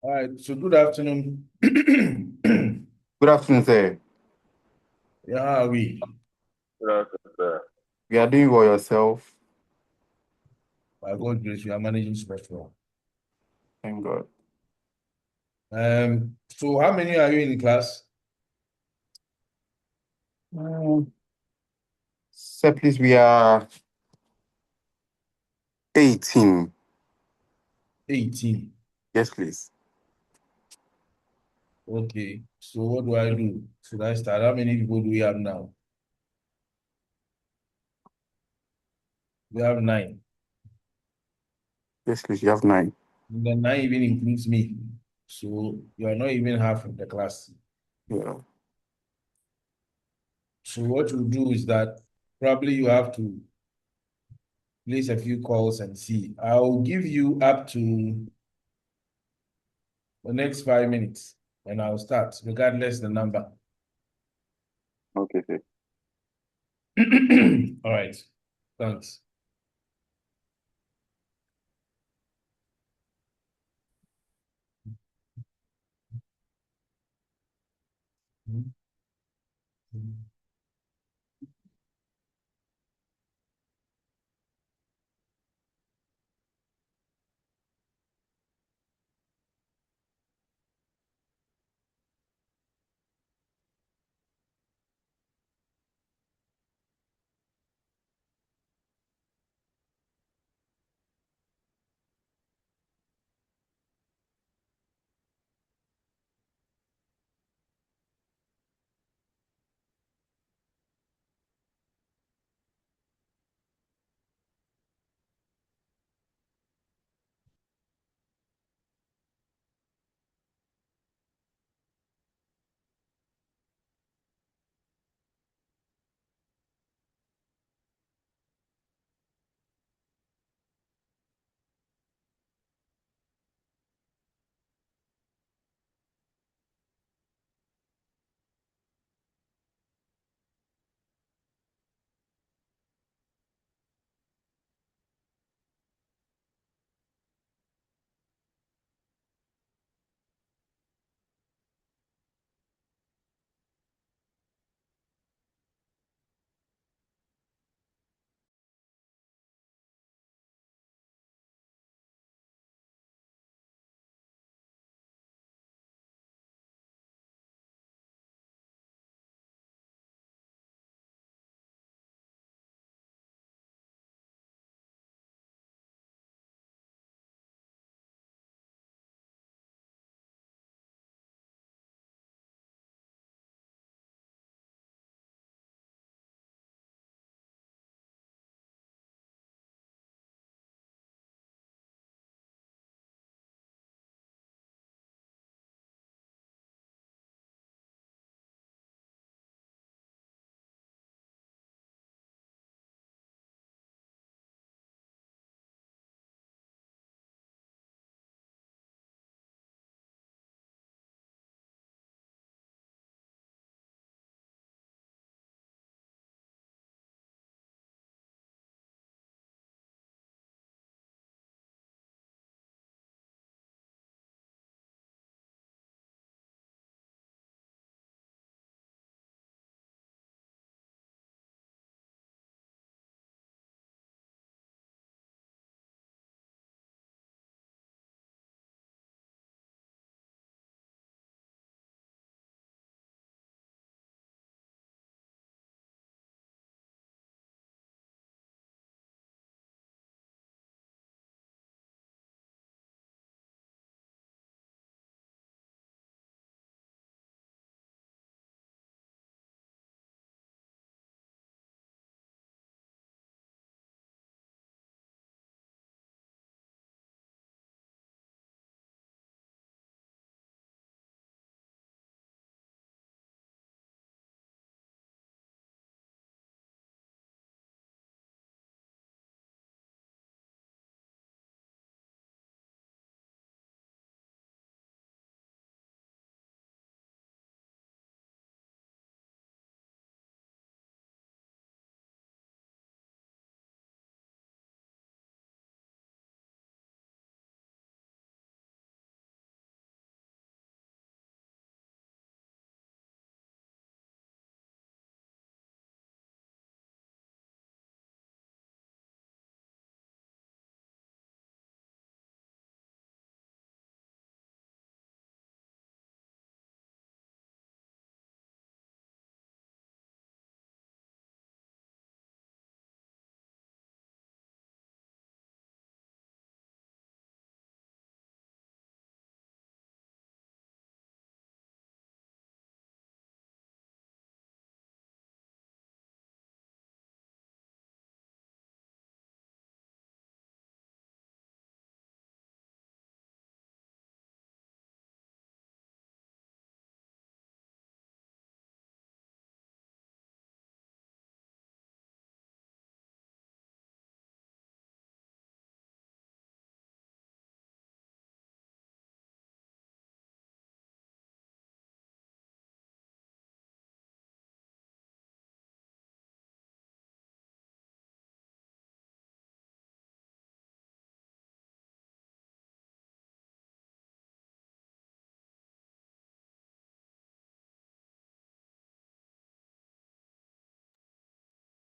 All right, so good afternoon. Good afternoon, sir. Yeah, how are we? Good afternoon. You are doing well yourself. By God grace, we are managing spectrum. Thank God. So how many are you in the class? Sir, please, we are 18. 18. Yes, please. Okay, so what do I do? Should I start? How many people do we have now? We have 9. Yes, please. You have 9. And then 9 even includes me. So you are not even half of the class. Yeah. So what you do is that probably you have to place a few calls and see. I'll give you up to the next 5 minutes and I'll start, regardless the number. Okay, sir. All right. Thanks.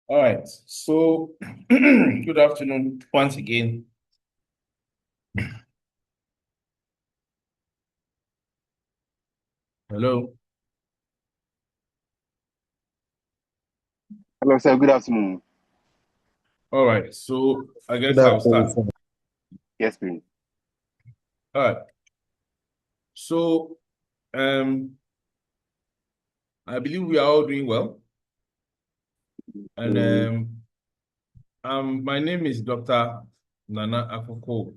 All right. So, good afternoon once again. Hello. Hello, sir. Good afternoon. All right. So, I guess Good I'll afternoon, start. sir. Yes, please. All right. So, I believe we are all doing well. And my name is Dr. Nana Akoko.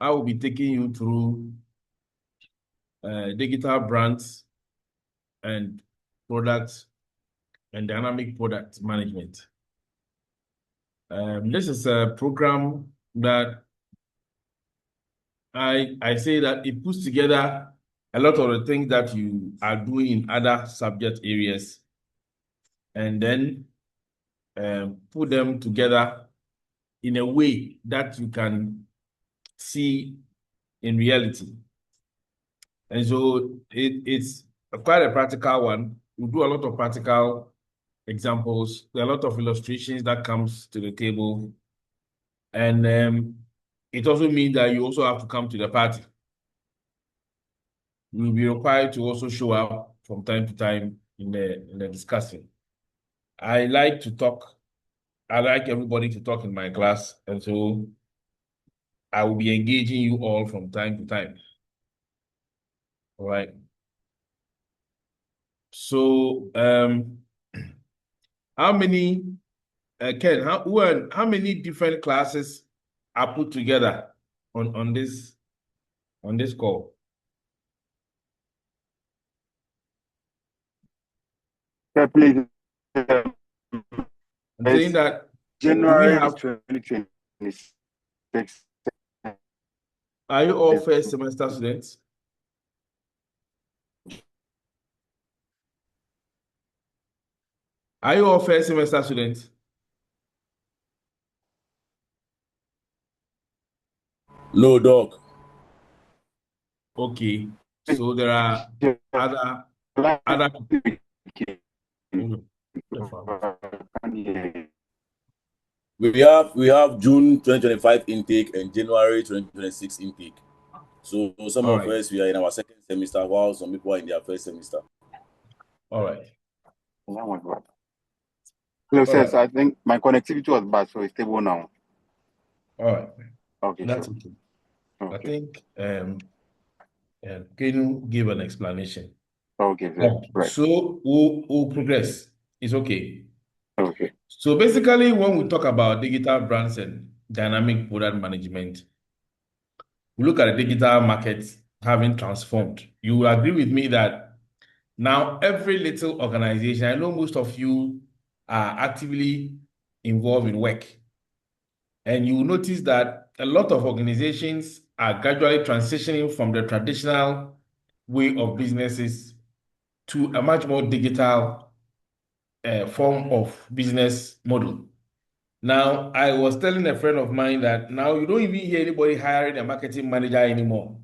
I will be taking you through digital brands and products and dynamic product management. This is a program that I say that it puts together a lot of the things that you are doing in other subject areas, and then put them together in a way that you can see in reality. And so it's quite a practical one. We do a lot of practical examples. There are a lot of illustrations that comes to the table. And it also means that you also have to come to the party. You will be required to also show up from time to time in the discussion. I like to talk. I like everybody to talk in my class. And so I will be engaging you all from time to time. All right. So how many Ken, how many different classes are put together on this call? Sir, please. I'm saying that we January have. 2026. Are you all first semester students? Are you all first semester students? No, dog. Okay. So there are other. We have June 2025 intake and January 2026 intake. So some All of right. us we are in our second semester, while some people are in their first semester. All right. Hello, sir. So I think my connectivity was bad, so it's stable now. All right. Okay, That's sure. okay. I Okay. think can you give an explanation? Okay, sir. Right. So we'll progress. It's okay. Okay. So basically, when we talk about digital brands and dynamic product management, we look at the digital market having transformed. You will agree with me that now every little organization, I know most of you are actively involved in work, and you will notice that a lot of organizations are gradually transitioning from the traditional way of businesses to a much more digital form of business model. Now, I was telling a friend of mine that now you don't even hear anybody hiring a marketing manager anymore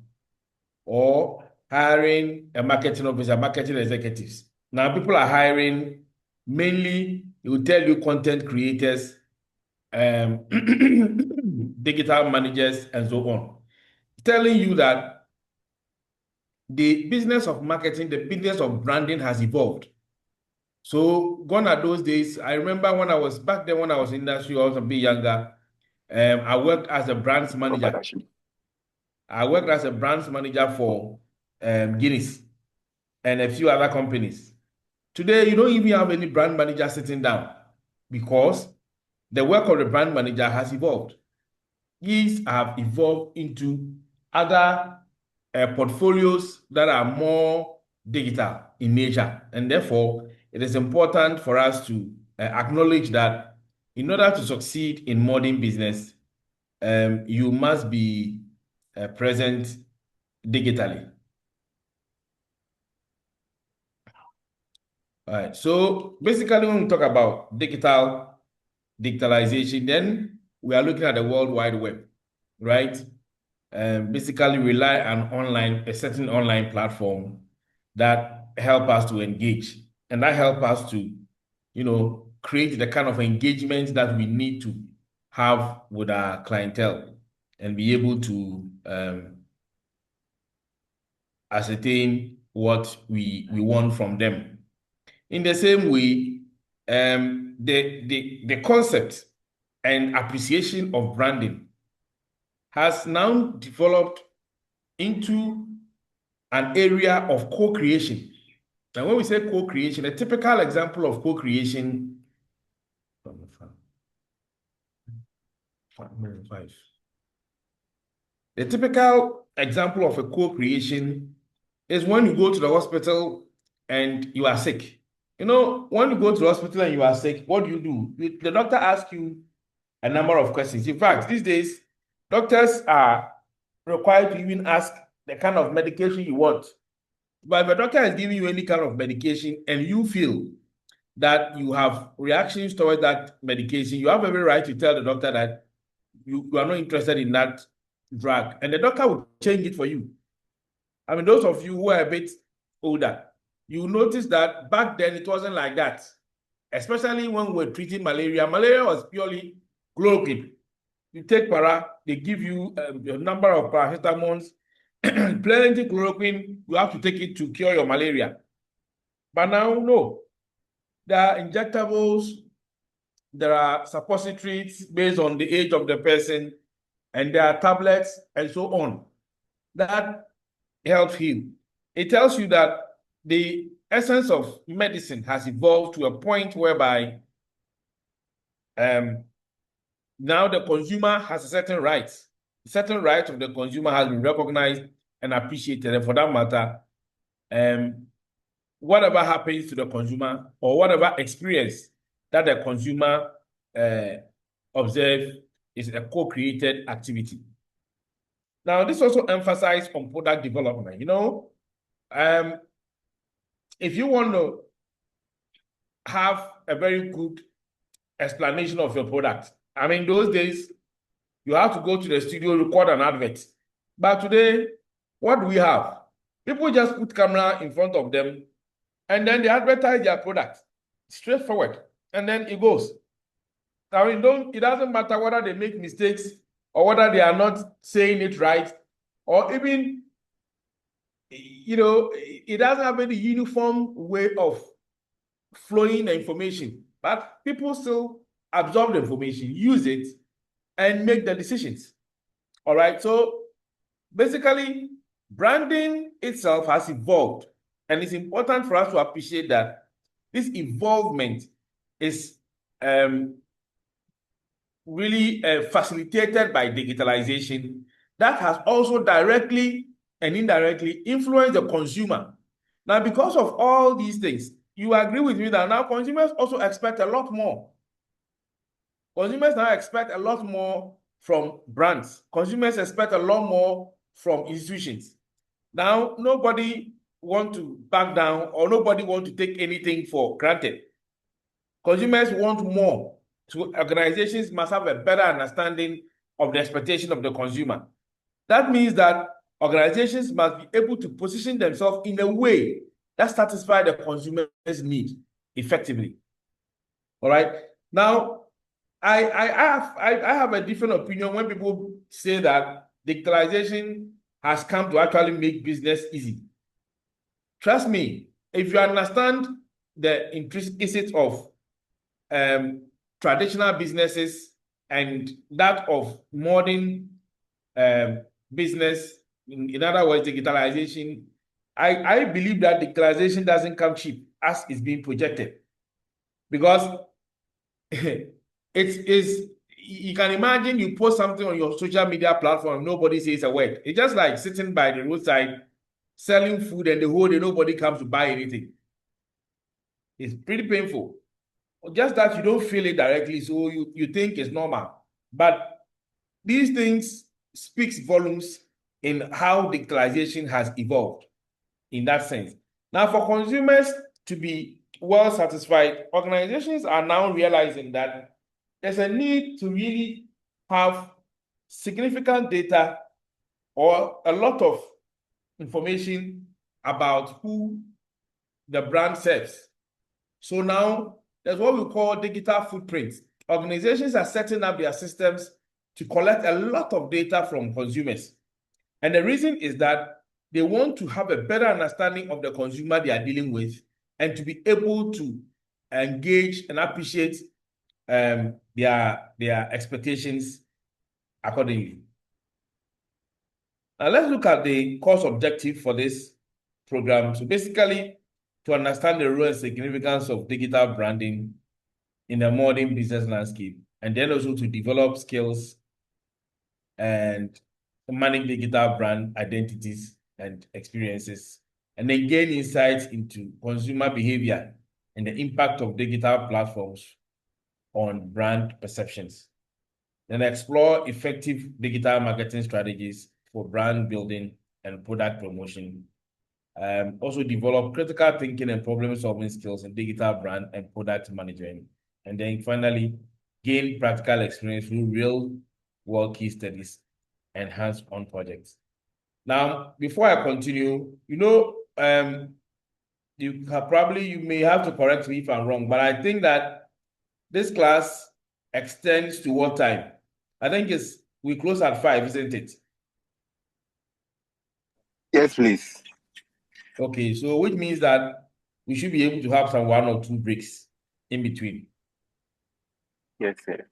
or hiring a marketing officer, marketing executives. Now, people are hiring mainly, it will tell you content creators, digital managers, and so on, telling you that the business of marketing, the business of branding has evolved. So gone are those days. I remember when I was back then when I was in industry, I was a bit younger. I worked as a brands manager. I worked as a brands manager for Guinness and a few other companies. Today, you don't even have any brand manager sitting down because the work of the brand manager has evolved. These have evolved into other portfolios that are more digital in nature. And therefore, it is important for us to acknowledge that in order to succeed in modern business, you must be present digitally. All right. So basically, when we talk about digitalization, then we are looking at the World Wide Web, right? Basically rely on a certain online platform that help us to engage and that help us to, create the kind of engagement that we need to have with our clientele and be able to ascertain what we want from them. In the same way, the concept and appreciation of branding has now developed into an area of co-creation. And when we say co-creation, a typical example of co-creation, the typical example of a co-creation is when you go to the hospital and you are sick. You know, when you go to the hospital and you are sick, what do? The doctor asks you a number of questions. In fact, these days, doctors are required to even ask the kind of medication you want. But if a doctor is giving you any kind of medication and you feel that you have reactions towards that medication, you have every right to tell the doctor that you are not interested in that drug, and the doctor will change it for you. I mean, those of you who are a bit older, you notice that back then it wasn't like that, especially when we were treating malaria. Malaria was purely chloroquine. You take para, they give you a number of paracetamols, plenty chloroquine, you have to take it to cure your malaria. But now, no. There are injectables, there are suppositories based on the age of the person, and there are tablets and so on that help heal. It tells you that the essence of medicine has evolved to a point whereby now the consumer has a certain right. Certain right of the consumer has been recognized and appreciated. And for that matter, whatever happens to the consumer or whatever experience that the consumer observes is a co-created activity. Now, this also emphasizes on product development. You know, if you want to have a very good explanation of your product, I mean, those days, you have to go to the studio, record an advert. But today, what do we have? People just put camera in front of them, and then they advertise their product. Straightforward. And then it goes. I mean, it doesn't matter whether they make mistakes or whether they are not saying it right, or even, you know, it doesn't have any uniform way of flowing the information. But people still absorb the information, use it, and make the decisions. All right. So basically, branding itself has evolved, and it's important for us to appreciate that this evolvement is really facilitated by digitalization that has also directly and indirectly influenced the consumer. Now, because of all these things, you agree with me that now consumers also expect a lot more. Consumers now expect a lot more from brands. Consumers expect a lot more from institutions. Now, nobody wants to back down or nobody wants to take anything for granted. Consumers want more. So organizations must have a better understanding of the expectation of the consumer. That means that organizations must be able to position themselves in a way that satisfies the consumer's need effectively. All right. Now, I have a different opinion when people say that digitalization has come to actually make business easy. Trust me, if you understand the intricacies of traditional businesses and that of modern business, in other words, digitalization, I believe that digitalization doesn't come cheap as it's being projected. Because you can imagine you post something on your social media platform, nobody says a word. It's just like sitting by the roadside selling food and the whole day nobody comes to buy anything. It's pretty painful. Just that you don't feel it directly, so you think it's normal. But these things speaks volumes in how digitalization has evolved in that sense. Now, for consumers to be well satisfied, organizations are now realizing that there's a need to really have significant data or a lot of information about who the brand serves. So now there's what we call digital footprint. Organizations are setting up their systems to collect a lot of data from consumers. And the reason is that they want to have a better understanding of the consumer they are dealing with and to be able to engage and appreciate their expectations accordingly. Now let's look at the course objective for this program. So basically, to understand the role and significance of digital branding in a modern business landscape, and then also to develop skills and manage digital brand identities and experiences, and then gain insights into consumer behavior and the impact of digital platforms on brand perceptions. Then explore effective digital marketing strategies for brand building and product promotion. Also develop critical thinking and problem-solving skills in digital brand and product management. And then finally, gain practical experience through real-world case studies and hands-on projects. Now, before I continue, you may have to correct me if I'm wrong, but I think that this class extends to what time? I think we close at 5, isn't it? Yes, please. Okay, so which means that we should be able to have some 1 or 2 breaks in between. Yes, sir.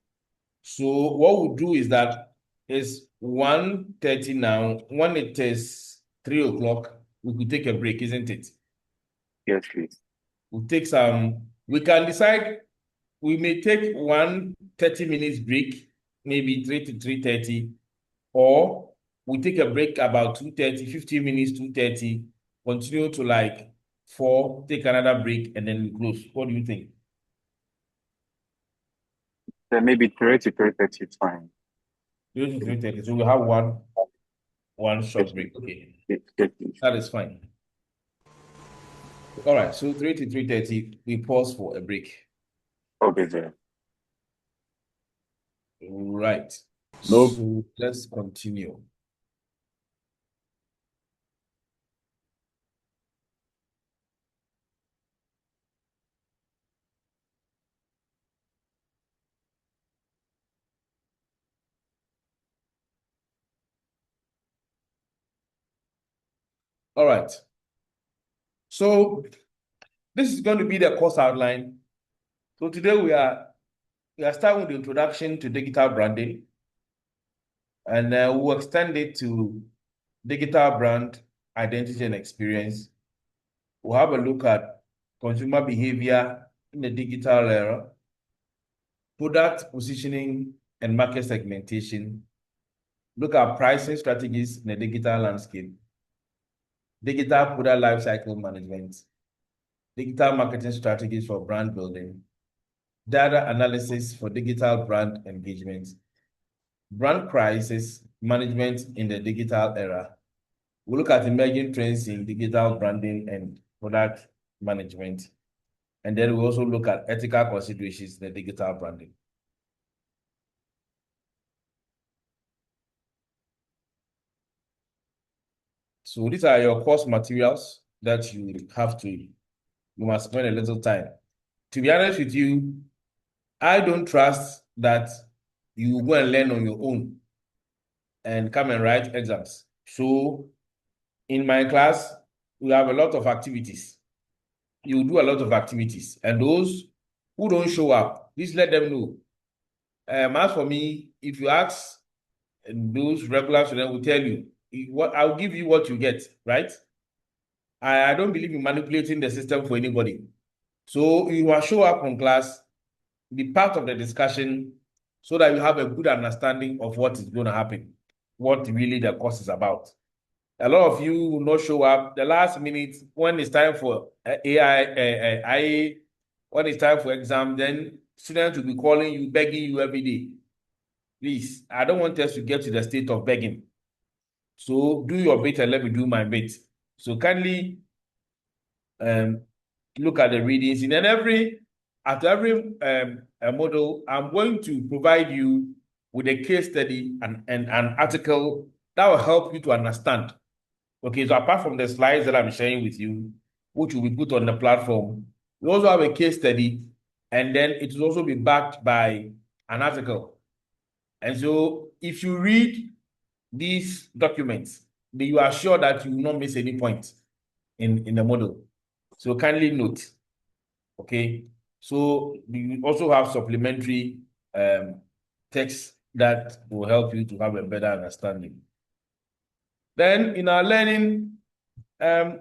So what we'll do is that it's 1:30 now. When it is 3 o'clock, we could take a break, isn't it? Yes, please. We'll take we can decide, we may take 1 30-minute break, maybe 3 to 3:30, or we take a break about 2:30, 15 minutes, 2:30, continue to like 4, take another break, and then we close. What do you think? Then maybe 3 to 3:30 is fine. 3 to 3:30. So we have one short break. Okay, Yes, yes, please. that is fine. All right, so 3 to 3:30, we pause for a break. Okay, sir. Right. No. So let's continue. All right. So this is going to be the course outline. So today we are starting with the introduction to digital branding, and we'll extend it to digital brand identity and experience. We'll have a look at consumer behavior in the digital era, product positioning and market segmentation, look at pricing strategies in the digital landscape, digital product lifecycle management, digital marketing strategies for brand building, data analysis for digital brand engagement, brand crisis management in the digital era. We'll look at emerging trends in digital branding and product management. And then we'll also look at ethical considerations in the digital branding. So these are your course materials that you must spend a little time. To be honest with you, I don't trust that you go and learn on your own and come and write exams. So in my class, we have a lot of activities. You do a lot of activities, and those who don't show up, please let them know. As for me, if you ask those regular students, will tell you I'll give you what you get, right? I don't believe in manipulating the system for anybody. So you will show up on class, be part of the discussion, so that you have a good understanding of what is going to happen, what really the course is about. A lot of you will not show up the last minute when it's time for AI, when it's time for exam, then students will be calling you, begging you every day. Please, I don't want us to get to the state of begging. So do your bit and let me do my bit. So kindly look at the readings. And then after every model, I'm going to provide you with a case study and an article that will help you to understand. Okay, so apart from the slides that I'm sharing with you, which will be put on the platform, we also have a case study and then it will also be backed by an article. And so if you read these documents, then you are sure that you will not miss any point in the model. So kindly note, okay? So we also have supplementary text that will help you to have a better understanding. Then in our learning,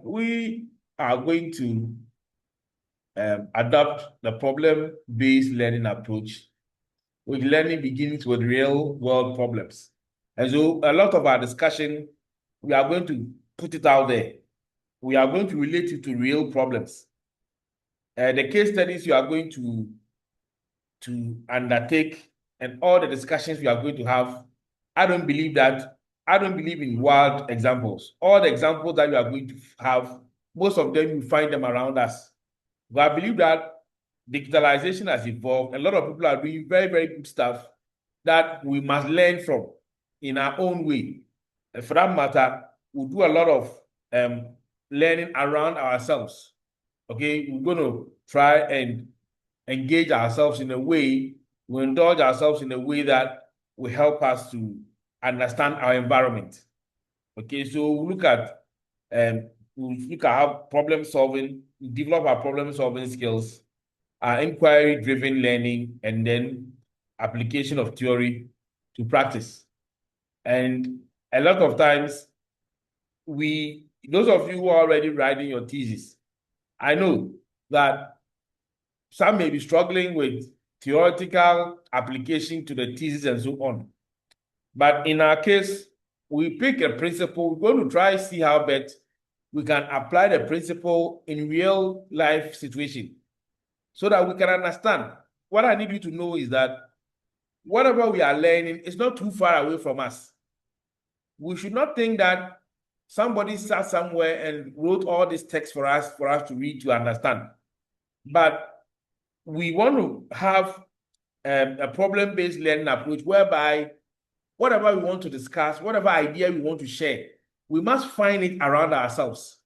we are going to adopt the problem-based learning approach, with learning begins with real-world problems. And so a lot of our discussion, we are going to put it out there. We are going to relate it to real problems. The case studies you are going to undertake and all the discussions we are going to have, I don't believe in wild examples. All the examples that you are going to have, most of them, you find them around us. But I believe that digitalization has evolved. A lot of people are doing very, very good stuff that we must learn from in our own way. And for that matter, we'll do a lot of learning around ourselves. Okay, we're going to try and engage ourselves in a way, we indulge ourselves in a way that will help us to understand our environment. Okay, so we'll look at how problem solving, we develop our problem solving skills, our inquiry driven learning, and then application of theory to practice. And a lot of times, those of you who are already writing your thesis, I know that some may be struggling with theoretical application to the thesis and so on. But in our case, we pick a principle. We're going to try to see how best we can apply the principle in real life situation so that we can understand. What I need you to know is that whatever we are learning is not too far away from us. We should not think that somebody sat somewhere and wrote all this text for us to read, to understand. But we want to have a problem-based learning approach whereby whatever we want to discuss, whatever idea we want to share, we must find it around ourselves.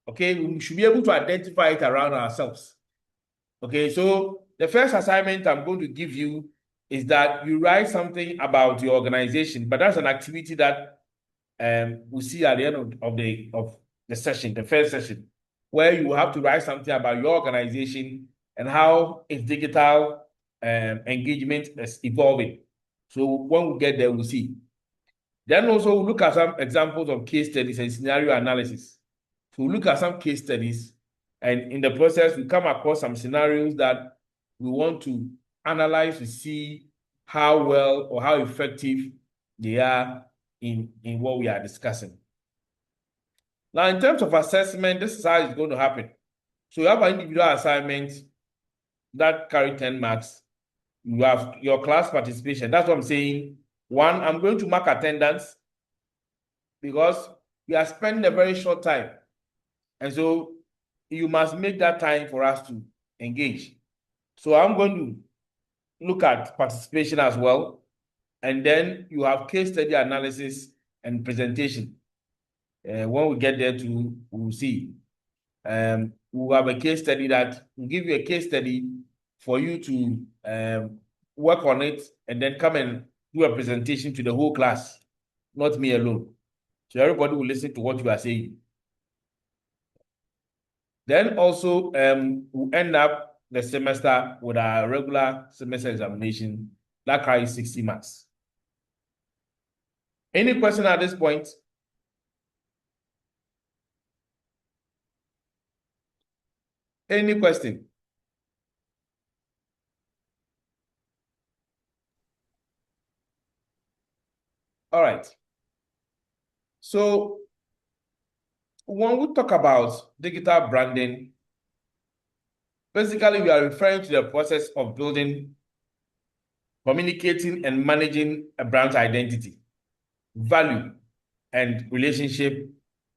Okay, we should be able to identify it around ourselves. Okay, so the first assignment I'm going to give you is that you write something about your organization, but that's an activity that we see at the end of the session, the first session, where you have to write something about your organization and how its digital engagement is evolving. So when we get there, we'll see. Then also we'll look at some examples of case studies and scenario analysis. So we'll look at some case studies, and in the process, we come across some scenarios that we want to analyze to see how well or how effective they are in what we are discussing. Now, in terms of assessment, this is how it's going to happen. So you have an individual assignment that carry 10 marks. You have your class participation. That's what I'm saying. One, I'm going to mark attendance because we are spending a very short time. And so you must make that time for us to engage. So I'm going to look at participation as well. And then you have case study analysis and presentation. When we get there we'll see. We'll have a case study that will give you a case study for you to work on it and then come and do a presentation to the whole class, not me alone. So everybody will listen to what you are saying. Then also, we'll end up the semester with our regular semester examination that carries 60 marks. Any question at this point? Any question? All right. So when we talk about digital branding, basically we are referring to the process of building, communicating, and managing a brand identity, value, and relationship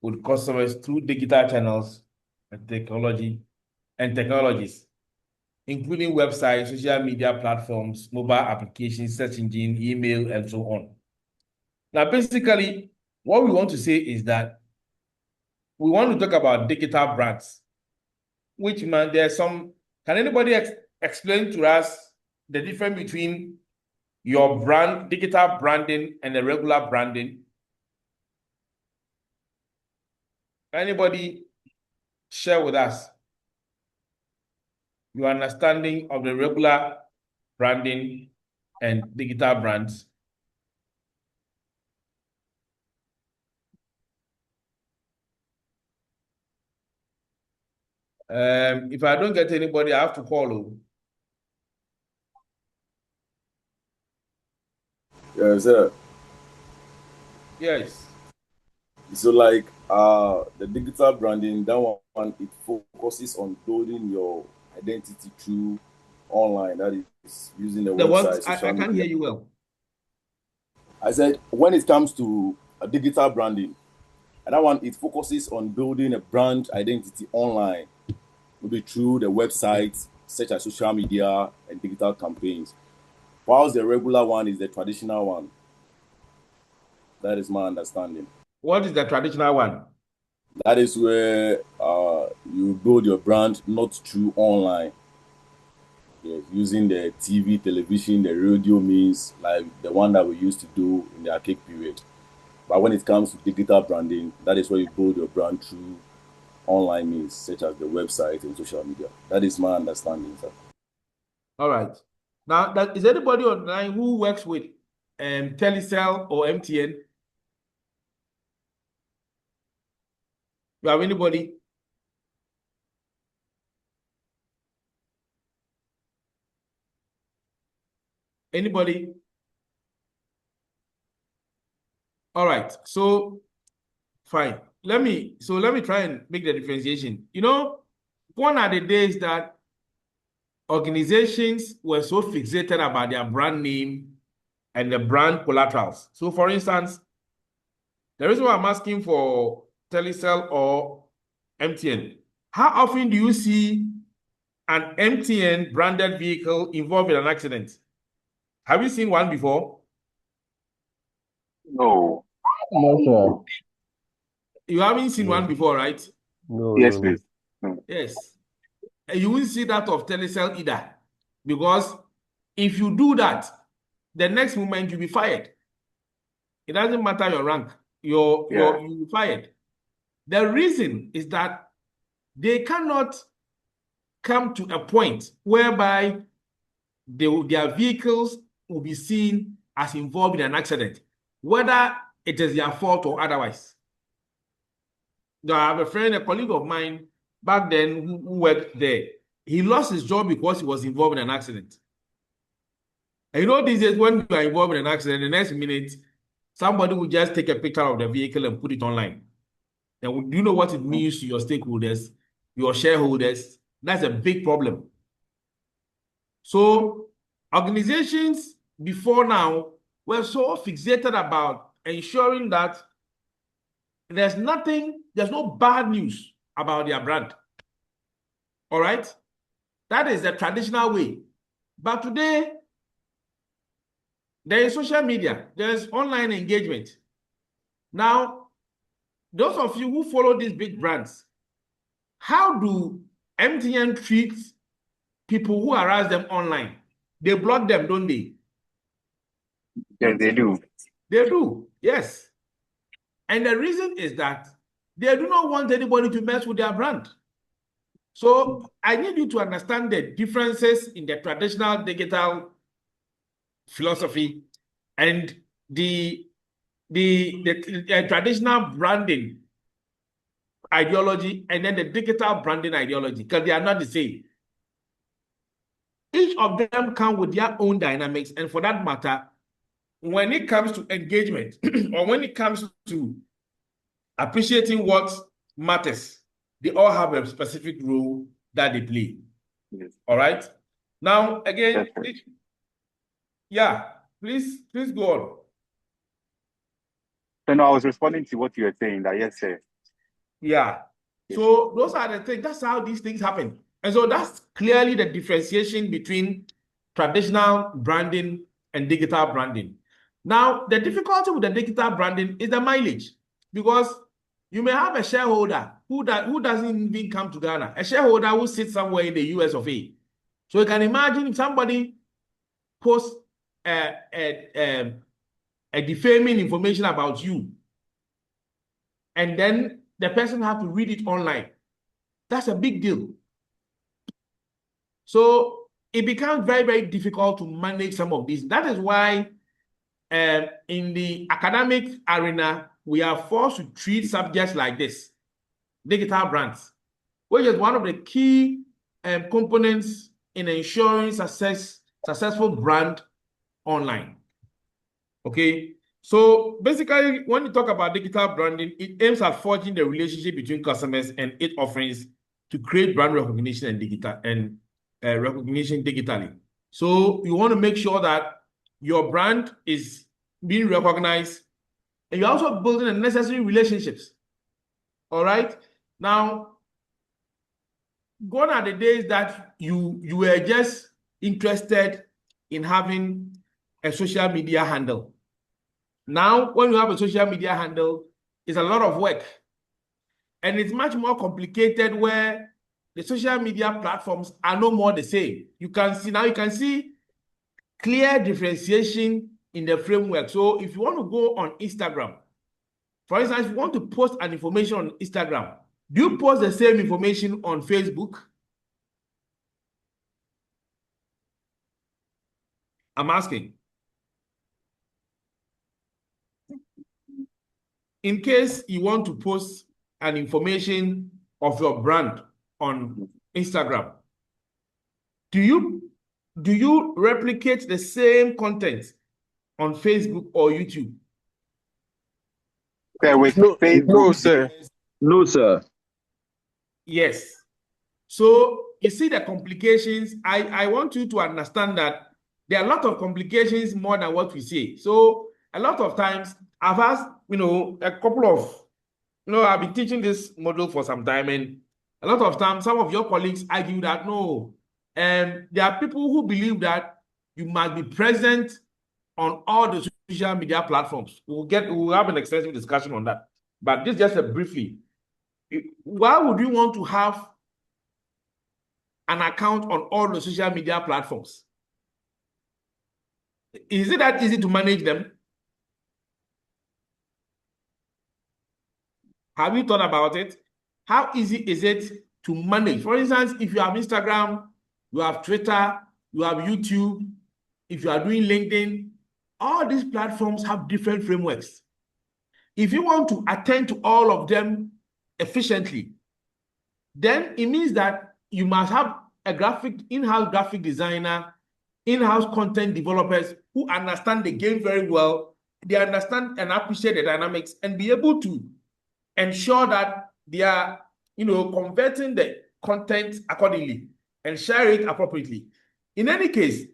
with customers through digital channels and technologies, including websites, social media platforms, mobile applications, search engine, email, and so on. Now, basically, what we want to say is that we want to talk about digital brands, which there are some Can anybody explain to us the difference between your brand, digital branding, and the regular branding? Anybody share with us your understanding of the regular branding and digital brands? If I don't get anybody, I have to call. Yes, sir. Yes. So like the digital branding, that one it focuses on building your identity through online. That is using the website, What? social I can't media. hear you well. I said when it comes to a digital branding, and that one it focuses on building a brand identity online, maybe through the website, such as social media and digital campaigns. Whilst the regular one is the traditional one. That is my understanding. What is the traditional one? That is where you build your brand not through online. Yes, using the TV, television, the radio means like the one that we used to do in the archaic period. But when it comes to digital branding, that is where you build your brand through online means, such as the website and social media. That is my understanding, sir. All right. Now, is anybody online who works with Telecel or MTN? You have anybody? Anybody? All right. So, fine. Let me try and make the differentiation. You know, gone are the days that organizations were so fixated about their brand name and the brand collaterals. So, for instance, the reason why I'm asking for Telecel or MTN, how often do you see an MTN branded vehicle involved in an accident? Have you seen one before? No. No, sir. You haven't seen one before, right? No, Yes, no, no. please. No. Yes. And you won't see that of Telecel either. Because if you do that, the next moment you'll be fired. It doesn't matter your rank. You'll be fired. The reason is that they cannot come to a point whereby their vehicles will be seen as involved in an accident, whether it is their fault or otherwise. Now, I have a friend, a colleague of mine back then who worked there. He lost his job because he was involved in an accident. And you know, these days, when you are involved in an accident, the next minute, somebody will just take a picture of the vehicle and put it online. And do you know what it means to your stakeholders, your shareholders? That's a big problem. So organizations before now were so fixated about ensuring that there's no bad news about their brand. All right? That is the traditional way. But today, there is social media, there's online engagement. Now, those of you who follow these big brands, how do MTN treat people who harass them online? They block them, don't they? Yes, they do. They do, yes. And the reason is that they do not want anybody to mess with their brand. So I need you to understand the differences in the traditional digital philosophy and the traditional branding ideology and then the digital branding ideology, because they are not the same. Each of them come with their own dynamics, and for that matter, when it comes to engagement or when it comes to appreciating what matters, they all have a specific role that they play. Yes. All right. Now, again, That's right. yeah, please go on. So no, I was responding to what you were saying. That yes, sir. Yeah. Yes. So those are the things. That's how these things happen. And so that's clearly the differentiation between traditional branding and digital branding. Now, the difficulty with the digital branding is the mileage, because you may have a shareholder who doesn't even come to Ghana, a shareholder who sits somewhere in the US of A. So you can imagine if somebody posts a defaming information about you, and then the person have to read it online. That's a big deal. So it becomes very, very difficult to manage some of these. That is why in the academic arena, we are forced to treat subjects like this, digital brands, which is one of the key components in ensuring successful brand online. Okay, so basically, when you talk about digital branding, it aims at forging the relationship between customers and its offerings to create brand recognition and recognition digitally. So you want to make sure that your brand is being recognized, and you're also building the necessary relationships. All right. Now, gone are the days that you were just interested in having a social media handle. Now, when you have a social media handle, it's a lot of work. And it's much more complicated where the social media platforms are no more the same. You can see clear differentiation in the framework. So if you want to go on Instagram, for instance, if you want to post an information on Instagram, do you post the same information on Facebook? I'm asking. In case you want to post an information of your brand on Instagram, do you replicate the same content on Facebook or YouTube? Okay, with No, Facebook. no, sir. No, sir. Yes. So you see the complications. I want you to understand that there are a lot of complications more than what we see. So a lot of times I've asked, a couple of, I've been teaching this model for some time, and a lot of times some of your colleagues argue that no, there are people who believe that you must be present on all the social media platforms. We'll have an extensive discussion on that. But this just briefly. Why would you want to have an account on all the social media platforms? Is it that easy to manage them? Have you thought about it? How easy is it to manage? For instance, if you have Instagram, you have Twitter, you have YouTube, if you are doing LinkedIn, all these platforms have different frameworks. If you want to attend to all of them efficiently, then it means that you must have a in-house graphic designer, in-house content developers who understand the game very well. They understand and appreciate the dynamics and be able to ensure that they are, converting the content accordingly and share it appropriately. In any case,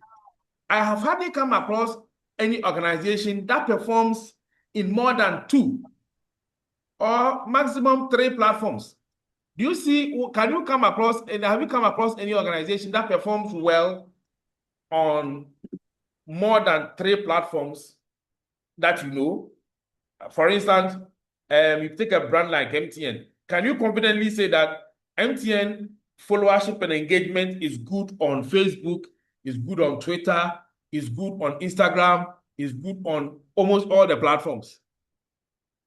I have hardly come across any organization that performs in more than 2 or maximum 3 platforms. Have you come across any organization that performs well on more than 3 platforms that you know? For instance, you take a brand like MTN. Can you confidently say that MTN followership and engagement is good on Facebook, is good on Twitter, is good on Instagram, is good on almost all the platforms?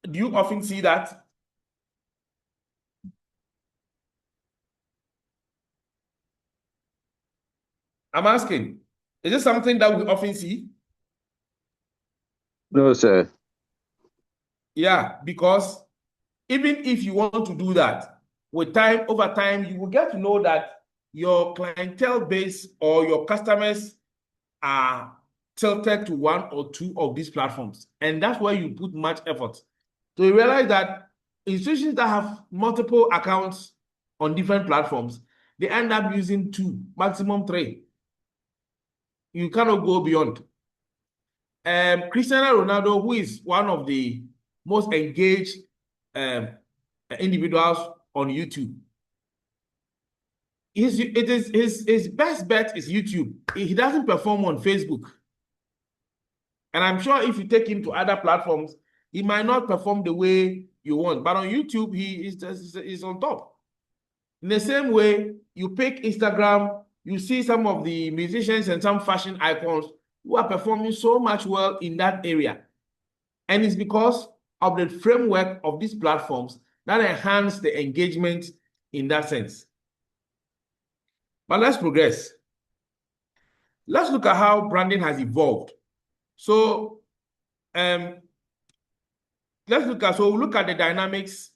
Do you often see that? I'm asking, is this something that we often see? No, sir. Yeah, because even if you want to do that, over time, you will get to know that your clientele base or your customers are tilted to 1 or 2 of these platforms. And that's where you put much effort. So you realize that institutions that have multiple accounts on different platforms, they end up using 2, maximum 3. You cannot go beyond. Cristiano Ronaldo, who is one of the most engaged individuals on YouTube, his best bet is YouTube. He doesn't perform on Facebook. And I'm sure if you take him to other platforms, he might not perform the way you want. But on YouTube, he is on top. In the same way, you pick Instagram, you see some of the musicians and some fashion icons who are performing so much well in that area. And it's because of the framework of these platforms that enhance the engagement in that sense. But let's progress. Let's look at how branding has evolved. So let's look at the dynamics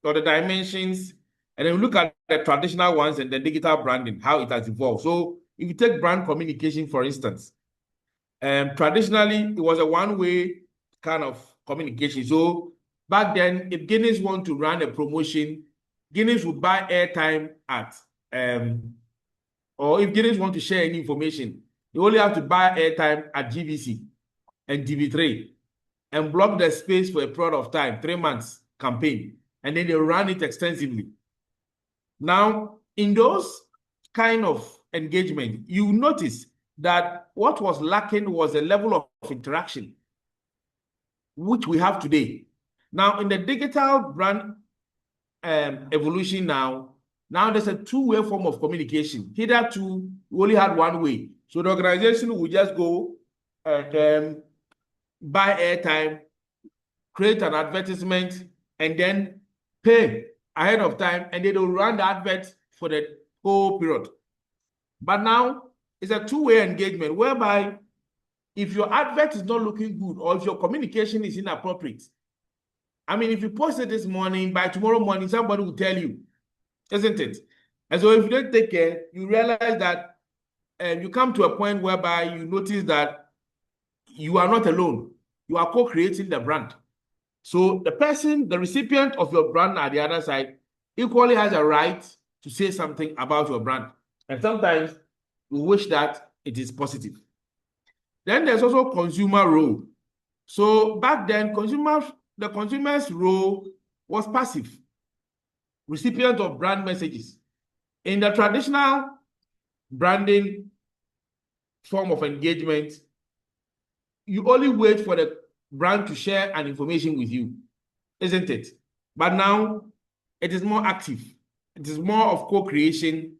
or the dimensions, and then we look at the traditional ones and the digital branding, how it has evolved. So if you take brand communication, for instance, traditionally it was a one-way kind of communication. So back then, if Guinness want to run a promotion, Guinness would buy airtime at or if Guinness want to share any information, you only have to buy airtime at GVC and TV3 and block the space for a period of time, 3 months campaign, and then they run it extensively. Now, in those kind of engagement, you notice that what was lacking was a level of interaction, which we have today. Now, in the digital brand evolution now there's a two-way form of communication. Hitherto, we only had one way. So the organization will just go and buy airtime, create an advertisement, and then pay ahead of time, and they will run the advert for the whole period. But now it's a two-way engagement whereby if your advert is not looking good or if your communication is inappropriate, I mean, if you post it this morning, by tomorrow morning, somebody will tell you, isn't it? And so if you don't take care, you realize that you come to a point whereby you notice that you are not alone. You are co-creating the brand. So the person, the recipient of your brand at the other side, equally has a right to say something about your brand. And sometimes we wish that it is positive. Then there's also consumer role. So back then, the consumer's role was passive, recipient of brand messages. In the traditional branding form of engagement, you only wait for the brand to share an information with you, isn't it? But now it is more active. It is more of co-creation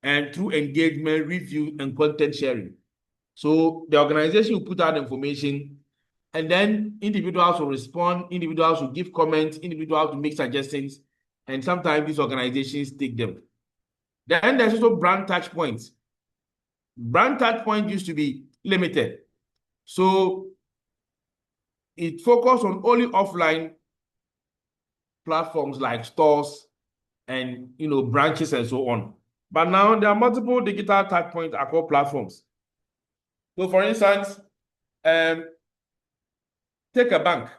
and through engagement, review, and content sharing. So the organization will put out information, and then individuals will respond, individuals will give comments, individuals will make suggestions, and sometimes these organizations take them. Then there's also brand touch points. Brand touch point used to be limited. So it focused on only offline platforms like stores and branches and so on. But now there are multiple digital touch points across platforms. So for instance, take a bank.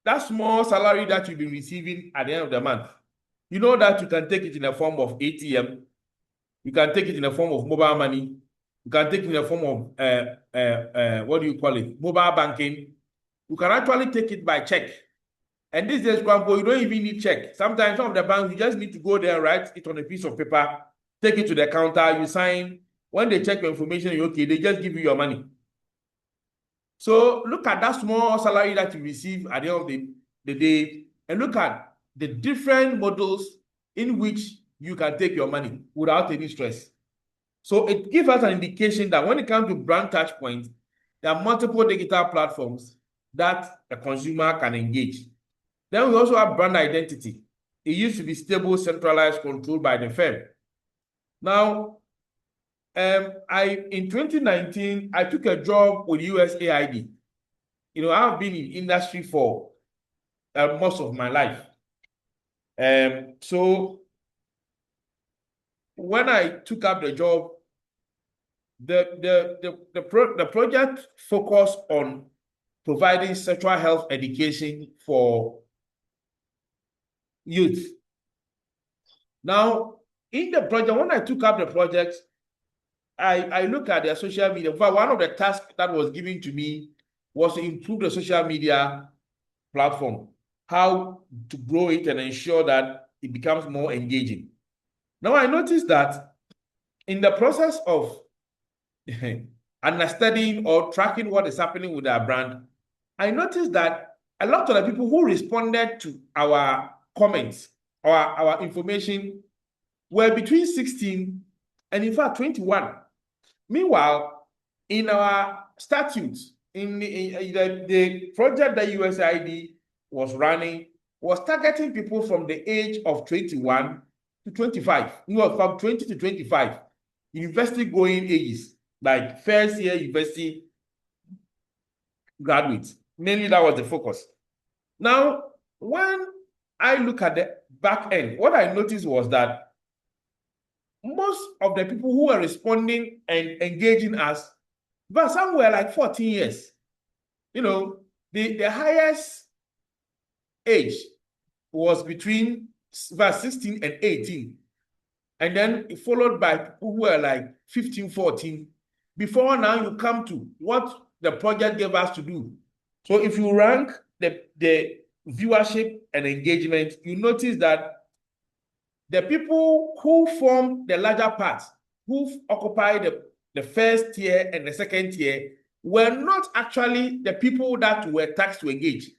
That small salary that you've been receiving at the end of the month, you know that you can take it in the form of ATM, you can take it in the form of mobile money, you can take it in the form of what do you call it? Mobile banking. You can actually take it by check. And this is example, you don't even need check. Sometimes some of the banks, you just need to go there, write it on a piece of paper, take it to the counter, you sign. When they check your information, you're okay, they just give you your money. So look at that small salary that you receive at the end of the day, and look at the different models in which you can take your money without any stress. So it gives us an indication that when it comes to brand touch points, there are multiple digital platforms that a consumer can engage. Then we also have brand identity. It used to be stable, centralized, controlled by the firm. Now, in 2019, I took a job with USAID. I've been in industry for most of my life. So when I took up the job, the project focused on providing sexual health education for youth. Now, in the project, when I took up the project, I look at their social media. In fact, one of the tasks that was given to me was to improve the social media platform, how to grow it and ensure that it becomes more engaging. Now, I noticed that in the process of understanding or tracking what is happening with our brand, I noticed that a lot of the people who responded to our comments or our information were between 16 and in fact 21. Meanwhile, in our statutes, in the project that USAID was running was targeting people from the age of 21 to 25, from 20 to 25, university going ages, like first year university graduates. Mainly that was the focus. Now, when I look at the back end, what I noticed was that most of the people who were responding and engaging us, but some were like 14 years. You know, the highest age was between verse 16 and 18. And then followed by people who were like 15, 14. Before now you come to what the project gave us to do. So if you rank the viewership and engagement, you notice that the people who form the larger part, who occupy the first tier and the second tier, were not actually the people that were tasked to engage.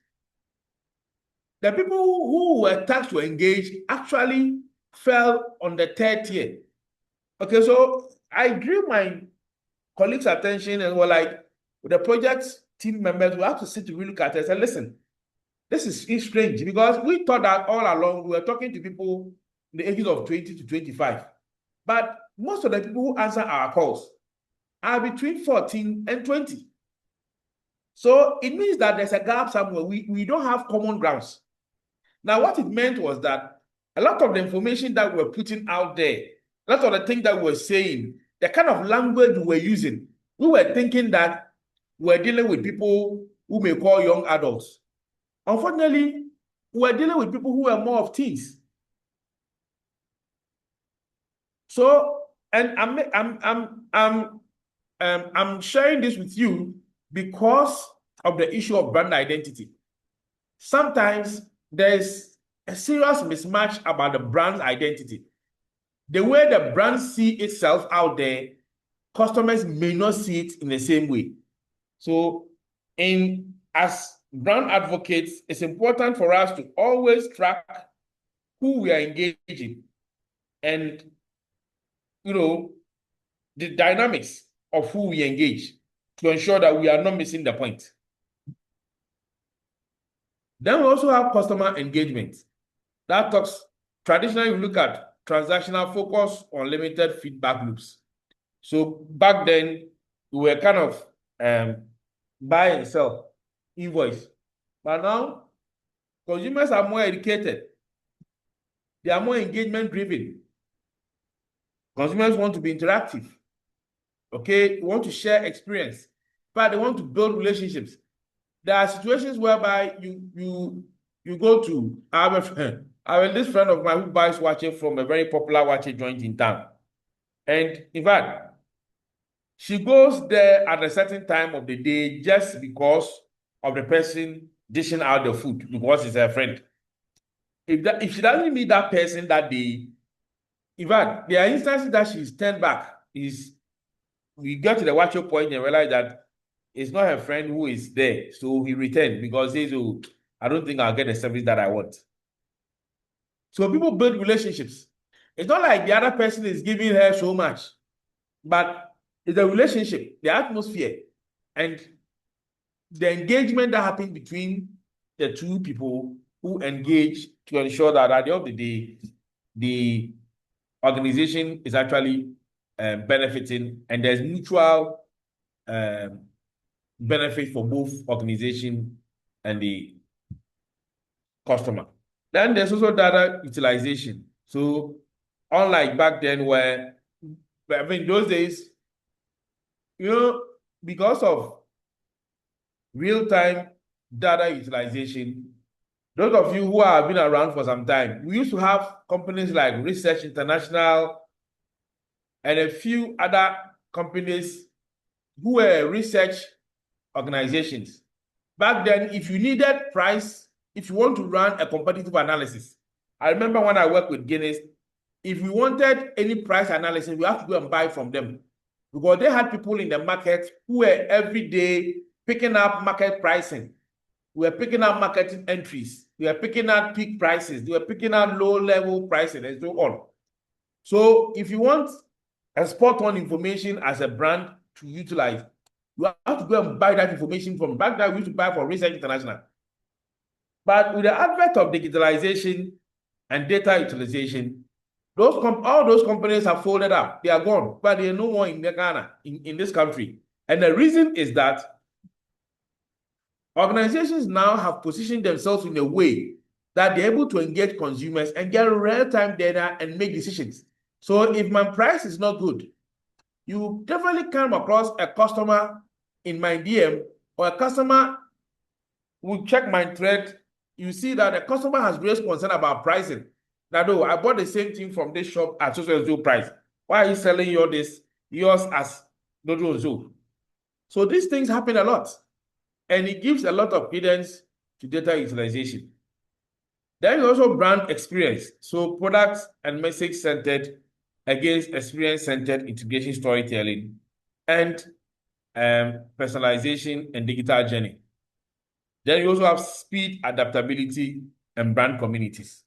The people who were tasked to engage actually fell on the third tier. Okay, so I drew my colleagues' attention and were like, the project team members, we have to sit to really look at it and say, listen, this is strange because we thought that all along we were talking to people in the ages of 20 to 25. But most of the people who answer our calls are between 14 and 20. So it means that there's a gap somewhere. We don't have common grounds. Now, what it meant was that a lot of the information that we're putting out there, a lot of the things that we're saying, the kind of language we were using, we were thinking that we're dealing with people who may call young adults. Unfortunately, we're dealing with people who are more of teens. So, and I'm sharing this with you because of the issue of brand identity. Sometimes there's a serious mismatch about the brand's identity. The way the brand see itself out there, customers may not see it in the same way. So, as brand advocates, it's important for us to always track who we are engaging and, you know, the dynamics of who we engage to ensure that we are not missing the point. Then we also have customer engagement. That talks, traditionally we look at transactional focus on limited feedback loops. So back then, we were kind of buy and sell, invoice. But now, consumers are more educated. They are more engagement driven. Consumers want to be interactive. Okay, they want to share experience, but they want to build relationships. There are situations whereby you go to this friend of mine who buys watches from a very popular watch joint in town. And in fact, she goes there at a certain time of the day just because of the person dishing out the food, because it's her friend. If she doesn't meet that person that day, in fact, there are instances that she's turned back. We get to the watcher point and realize that it's not her friend who is there. So he returned because he says, oh, I don't think I'll get the service that I want. So people build relationships. It's not like the other person is giving her so much, but it's the relationship, the atmosphere, and the engagement that happens between the two people who engage to ensure that at the end of the day, the organization is actually benefiting, and there's mutual benefit for both organization and the customer. Then there's also data utilization. So unlike back then where, I mean, those days, you know, because of real-time data utilization, those of you who have been around for some time, we used to have companies like Research International and a few other companies who were research organizations. Back then, if you needed price, if you want to run a competitive analysis, I remember when I worked with Guinness, if we wanted any price analysis, we have to go and buy from them because they had people in the market who were every day picking up market pricing. we were picking out marketing entries, we were picking out peak prices, we were picking out low-level pricing, and so on. So if you want a spot-on information as a brand to utilize, you have to go and buy that information from back that we used to buy for Research International. But with the advent of digitalization and data utilization, all those companies have folded up. They are gone, but they are no more in Ghana, in this country. And the reason is that organizations now have positioned themselves in a way that they're able to engage consumers and get real-time data and make decisions. So if my price is not good, you definitely come across a customer in my DM, or a customer will check my thread. You see that the customer has raised concern about pricing. Now, though, I bought the same thing from this shop at so price. Why are you selling yours as so? So these things happen a lot, and it gives a lot of credence to data utilization. Then also brand experience. So products and message centered against experience-centered integration storytelling and personalization and digital journey. Then you also have speed, adaptability, and brand communities.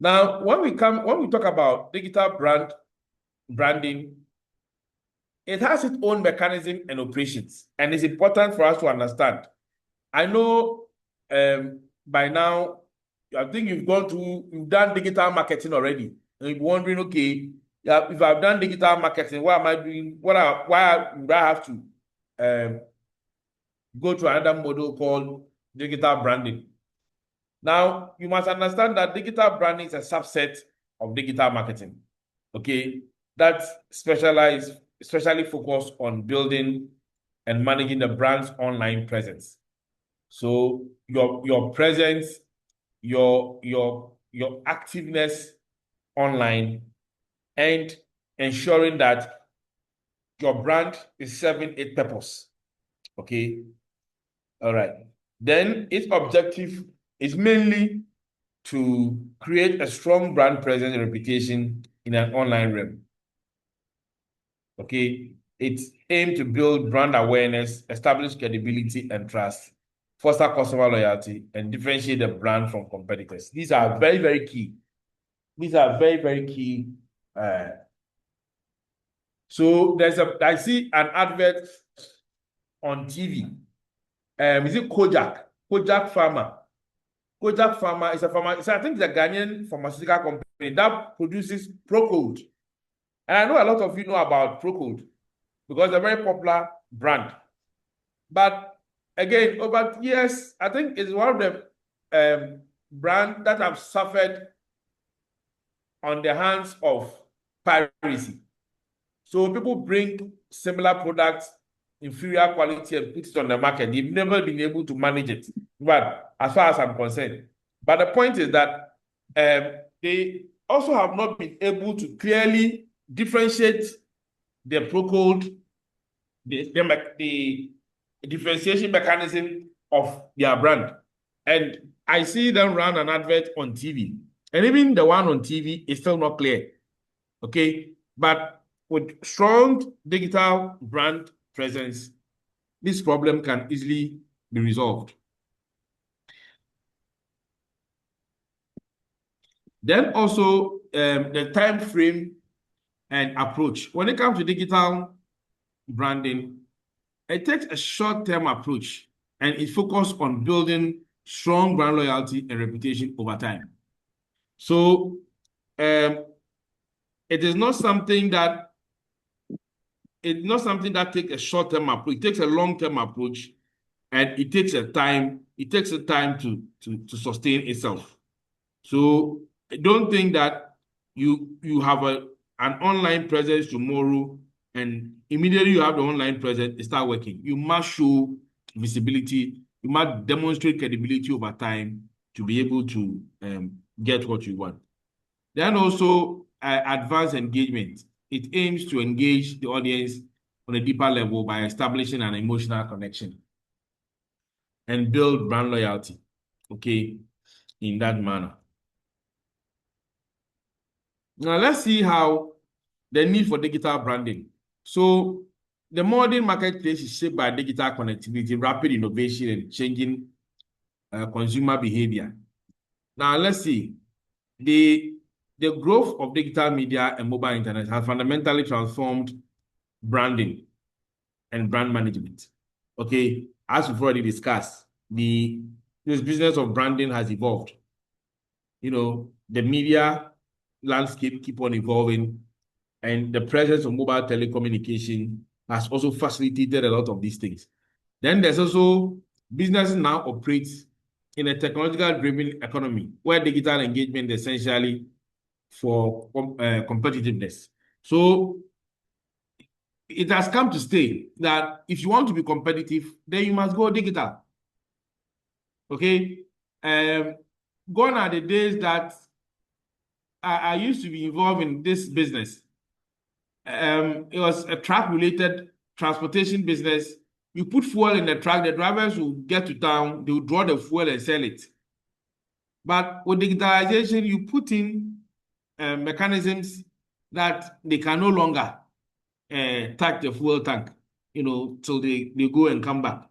Now, when we talk about digital branding, it has its own mechanism and operations, and it's important for us to understand. I know by now, I think you've done digital marketing already, and you're wondering, okay, yeah, if I've done digital marketing, what am I doing? Why would I have to go to another model called digital branding? Now, you must understand that digital branding is a subset of digital marketing, okay? That's especially focused on building and managing the brand's online presence. So your presence, your activeness online, and ensuring that your brand is serving its purpose. Okay. All right. Then its objective is mainly to create a strong brand presence and reputation in an online realm. Okay. It's aimed to build brand awareness, establish credibility and trust, foster customer loyalty, and differentiate the brand from competitors. These are very, very key. These are very, very key. So I see an advert on TV. Is it Kojak? Kojak Pharma. Kojak Pharma is a pharma. I think it's a Ghanaian pharmaceutical company that produces Procode. And I know a lot of you know about Procode because it's a very popular brand. But again, over years, I think it's one of the brands that have suffered on the hands of piracy. So people bring similar products, inferior quality, and put it on the market. They've never been able to manage it, but as far as I'm concerned. But the point is that they also have not been able to clearly differentiate the Procode, the differentiation mechanism of their brand. And I see them run an advert on TV. And even the one on TV is still not clear. Okay. But with strong digital brand presence, this problem can easily be resolved. Then also the time frame and approach. When it comes to digital branding, it takes a short-term approach and it focuses on building strong brand loyalty and reputation over time. So it is not something that takes a short-term approach. It takes a long-term approach, and it takes a time to sustain itself. So I don't think that you have an online presence tomorrow and immediately you have the online presence, it start working. You must show visibility. You must demonstrate credibility over time to be able to get what you want. Then also advanced engagement. It aims to engage the audience on a deeper level by establishing an emotional connection and build brand loyalty, okay, in that manner. Now let's see how the need for digital branding. So the modern marketplace is shaped by digital connectivity, rapid innovation, and changing consumer behavior. Now, let's see. The growth of digital media and mobile internet has fundamentally transformed branding and brand management. Okay, as we've already discussed, this business of branding has evolved. You know, the media landscape keep on evolving, and the presence of mobile telecommunication has also facilitated a lot of these things. Then there's also businesses now operate in a technological-driven economy where digital engagement is essentially for competitiveness. So it has come to stay that if you want to be competitive, then you must go digital. Okay? Gone are the days that I used to be involved in this business. It was a truck-related transportation business. You put fuel in the truck, the drivers will get to town, they will draw the fuel and sell it. But with digitalization, you put in mechanisms that they can no longer tag the fuel tank, till they go and come back.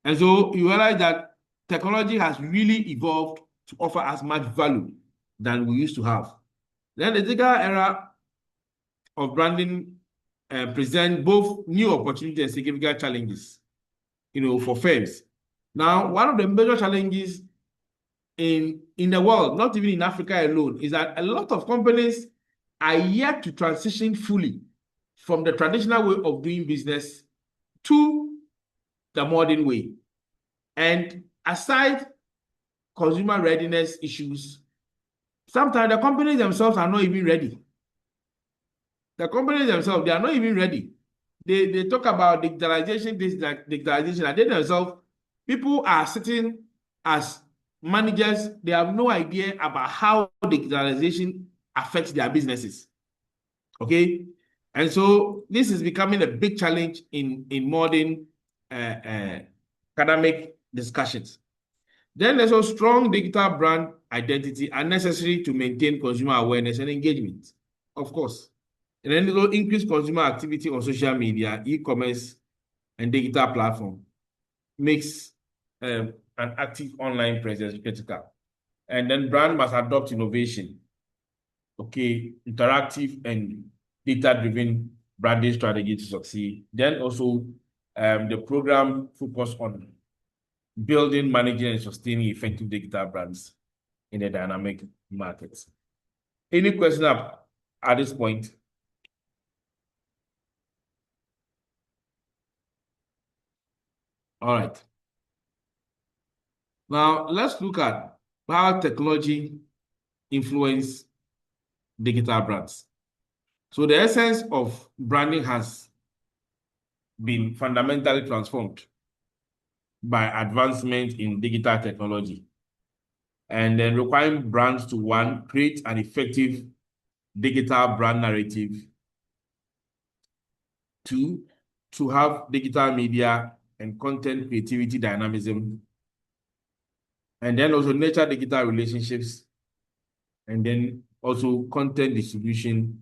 And so you realize that technology has really evolved to offer as much value than we used to have. Then the digital era of branding present both new opportunities and significant challenges, for firms. Now, one of the major challenges in the world, not even in Africa alone, is that a lot of companies are yet to transition fully from the traditional way of doing business to the modern way. And aside consumer readiness issues, sometimes the companies themselves are not even ready. The companies themselves, they are not even ready. They talk about digitalization, digitalization, and they themselves, people are sitting as managers, they have no idea about how digitalization affects their businesses. Okay? And so this is becoming a big challenge in modern academic discussions. Then there's a strong digital brand identity are necessary to maintain consumer awareness and engagement, of course. And then there's increased consumer activity on social media, e-commerce, and digital platform makes an active online presence critical. And then brand must adopt innovation, okay, interactive and data-driven branding strategy to succeed. Then also the program focus on building, managing, and sustaining effective digital brands in a dynamic market. Any question at this point? All right. Now, let's look at how technology influences digital brands. So the essence of branding has been fundamentally transformed by advancement in digital technology, and then requiring brands to, one, create an effective digital brand narrative, two, to have digital media and content creativity dynamism, and then also nurture digital relationships, and then also content distribution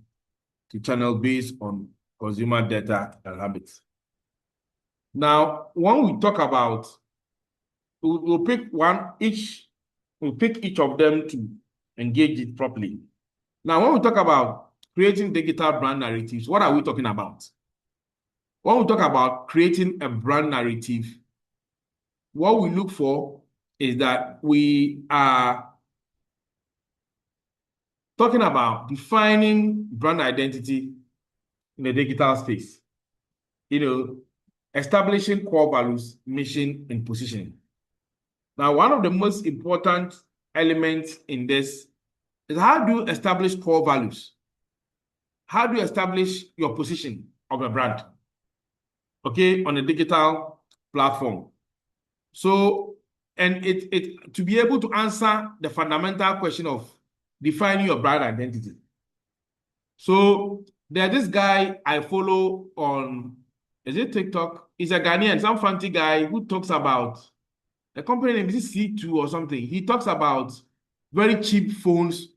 to channel based on consumer data and habits. Now, when we talk about, we'll pick each of them to engage it properly. Now, when we talk about creating digital brand narratives, what are we talking about? When we talk about creating a brand narrative, what we look for is that we are talking about defining brand identity in the digital space, establishing core values, mission, and positioning. Now, one of the most important elements in this is how do you establish core values? How do you establish your position of a brand, okay, on a digital platform? So, and it to be able to answer the fundamental question of defining your brand identity. So there's this guy I follow on, is it TikTok? He's a Ghanaian, some fancy guy who talks about, the company name is C2 or something. He talks about very cheap phones,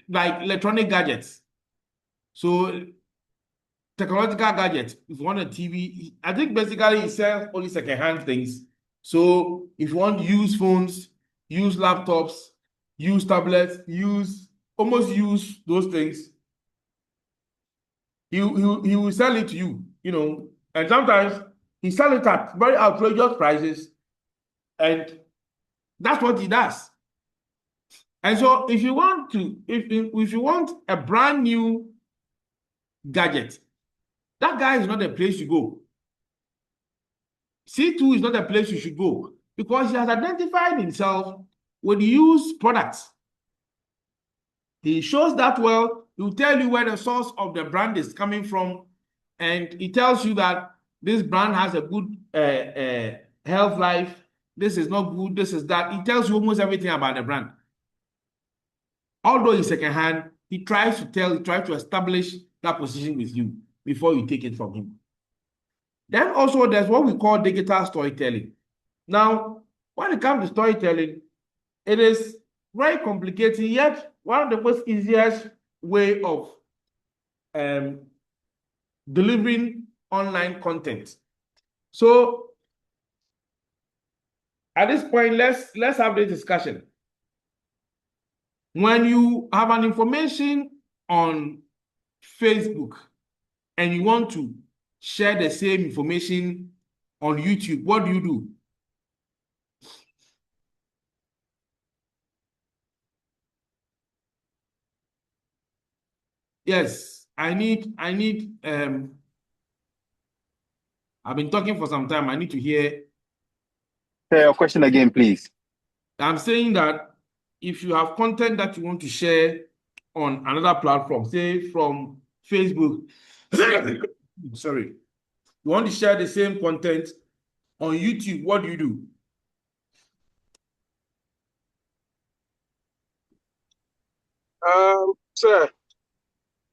like electronic gadgets. So technological gadget, if you want a TV, I think basically he sells only second-hand things. So if you want used phones, use laptops, use tablets, almost use those things, he will sell it to you, you know, and sometimes he sell it at very outrageous prices, and that's what he does. And so if you want to, if you want a brand new gadget, that guy is not the place you go. C2 is not the place you should go because he has identified himself with used products. He shows that well. He will tell you where the source of the brand is coming from, and he tells you that this brand has a good health life. This is not good. This is that. He tells you almost everything about the brand. Although it's secondhand, he tries to establish that position with you before you take it from him. Then also there's what we call digital storytelling. Now, when it comes to storytelling, it is very complicated, yet one of the most easiest way of delivering online content. So at this point, let's have this discussion. When you have an information on Facebook and you want to share the same information on YouTube, what do you do? Yes, I've been talking for some time. I need to hear. Say your question again, please. I'm saying that if you have content that you want to share on another platform, say from Facebook, sorry, you want to share the same content on YouTube, what do you do? Sir,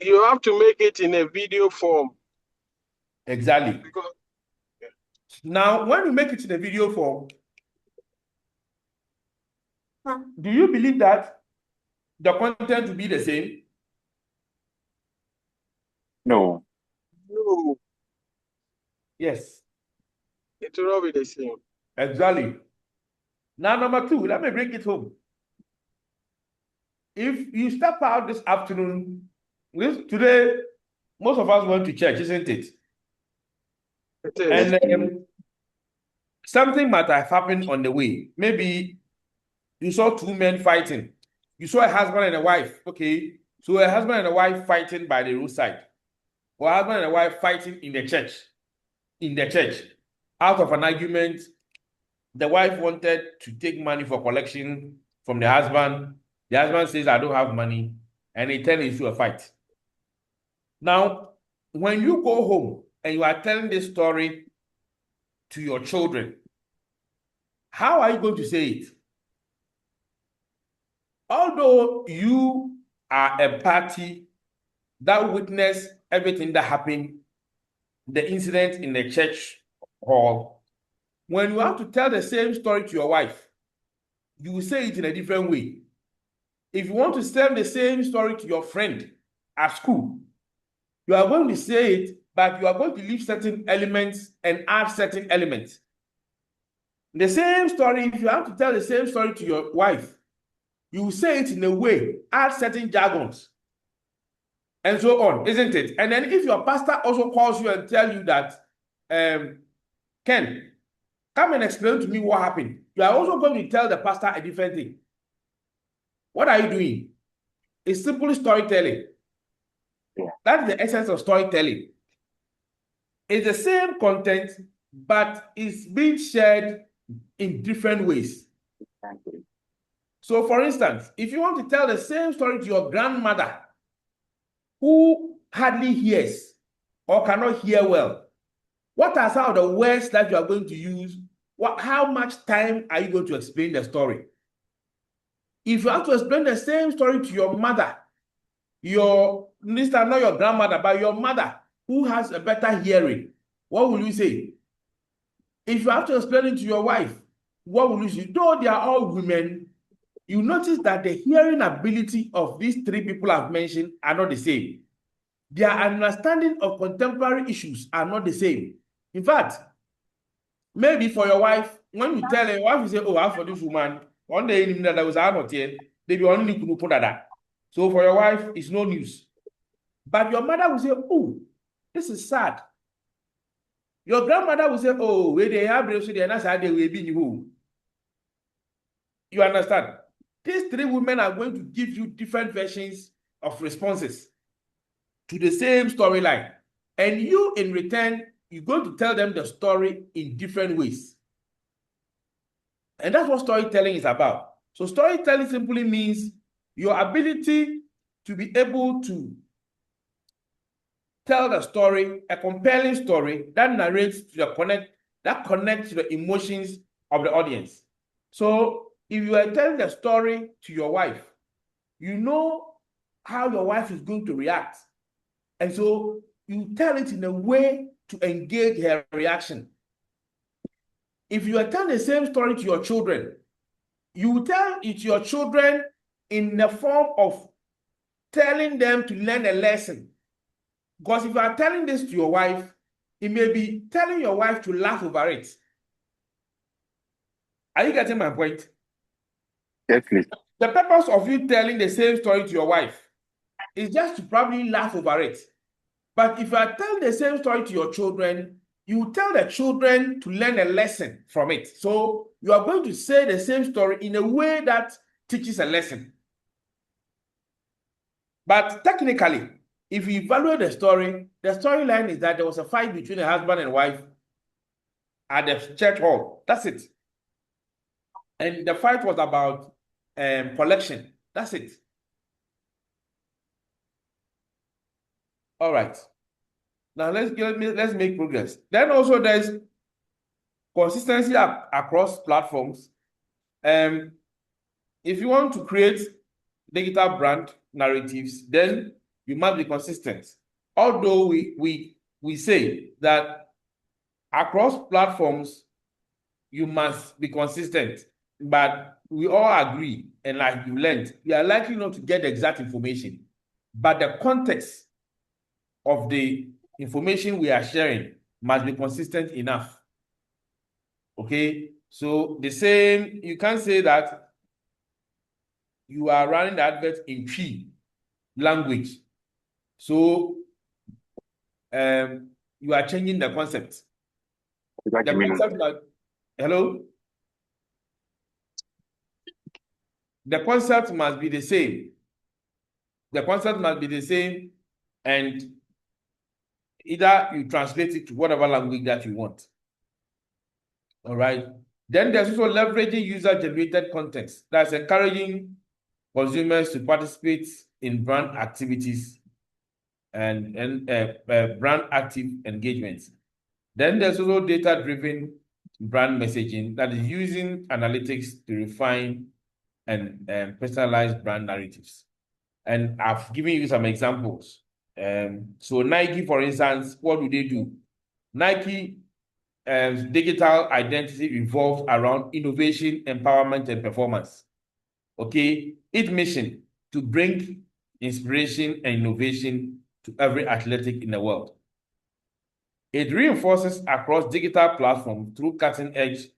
you have to make it in a video form. Exactly. Because Now, when you make it in a video form, do you believe that the content will be the same? No. no, Yes, it will not be the same. exactly. Now, number two, let me bring it home. If you step out this afternoon, today, most of us went to church, isn't it? It is. And something might have happened on the way. Maybe you saw two men fighting. You saw a husband and a wife. Okay. So a husband and a wife fighting by the roadside. Or a husband and a wife fighting in the church. Out of an argument, the wife wanted to take money for collection from the husband. The husband says, I don't have money. And it turned into a fight. Now, when you go home and you are telling this story to your children, how are you going to say it? Although you are a party that witnessed everything that happened, the incident in the church hall, when you have to tell the same story to your wife, you will say it in a different way. If you want to tell the same story to your friend at school, you are going to say it, but you are going to leave certain elements and add certain elements. The same story, if you have to tell the same story to your wife, you will say it in a way, add certain jargons, and so on, isn't it? And then if your pastor also calls you and tell you that, Ken, come and explain to me what happened, you are also going to tell the pastor a different thing. What are you doing? It's simply storytelling. Yeah. That's the essence of storytelling. It's the same content, but it's being shared in different ways. Exactly. So, for instance, if you want to tell the same story to your grandmother, who hardly hears or cannot hear well, what are some of the words that you are going to use? How much time are you going to explain the story? If you have to explain the same story to your mother, this time not your grandmother, but your mother, who has a better hearing, what will you say? If you have to explain it to your wife, what will you say? Though they are all women, you notice that the hearing ability of these three people I've mentioned are not the same. their understanding of contemporary issues are not the same. In fact, maybe for your wife, when you tell your wife, you say, oh, for this woman, one day that was not here, they be only could put that. So for your wife, it's no news. But your mother will say, oh, this is sad. Your grandmother will say, oh, where they have they will be you. You understand? These three women are going to give you different versions of responses to the same storyline. And you, in return, you're going to tell them the story in different ways. And that's what storytelling is about. So storytelling simply means your ability to be able to tell the story, a compelling story that narrates to the connects to the emotions of the audience. So if you are telling the story to your wife, you know how your wife is going to react. And so you tell it in a way to engage her reaction. If you are telling the same story to your children, you tell it to your children in the form of telling them to learn a lesson. Because if you are telling this to your wife, it may be telling your wife to laugh over it. Are you getting my point? Yes, please. The purpose of you telling the same story to your wife is just to probably laugh over it. But if you are telling the same story to your children, you tell the children to learn a lesson from it. So you are going to say the same story in a way that teaches a lesson. But technically, if you evaluate the storyline is that there was a fight between a husband and wife at the church hall. That's it. And the fight was about collection. That's it. All right. Now let's make progress. Then also there's consistency across platforms. If you want to create digital brand narratives, then you must be consistent. Although we say that across platforms you must be consistent, but we all agree, and like you learned, we are likely not to get the exact information, but the context of the information we are sharing must be consistent enough. Okay, so the same, you can't say that you are running the advert in Twi language, so you are changing the concept. Hello? The concept must be the same. The concept must be the same, and either you translate it to whatever language that you want. All right. Then there's also leveraging user-generated content. That's encouraging consumers to participate in brand activities and brand active engagements. Then there's also data-driven brand messaging that is using analytics to refine and personalize brand narratives. And I've given you some examples. So Nike, for instance, what do? Nike digital identity revolves around innovation, empowerment, and performance. Okay, its mission to bring inspiration and innovation to every athletic in the world. It reinforces across digital platforms through cutting-edge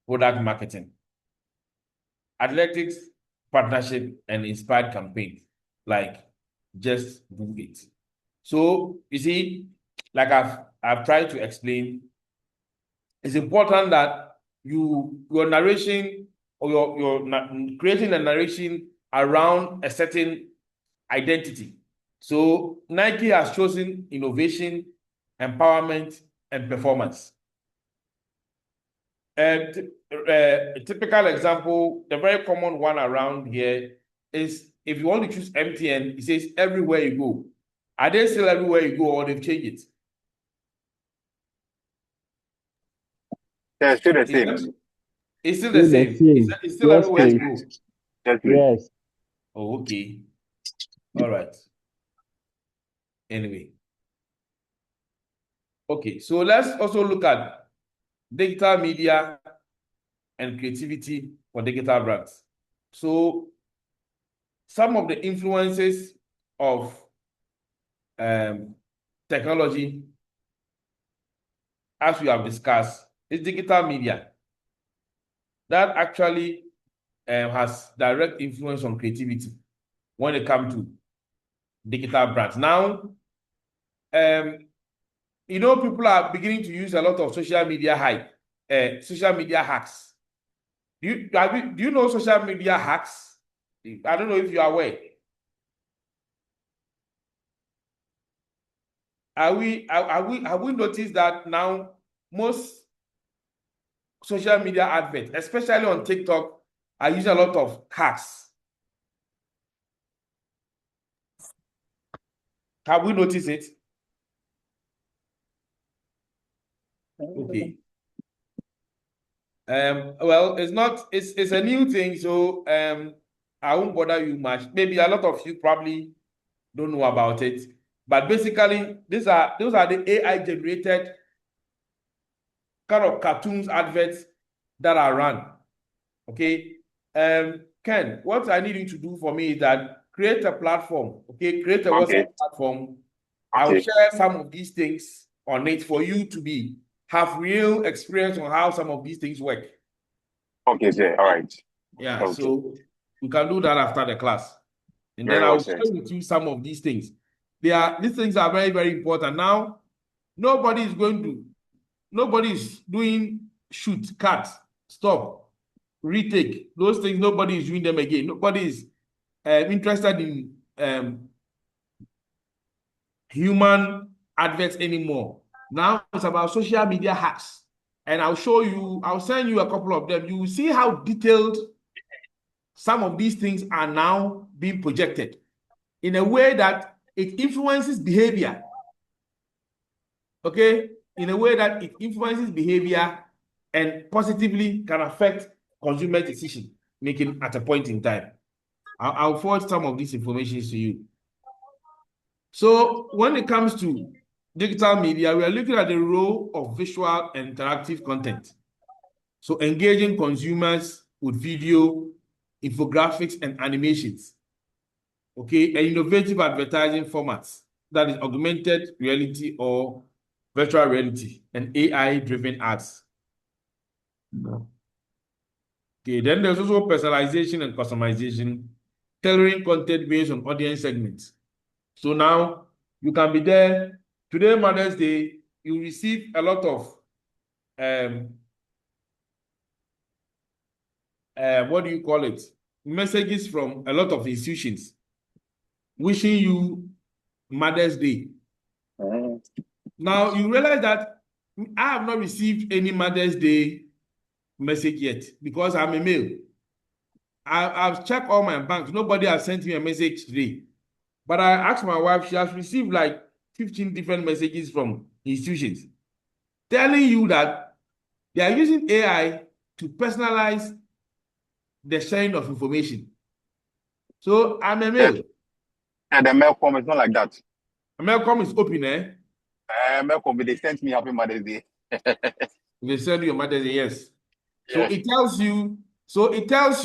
product marketing, athletics, partnership, and inspired campaigns like Just Do It. So you see, like I've tried to explain, it's important that your narration or your creating a narration around a certain identity. So Nike has chosen innovation, empowerment, and performance. And a typical example, the very common one around here is if you want to choose MTN, it says everywhere you go. Are they still everywhere you go, or they've changed it? Yeah, it's still the same. It's still the same. It's still Yes, everywhere you please. go. Yes, please. Yes. Oh, okay. All right. Anyway. Okay, so let's also look at digital media and creativity for digital brands. So some of the influences of technology, as we have discussed, is digital media. That actually has direct influence on creativity when it comes to digital brands. Now, people are beginning to use a lot of social media hacks. Do you know social media hacks? I don't know if you are aware. Have we noticed that now most social media adverts, especially on TikTok, are using a lot of hacks? Have we noticed it? Okay. Well, it's a new thing, so I won't bother you much. Maybe a lot of you probably don't know about it, but basically those are the AI generated kind of cartoons adverts that are run. Okay. Ken, what I need you to do for me is that create a platform. Okay, create a WhatsApp platform. I will share some of these things on it for you to have real experience on how some of these things work. Okay, sir. All right. Yeah, Okay. so we can do that after the class. And then Very I well, will sir. share with you some of these things. These things are very, very important. Now, nobody is doing shoot, cut, stop, retake. Those things, nobody is doing them again. Nobody is interested in human adverts anymore. Now it's about social media hacks. And I'll send you a couple of them. You will see how detailed some of these things are now being projected in a way that it influences behavior. Okay? In a way that it influences behavior and positively can affect consumer decision making at a point in time. I'll forward some of these information to you. So when it comes to digital media, we are looking at the role of visual and interactive content. So engaging consumers with video, infographics, and animations. Okay, and innovative advertising formats, that is augmented reality or virtual reality, and AI-driven ads. Okay, then there's also personalization and customization, tailoring content based on audience segments. So now you can be there. Today, Mother's Day, you receive a lot of what do you call it? Messages from a lot of institutions wishing you Mother's Day. Now you realize that I have not received any Mother's Day message yet because I'm a male. I've checked all my banks. Nobody has sent me a message today. But I asked my wife, she has received like 15 different messages from institutions telling you that they are using AI to personalize the sharing of information. So I'm a male. And the Melcom is not like that. Melcom is open, eh? Melcom, they sent me Happy Mother's Day. They send you your Mother's Day, yes. So it tells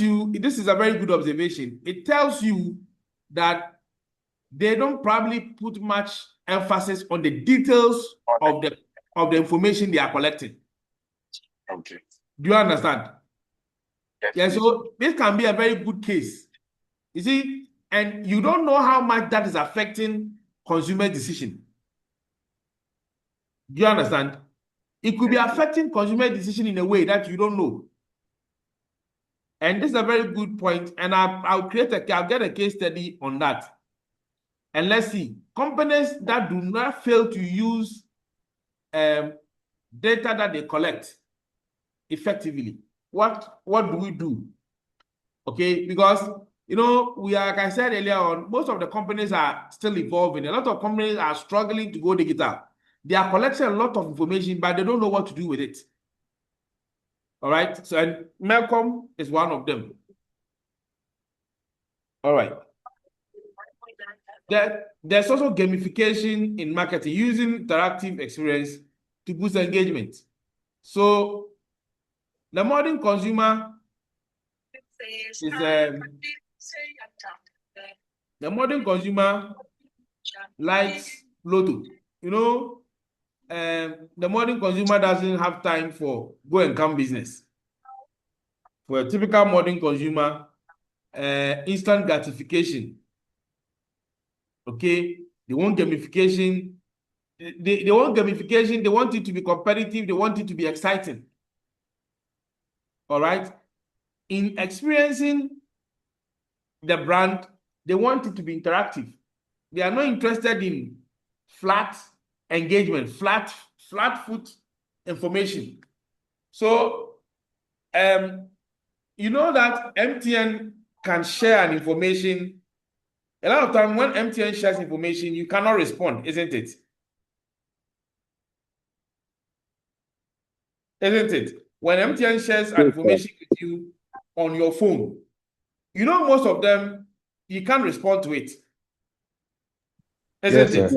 you, this is a very good observation. It tells you that they don't probably put much emphasis on the details of the information they are collecting. Okay. Do you understand? Yes. Yeah, so this can be a very good case. You see, and you don't know how much that is affecting consumer decision. Do you understand? It could be affecting consumer decision in a way that you don't know. And this is a very good point, and I'll get a case study on that. And let's see, companies that do not fail to use data that they collect effectively, what do we do? Okay, because we are, like I said earlier on, most of the companies are still evolving. A lot of companies are struggling to go digital. They are collecting a lot of information, but they don't know what to do with it. All right, so and Melcom is one of them. All right. There's also gamification in marketing, using interactive experience to boost engagement. So the modern consumer likes lotto. You know, the modern consumer doesn't have time for go and come business. For a typical modern consumer, instant gratification. Okay, they want gamification. They want gamification. They want it to be competitive. They want it to be exciting. All right. In experiencing the brand, they want it to be interactive. They are not interested in flat engagement, flat foot information. So, you know that MTN can share an information. A lot of time when MTN shares information, you cannot respond, isn't it? Isn't it? When MTN shares an information with you on your phone, you know most of them, you can't respond to it. Isn't it?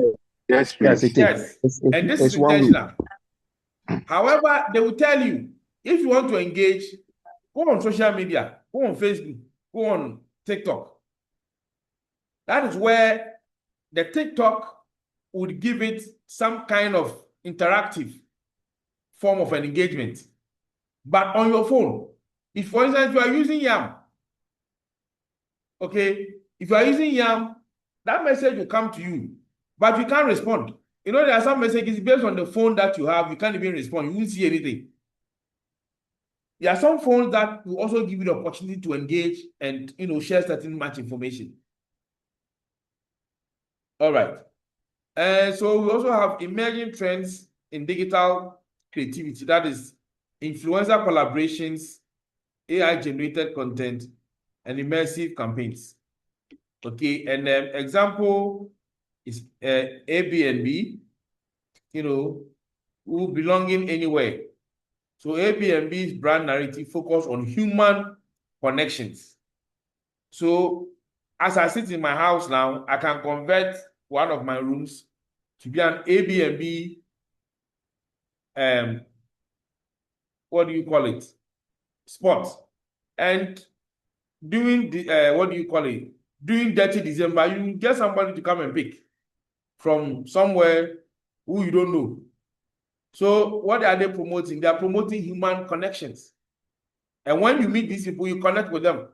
Yes, Yes, please. it is. Yes. And this is It's 1 week. intentional. However, they will tell you, if you want to engage, go on social media, go on Facebook, go on TikTok. That is where the TikTok would give it some kind of interactive form of an engagement. But on your phone, if for instance you are using Yam, okay, if you are using Yam, that message will come to you, but you can't respond. You know, there are some messages based on the phone that you have, you can't even respond, you won't see anything. There are some phones that will also give you the opportunity to engage and, you know, share certain much information. All right. So we also have emerging trends in digital creativity, that is influencer collaborations, AI-generated content, and immersive campaigns. Okay, and example is Airbnb, you know, who belonging anywhere. So Airbnb's brand narrative focus on human connections. So as I sit in my house now, I can convert one of my rooms to be an Airbnb, what do you call it? Spot. And doing the, what do you call it? During 30 December, you get somebody to come and pick from somewhere who you don't know. So what are they promoting? They are promoting human connections. And when you meet these people, you connect with them.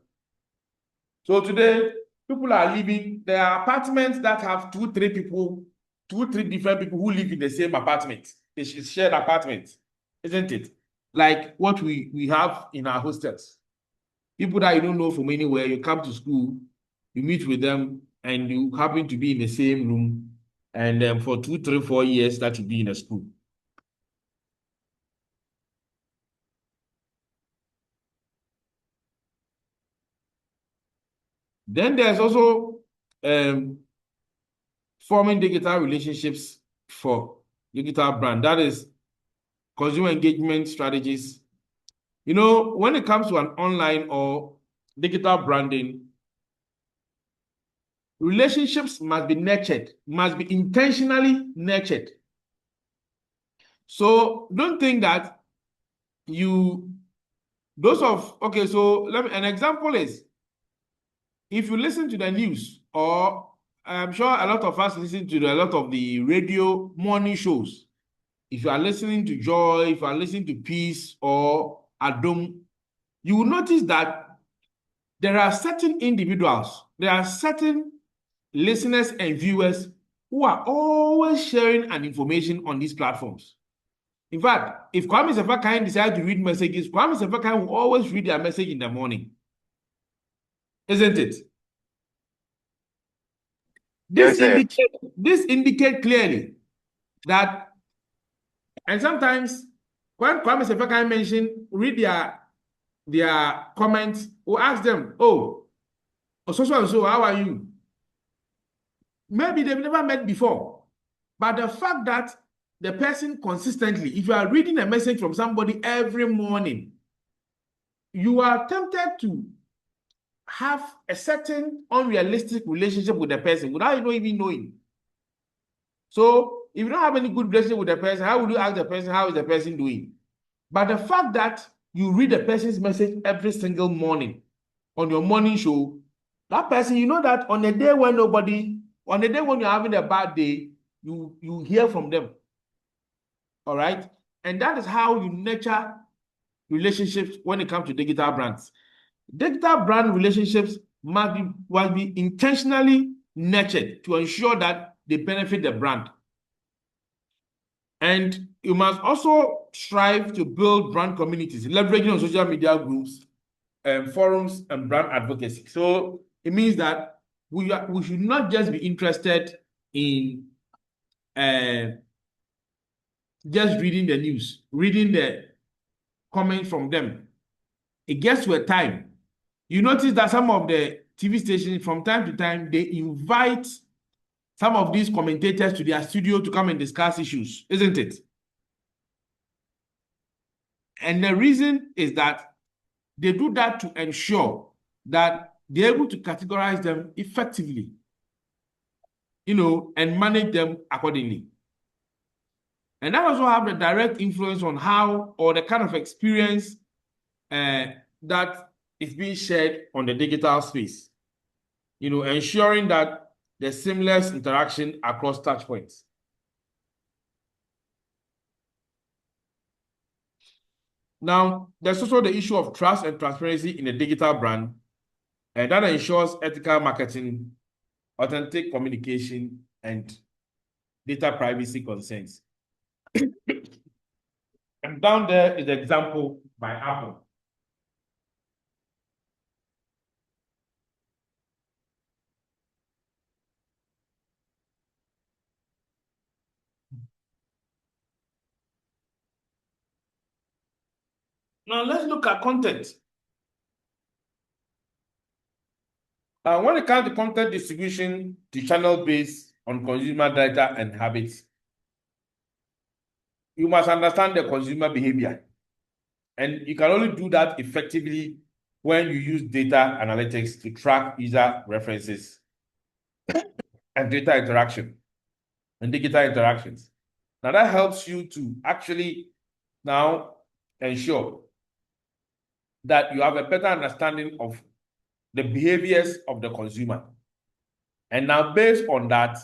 So today, people are living, there are apartments that have 2-3 people, 2-3 different people who live in the same apartment. It's shared apartments, isn't it? Like what we have in our hostels. People that you don't know from anywhere, you come to school, you meet with them, and you happen to be in the same room, and for 2, 3, 4 years that you be in a school. Then there's also forming digital relationships for digital brand. That is consumer engagement strategies. You know, when it comes to an online or digital branding, relationships must be nurtured, must be intentionally nurtured. So don't think that okay, so an example is, if you listen to the news, or I'm sure a lot of us listen to a lot of the radio morning shows. If you are listening to Joy, if you are listening to Peace or Adom, you will notice that there are certain individuals, there are certain listeners and viewers who are always sharing an information on these platforms. In fact, if Kwame Sefa-Kane decides to read messages, Kwame Sefa-Kane will always read their message in the morning. Isn't it? This indicate clearly that, and sometimes when Kwame Sefa-Kane mentioned, read their comments, or ask them, oh, so and so, how are you? Maybe they've never met before, but the fact that the person consistently, if you are reading a message from somebody every morning, you are tempted to have a certain unrealistic relationship with the person without you even knowing. So if you don't have any good relationship with the person, how would you ask the person, how is the person doing? But the fact that you read the person's message every single morning on your morning show, that person, you know that on a day when you're having a bad day, you hear from them. All right. And that is how you nurture relationships when it comes to digital brands. Digital brand relationships must be intentionally nurtured to ensure that they benefit the brand. And you must also strive to build brand communities, leveraging on social media groups, forums, and brand advocacy. So it means that we should not just be interested in just reading the news, reading the comments from them. It gets to a time. You notice that some of the TV stations, from time to time, they invite some of these commentators to their studio to come and discuss issues, isn't it? And the reason is that they do that to ensure that they're able to categorize them effectively, and manage them accordingly. And that also have a direct influence on how, or the kind of experience that is being shared on the digital space, ensuring that there's seamless interaction across touch points. Now, there's also the issue of trust and transparency in a digital brand, and that ensures ethical marketing, authentic communication, and data privacy concerns. And down there is the example by Apple. Now let's look at content. When it comes to content distribution, the channel based on consumer data and habits, you must understand the consumer behavior. And you can only do that effectively when you use data analytics to track user references and data interaction and digital interactions. Now that helps you to actually now ensure that you have a better understanding of the behaviors of the consumer. And now based on that,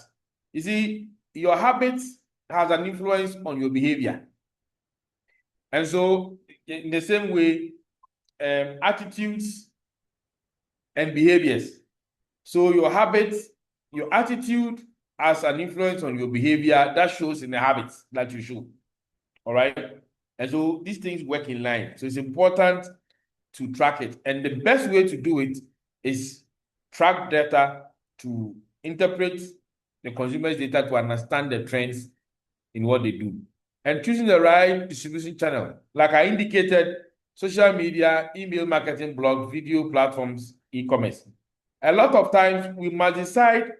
you see, your habits has an influence on your behavior. And so in the same way, attitudes and behaviors. So your habits, your attitude has an influence on your behavior that shows in the habits that you show. All right. And so these things work in line. So it's important to track it. And the best way to do it is track data to interpret the consumer's data to understand the trends in what they do. And choosing the right distribution channel. Like I indicated, social media, email marketing, blog, video platforms, e-commerce. A lot of times we must decide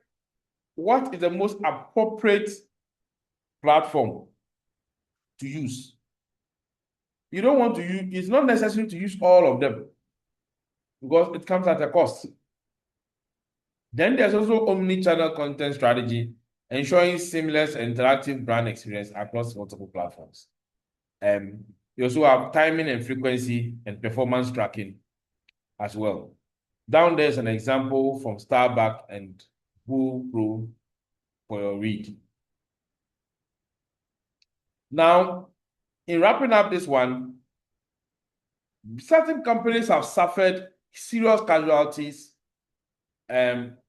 what is the most appropriate platform to use. You don't want to use, it's not necessary to use all of them because it comes at a cost. Then there's also omni-channel content strategy, ensuring seamless and interactive brand experience across multiple platforms. You also have timing and frequency and performance tracking as well. Down there's an example from Starbucks and GoPro for your read. Now, in wrapping up this one, certain companies have suffered serious casualties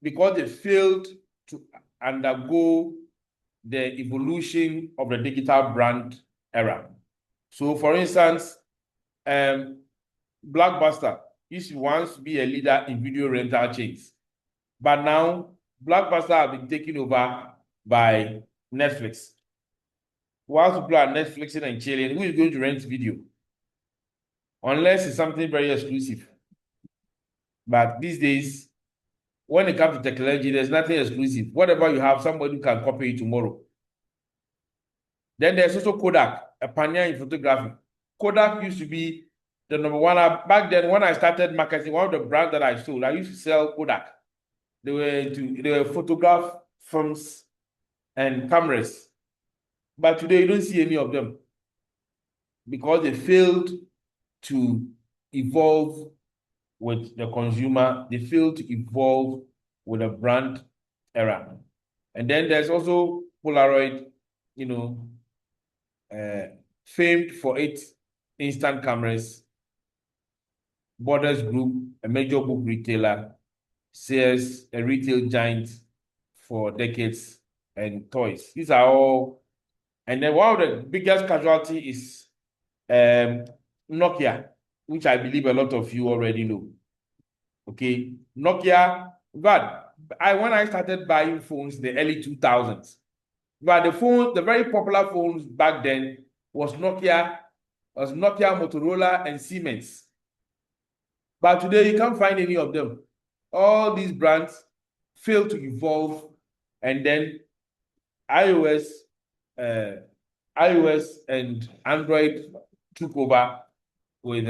because they failed to undergo the evolution of the digital brand era. So, for instance, Blockbuster used to once be a leader in video rental chains, but now Blockbuster have been taken over by Netflix. Whilst people are Netflixing and chilling, who is going to rent video? Unless it's something very exclusive. But these days, when it comes to technology, there's nothing exclusive. Whatever you have, somebody can copy it tomorrow. Then there's also Kodak, a pioneer in photography. Kodak used to be the number one. Back then, when I started marketing, one of the brands that I sold, I used to sell Kodak. They were photograph films and cameras. But today, you don't see any of them because they failed to evolve with the consumer. They failed to evolve with the brand era. And then there's also Polaroid, famed for its instant cameras. Borders Group, a major book retailer. Sears, a retail giant for decades, and toys. These are all. And then one of the biggest casualty is Nokia, which I believe a lot of you already know. Okay, Nokia, but when I started buying phones in the early 2000s, but the very popular phones back then was Nokia, Motorola, and Siemens. But today you can't find any of them. All these brands fail to evolve, and then iOS and Android took over with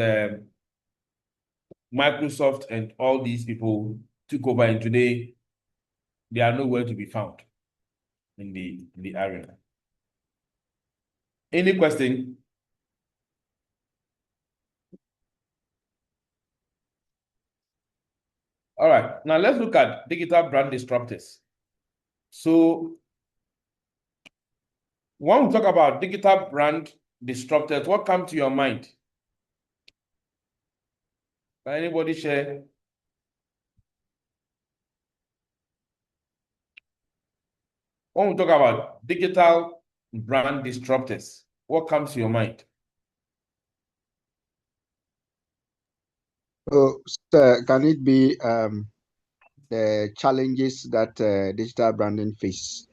Microsoft, and all these people took over, and today they are nowhere to be found in the arena. Any question? All right, now let's look at digital brand disruptors. So when we talk about digital brand disruptors, what comes to your mind? Can anybody share? When we talk about digital brand disruptors, what comes to your mind? Oh, sir, can it be the challenges that digital branding face?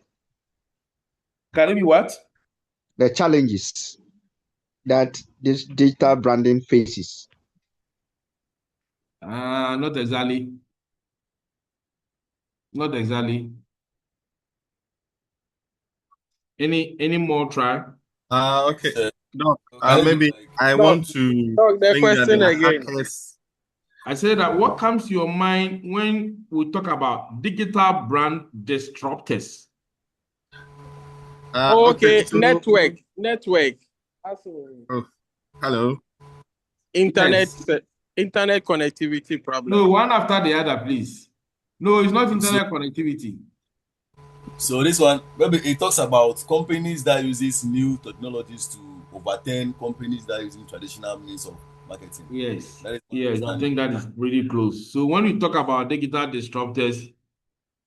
Can it be what? The challenges that this digital branding faces. Not exactly. Not exactly. Any more try? Okay. Doc, Can maybe it I Doc, want to Doc, the think that question the again. hackers. I said that what comes to your mind when we talk about digital brand disruptors? Okay, So, network. oh, hello. Internet, Yes. internet connectivity problem. No, one after the other, please. No, it's not internet connectivity. So this one, maybe it talks about companies that uses new technologies to overturn companies that are using traditional means of marketing. Yes. That is my Yes, I understanding. think that is really close. So when we talk about digital disruptors,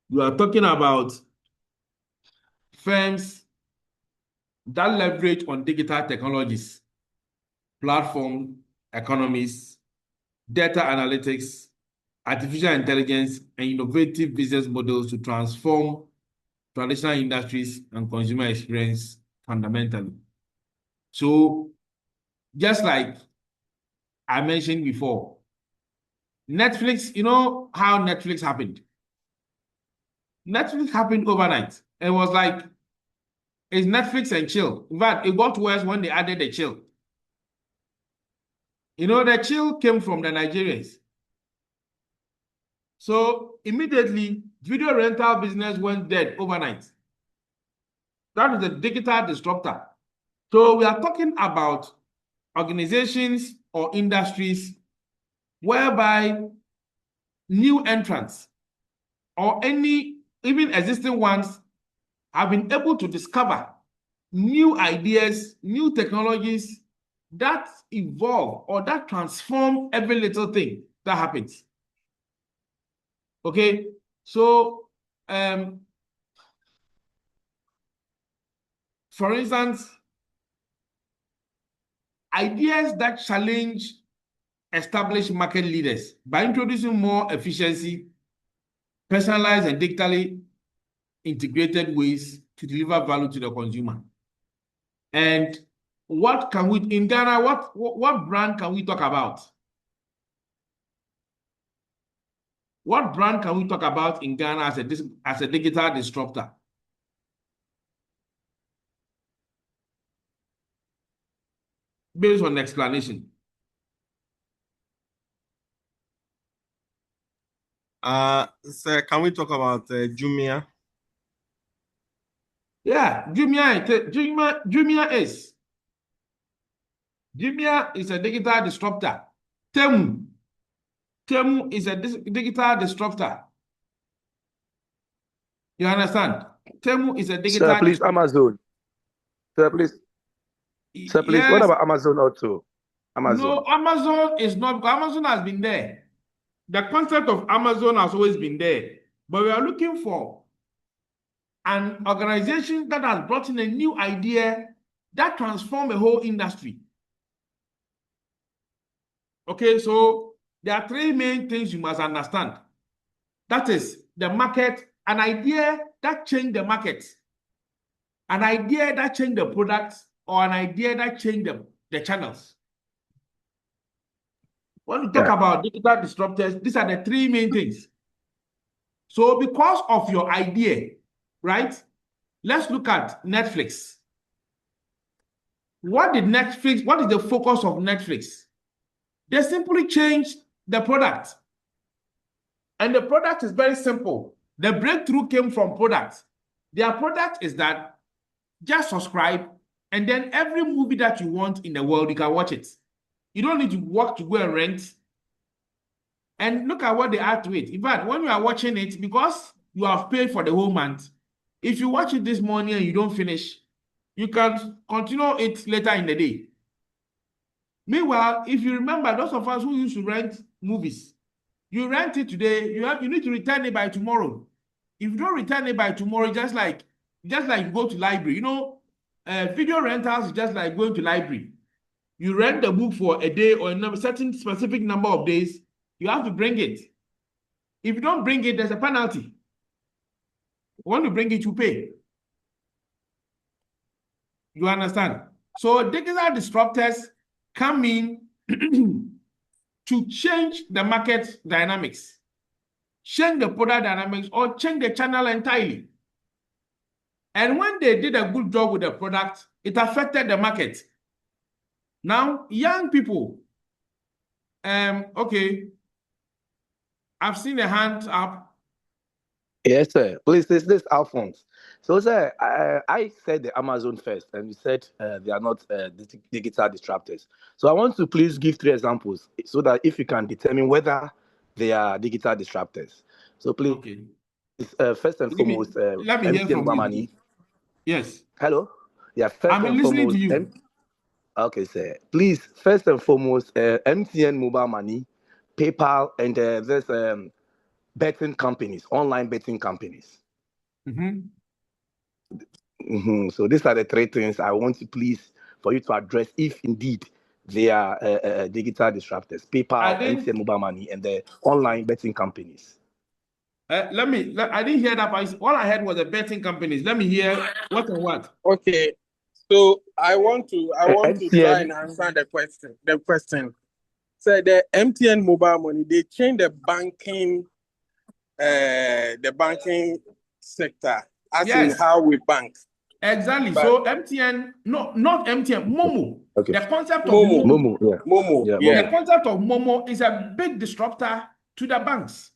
you are talking about firms that leverage on digital technologies, platform economies, data analytics, artificial intelligence, and innovative business models to transform traditional industries and consumer experience fundamentally. So, just like I mentioned before, Netflix, you know how Netflix happened? Netflix happened overnight. It was like, it's Netflix and chill. In fact, it got worse when they added the chill. The chill came from the Nigerians. So immediately, video rental business went dead overnight. That is a digital disruptor. So we are talking about organizations or industries whereby new entrants or even existing ones have been able to discover new ideas, new technologies that evolve or that transform every little thing that happens. Okay, so for instance, ideas that challenge established market leaders by introducing more efficiency, personalized and digitally integrated ways to deliver value to the consumer. And what can we, in Ghana, what brand can we talk about? What brand can we talk about in Ghana as a digital disruptor? Based on explanation. Sir, can we talk about Jumia? Yeah, Jumia is a digital disruptor. Temu is a digital disruptor. You understand? Temu is a Sir, digital. please, Amazon. Sir, please. Sir, please. What Yes. about Amazon also? Amazon. No, Amazon is not, because Amazon has been there. The concept of Amazon has always been there. But we are looking for an organization that has brought in a new idea that transforms a whole industry. Okay, so there are three main things you must understand. That is the market, an idea that changed the market, an idea that changed the products, or an idea that changed the channels. When we talk about digital disruptors, these are the three main things. So because of your idea, right? Let's look at Netflix. What is the focus of Netflix? They simply changed the product. And the product is very simple. The breakthrough came from product. Their product is that just subscribe, and then every movie that you want in the world, you can watch it. You don't need to work to go and rent. And look at what they add to it. In fact, when you are watching it, because you have paid for the whole month, if you watch it this morning and you don't finish, you can continue it later in the day. Meanwhile, if you remember, those of us who used to rent movies, you rent it today, you need to return it by tomorrow. If you don't return it by tomorrow, just like you go to library, you know, video rentals is just like going to library. You rent the book for a day or a certain specific number of days, you have to bring it. If you don't bring it, there's a penalty. When you bring it, you pay. You understand? So digital disruptors come in to change the market dynamics, change the product dynamics, or change the channel entirely. And when they did a good job with the product, it affected the market. Now, young people, okay, I've seen a hand up. Yes, sir. Please, this is Alphonse. So, sir, I said the Amazon first, and you said they are not digital disruptors. So, I want to please give 3 examples so that if you can determine whether they are digital disruptors. So, please, Okay. First and foremost, let me hear MTN from Mobile you. Money. Yes. Hello. Yeah. First I'm and listening foremost. to you. Okay, sir. Please, first and foremost, MTN Mobile Money, PayPal, and there's betting companies, online betting companies. So these are the 3 things I want to please for you to address if indeed they are digital disruptors: PayPal, MTN Mobile Money, and the online betting companies. I didn't hear that. All I heard was the betting companies. Let me hear what and what. Okay. So I want to try and answer the question. So the MTN Mobile Money, they changed the banking sector, as in how we bank. Exactly. So MTN, no, not MTN, Momo. Okay. The concept of Momo. The concept of Momo is a big disruptor to the banks.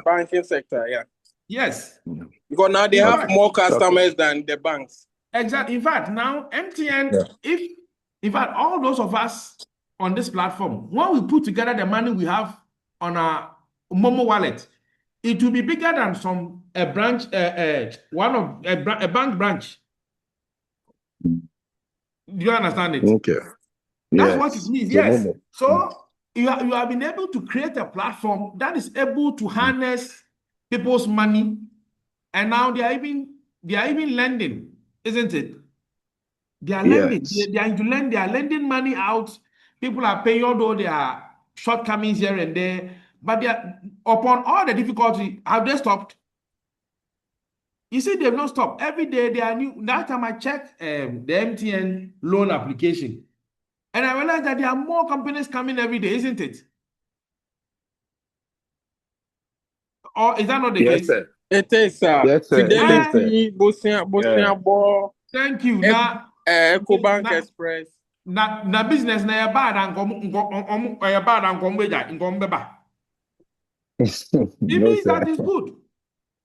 Banking sector, yeah. Yes. Because now they have more customers than the banks. Exactly. In fact, now MTN, in fact, all those of us on this platform, when we put together the money we have on our Momo wallet, it will be bigger than a bank branch. Do you understand it? Okay. That's what it means. Yes. Momo. So you have been able to create a platform that is able to harness people's money, and now they are even lending, isn't it? They are lending. They are into lend. They are lending money out. People are paying, although there are shortcomings here and there. But they are, upon all the difficulty, have they stopped? You see, they've not stopped. Every day they are new. That time I checked the MTN loan application, and I realized that there are more companies coming every day, isn't it? Or is that not the case? Sir. It is, sir. Yes, sir. Fidelity, Bosnia, thank you. EcoBank Express. Na business na ya bad and it means that is good.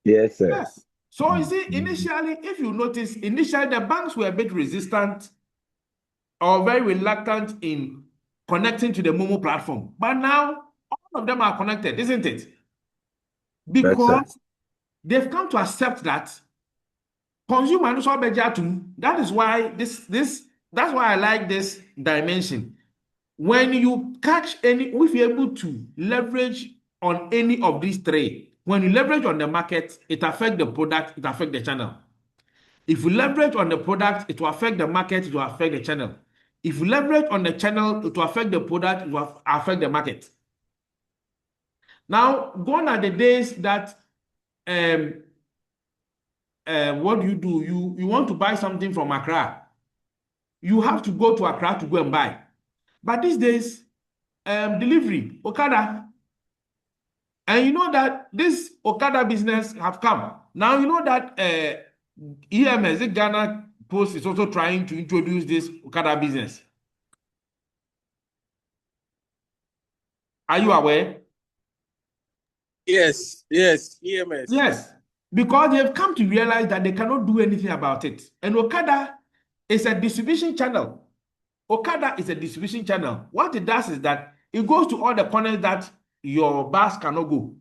Yes, sir. Yes. So you see, initially, if you notice, the banks were a bit resistant or very reluctant in connecting to the Momo platform. But now all of them are connected, isn't it? Because they've come to accept that consumer no so beja to. That is why that's why I like this dimension. When you catch any, if you're able to leverage on any of these three, when you leverage on the market, it affects the product, it affects the channel. If you leverage on the product, it will affect the market, it will affect the channel. If you leverage on the channel, it will affect the product, it will affect the market. Now, gone are the days that what do? You want to buy something from Accra. You have to go to Accra to go and buy. But these days, delivery, Okada. And you know that this Okada business have come. Now you know that EMS, the Ghana Post, is also trying to introduce this Okada business. Are you aware? Yes, EMS. Yes, because they've come to realize that they cannot do anything about it. And Okada is a distribution channel. Okada is a distribution channel. What it does is that it goes to all the corners that your bus cannot go.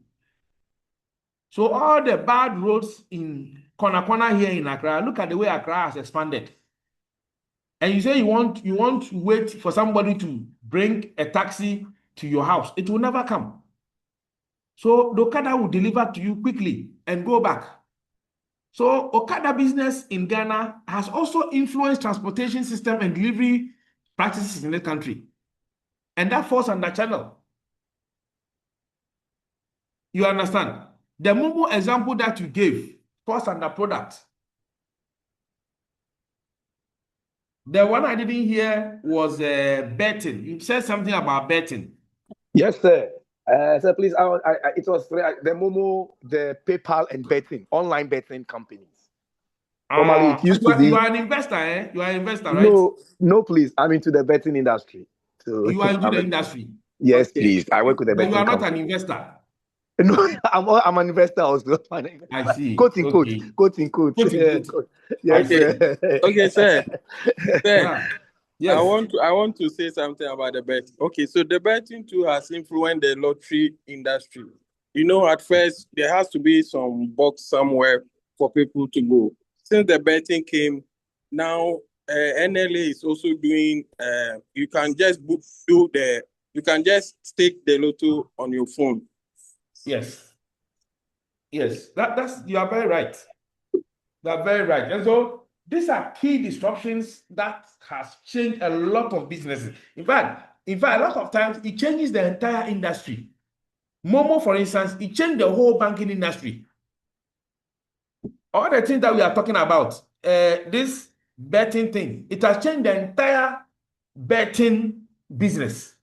So all the bad roads in corner here in Accra, look at the way Accra has expanded. And you say you want to wait for somebody to bring a taxi to your house. It will never come. So the Okada will deliver to you quickly and go back. So Okada business in Ghana has also influenced transportation system and delivery practices in the country. And that falls under channel. You understand? The Momo example that you gave falls under product. The one I didn't hear was betting. You said something about betting. Yes, sir. Sir, please, it was the Momo, the PayPal and betting, online betting companies. Normally, it used to be. You are an investor, eh? You are an investor, right? No, please. I'm into the betting industry. So you are into the industry. Yes, okay. Please. I work with the betting you are not company. An investor. No, I'm an investor also. I see. Quote in quote. Quote in quote. Yes, okay, sir. Yes. I want to say something about the bet. Okay, so the betting too has influenced the lottery industry. You know, at first there has to be some box somewhere for people to go. Since the betting came, now NLA is also doing. You can just You can just stake the lotto on your phone. Yes. That's you are very right. You are very right. And so these are key disruptions that has changed a lot of businesses. In fact, a lot of times it changes the entire industry. Momo, for instance, it changed the whole banking industry. All the things that we are talking about, this betting thing, it has changed the entire betting business.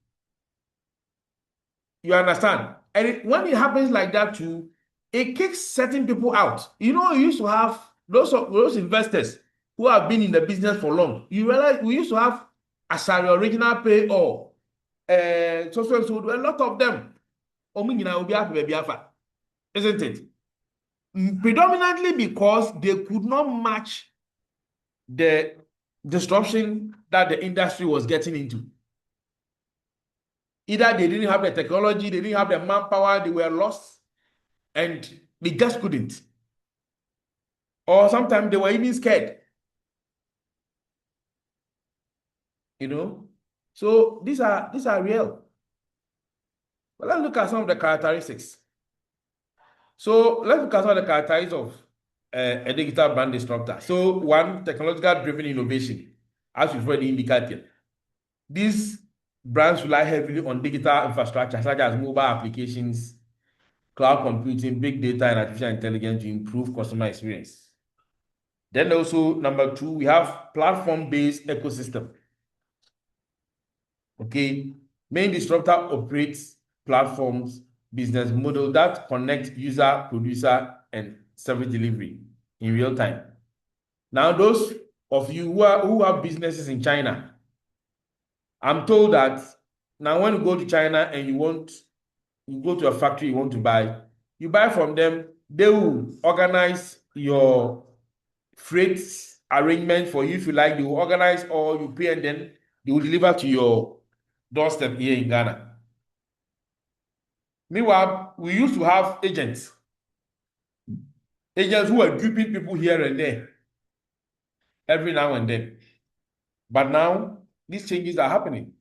You understand? And when it happens like that too, it kicks certain people out. You know, you used to have those investors who have been in the business for long. You realize we used to have Asari Original Pay or so a lot of them. Isn't it? Predominantly because they could not match the disruption that the industry was getting into. Either they didn't have the technology, they didn't have the manpower, they were lost, and they just couldn't. Or sometimes they were even scared. You know? So these are real. But let's look at some of the characteristics. So let's look at some of the characteristics of a digital brand disruptor. So one, technological driven innovation, as we've already indicated. These brands rely heavily on digital infrastructure such as mobile applications, cloud computing, big data, and artificial intelligence to improve customer experience. Then also, number two, we have platform-based ecosystem. Okay, main disruptor operates platforms business model that connect user, producer, and service delivery in real time. Now, those of you who have businesses in China, I'm told that now when you go to China and you go to a factory you want to buy, you buy from them, they will organize your freight arrangement for you if you like. They will organize all you pay and then they will deliver to your doorstep here in Ghana. Meanwhile, we used to have agents. agents who were duping people here and there every now and then. But now these changes are happening.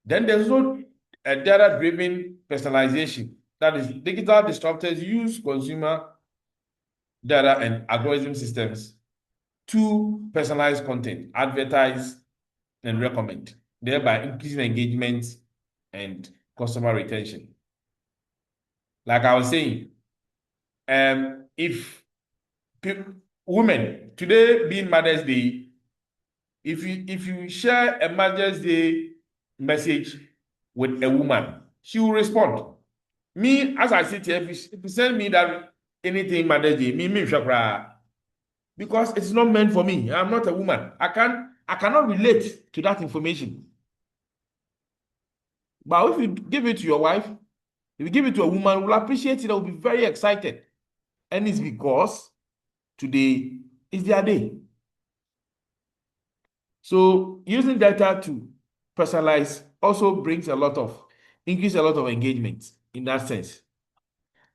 Then there's also a data-driven personalization. That is, digital disruptors use consumer data and algorithm systems to personalize content, advertise, and recommend, thereby increasing engagement and customer retention. Like I was saying, if women today being Mother's Day, if you share a Mother's Day message with a woman, she will respond. Me, as I sit here, if you send me that anything Mother's Day, me shakra, because it's not meant for me. I'm not a woman. I cannot relate to that information. But if you give it to your wife, if you give it to a woman, who will appreciate it, I will be very excited. And it's because today is their day. So using data to personalize also brings increase a lot of engagement in that sense.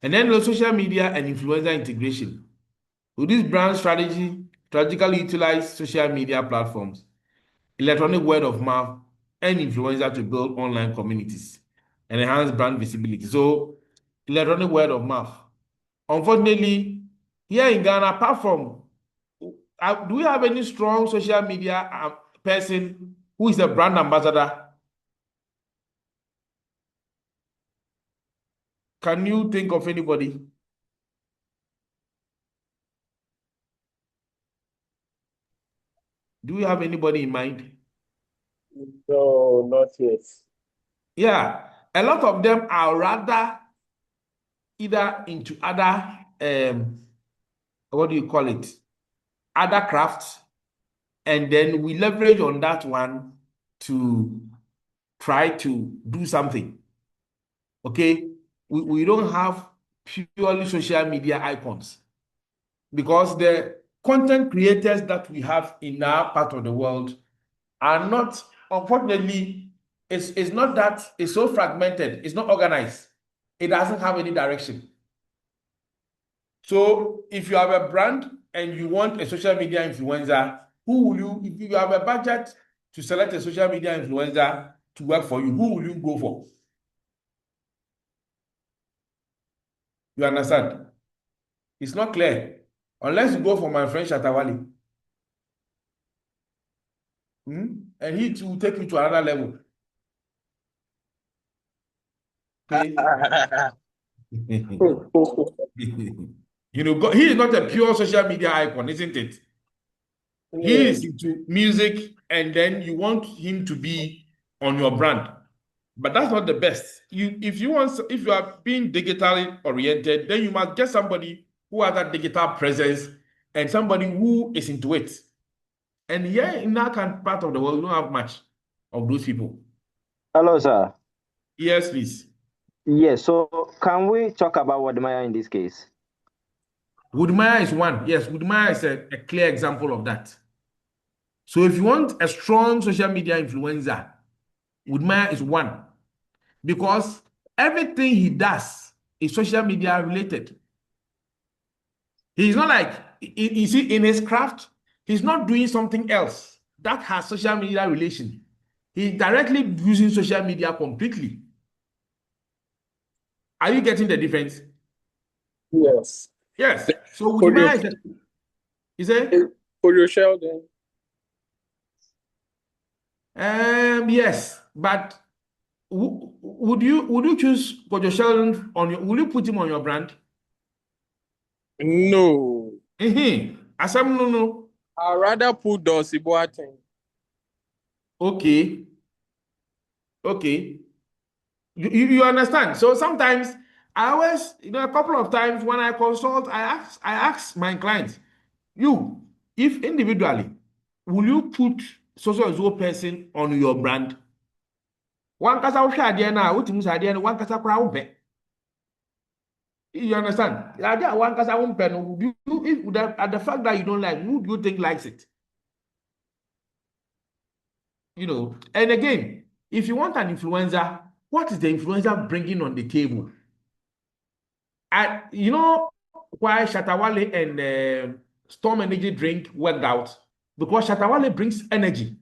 And then the social media and influencer integration. With this brand strategically utilize social media platforms, electronic word of mouth, and influencer to build online communities and enhance brand visibility. So electronic word of mouth. Unfortunately, here in Ghana, apart from, do we have any strong social media person who is a brand ambassador? Can you think of anybody? Do you have anybody in mind? No, not yet. Yeah, a lot of them are rather either into other what do you call it? Other crafts, and then we leverage on that one to try to do something. Okay, we don't have purely social media icons because the content creators that we have in our part of the world are not, unfortunately, it's not that, it's so fragmented, it's not organized, it doesn't have any direction. So if you have a brand and you want a social media influencer, who will you, if you have a budget to select a social media influencer to work for you, who will you go for? You understand? It's not clear. Unless you go for my friend Shatawali. And he will take you to another level. Okay. You know, he is not a pure social media icon, isn't it? He is into music, and then you want him to be on your brand. But that's not the best. If you are being digitally oriented, then you must get somebody who has that digital presence and somebody who is into it. And here in that part of the world, we don't have much of those people. Hello, sir. Yes, please. Yes, so can we talk about Woodmaya in this case? Woodmaya is one. Yes, Woodmaya is a clear example of that. So if you want a strong social media influencer, Woodmaya is one. Because everything he does is social media related. He's not like, you see, in his craft, he's not doing something else that has social media relation. He's directly using social media completely. Are you getting the difference? Yes. Yes. So Woodmaya is it? For your Sheldon. Yes, but would you choose Kojo Sheldon will you put him on your brand? No. Asam no. I'd rather put Dorsey Boateng. Okay. You understand? So sometimes I always, a couple of times when I consult, I ask my clients, if individually, will you put so person on your brand? One kasa wo hwe ade na wotimu sa ade no one kasa kura wo be. You understand? Ade a one kasa wo mpe no, if at the fact that you don't like, who do you think likes it? And again, if you want an influencer, what is the influencer bringing on the table? why Shatawale and Storm Energy drink worked out? Because Shatawale brings energy.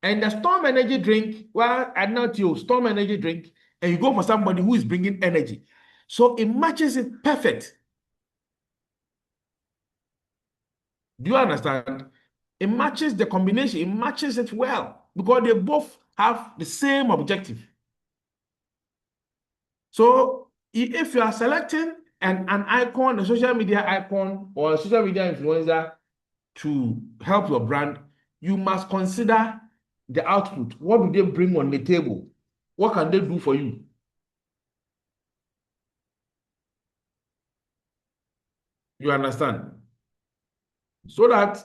And the Storm Energy drink, well, and not you, Storm Energy drink, and you go for somebody who is bringing energy. So it matches it perfect. Do you understand? It matches the combination, it matches it well because they both have the same objective. So if you are selecting an icon, a social media icon, or a social media influencer to help your brand, you must consider the output. What do they bring on the table? What can they do for you? You understand? So that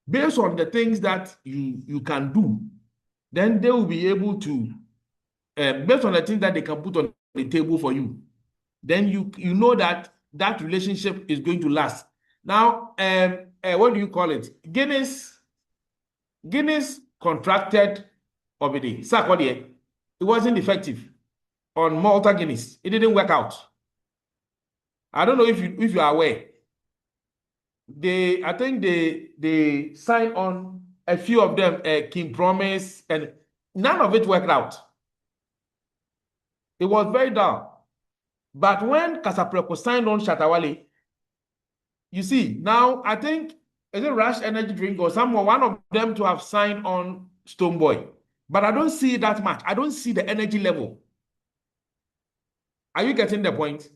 based on the things that you can do, then they will be able to, based on the things that they can put on the table for you, then you know that that relationship is going to last. Now, what do you call it? Guinness contracted Obidi. Sarkodie. It wasn't effective on Malta Guinness. It didn't work out. I don't know if you are aware. I think they signed on a few of them, King Promise, and none of it worked out. It was very down. But when Casapreco signed on Shatawale, you see, now I think, is it Rush Energy Drink or someone, one of them to have signed on Stoneboy. But I don't see that much. I don't see the energy level. Are you getting the point?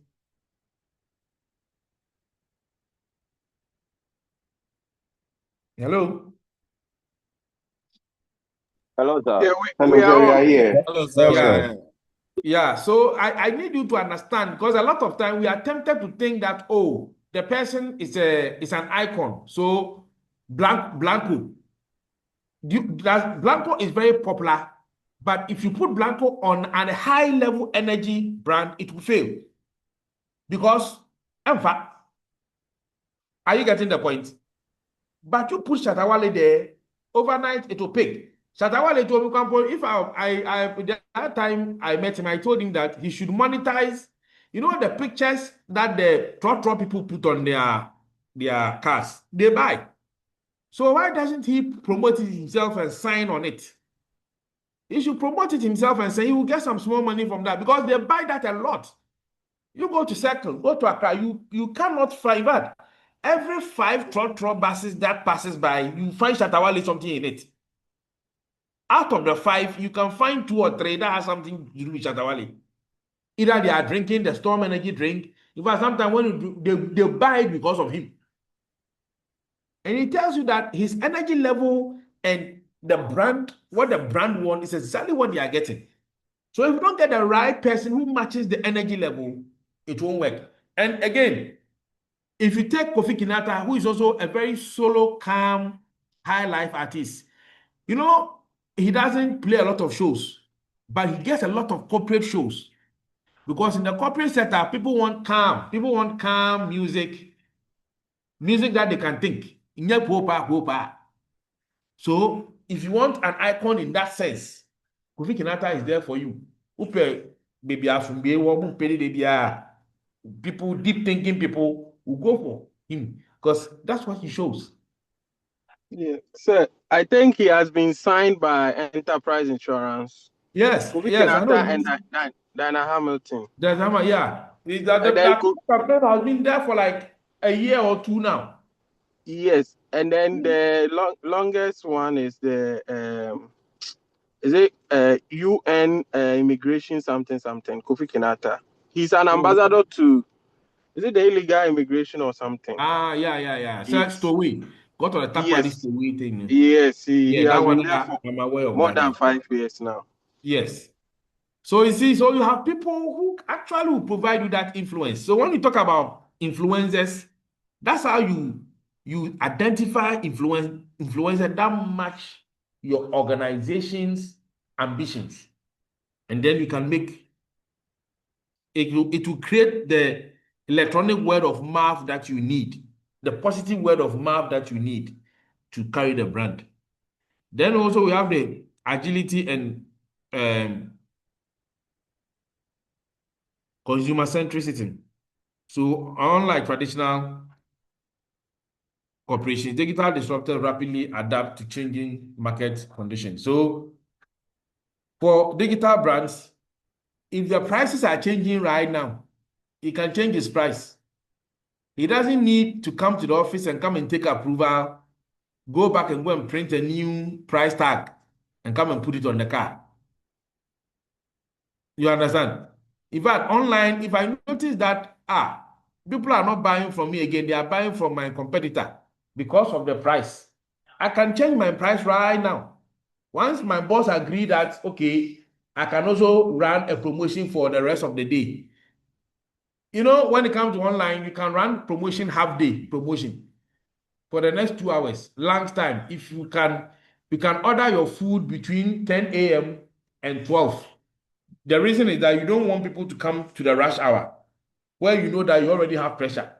Hello? Hello, sir. Yeah, Hello, we are sir, we all are here. Hello, Yeah. sir. Yeah. Yeah, so I need you to understand because a lot of time we are tempted to think that, oh, the person is an icon. So Blanco. Blanco is very popular, but if you put Blanco on a high level energy brand, it will fail. Because, in fact, are you getting the point? But you put Shatawale there, overnight it will pick. Shatawale told me, if that time I met him, I told him that he should monetize, the pictures that the trot people put on their cars, they buy. So why doesn't he promote it himself and sign on it? He should promote it himself and say he will get some small money from that because they buy that a lot. You go to Circle, go to Accra, you cannot find that. Every 5 trot buses that passes by, you find Shatawale something in it. Out of the 5, you can find 2 or 3 that has something to do with Shatawale. Either they are drinking the Storm Energy drink. In fact, sometimes when they buy it because of him. And he tells you that his energy level and the brand, what the brand wants, is exactly what they are getting. So if you don't get the right person who matches the energy level, it won't work. And again, if you take Kofi Kinata, who is also a very solo, calm, high life artist, he doesn't play a lot of shows, but he gets a lot of corporate shows. Because in the corporate setup, people want calm music that they can think. So if you want an icon in that sense, Kofi Kinata is there for you. People, deep thinking people will go for him because that's what he shows. Yeah, sir. I think he has been signed by Enterprise Insurance. Yes, Kofi I know. Kinata and Diana Hamilton. Yeah. That campaign has been there for like a year or 2 now. Yes, and then the longest one is the is it UN immigration something Kofi Kinata. He's an ambassador to, is it the illegal immigration or something? Yeah. Search Yes. Stowaway. Got on the tap Yes. Stowaway thing. Yes, he that has one been there for I'm aware of more that. than 5 years now. Yes. So you see, you have people who actually will provide you that influence. So when you talk about influencers, that's how you identify influencer that match your organization's ambitions. And then you can make it will create the electronic word of mouth that you need, the positive word of mouth that you need to carry the brand. Then also we have the agility and consumer centricity. So unlike traditional corporations, digital disruptors rapidly adapt to changing market conditions. So for digital brands, if the prices are changing right now, he can change his price. He doesn't need to come to the office and come and take approval, go back and go and print a new price tag and come and put it on the car. You understand? In fact, online, if I notice that, people are not buying from me again, they are buying from my competitor because of the price, I can change my price right now. Once my boss agree that, okay, I can also run a promotion for the rest of the day. You know, when it comes to online, you can run promotion, half day promotion for the next 2 hours, lunchtime. If you can order your food between 10 a.m. and 12. The reason is that you don't want people to come to the rush hour where you know that you already have pressure.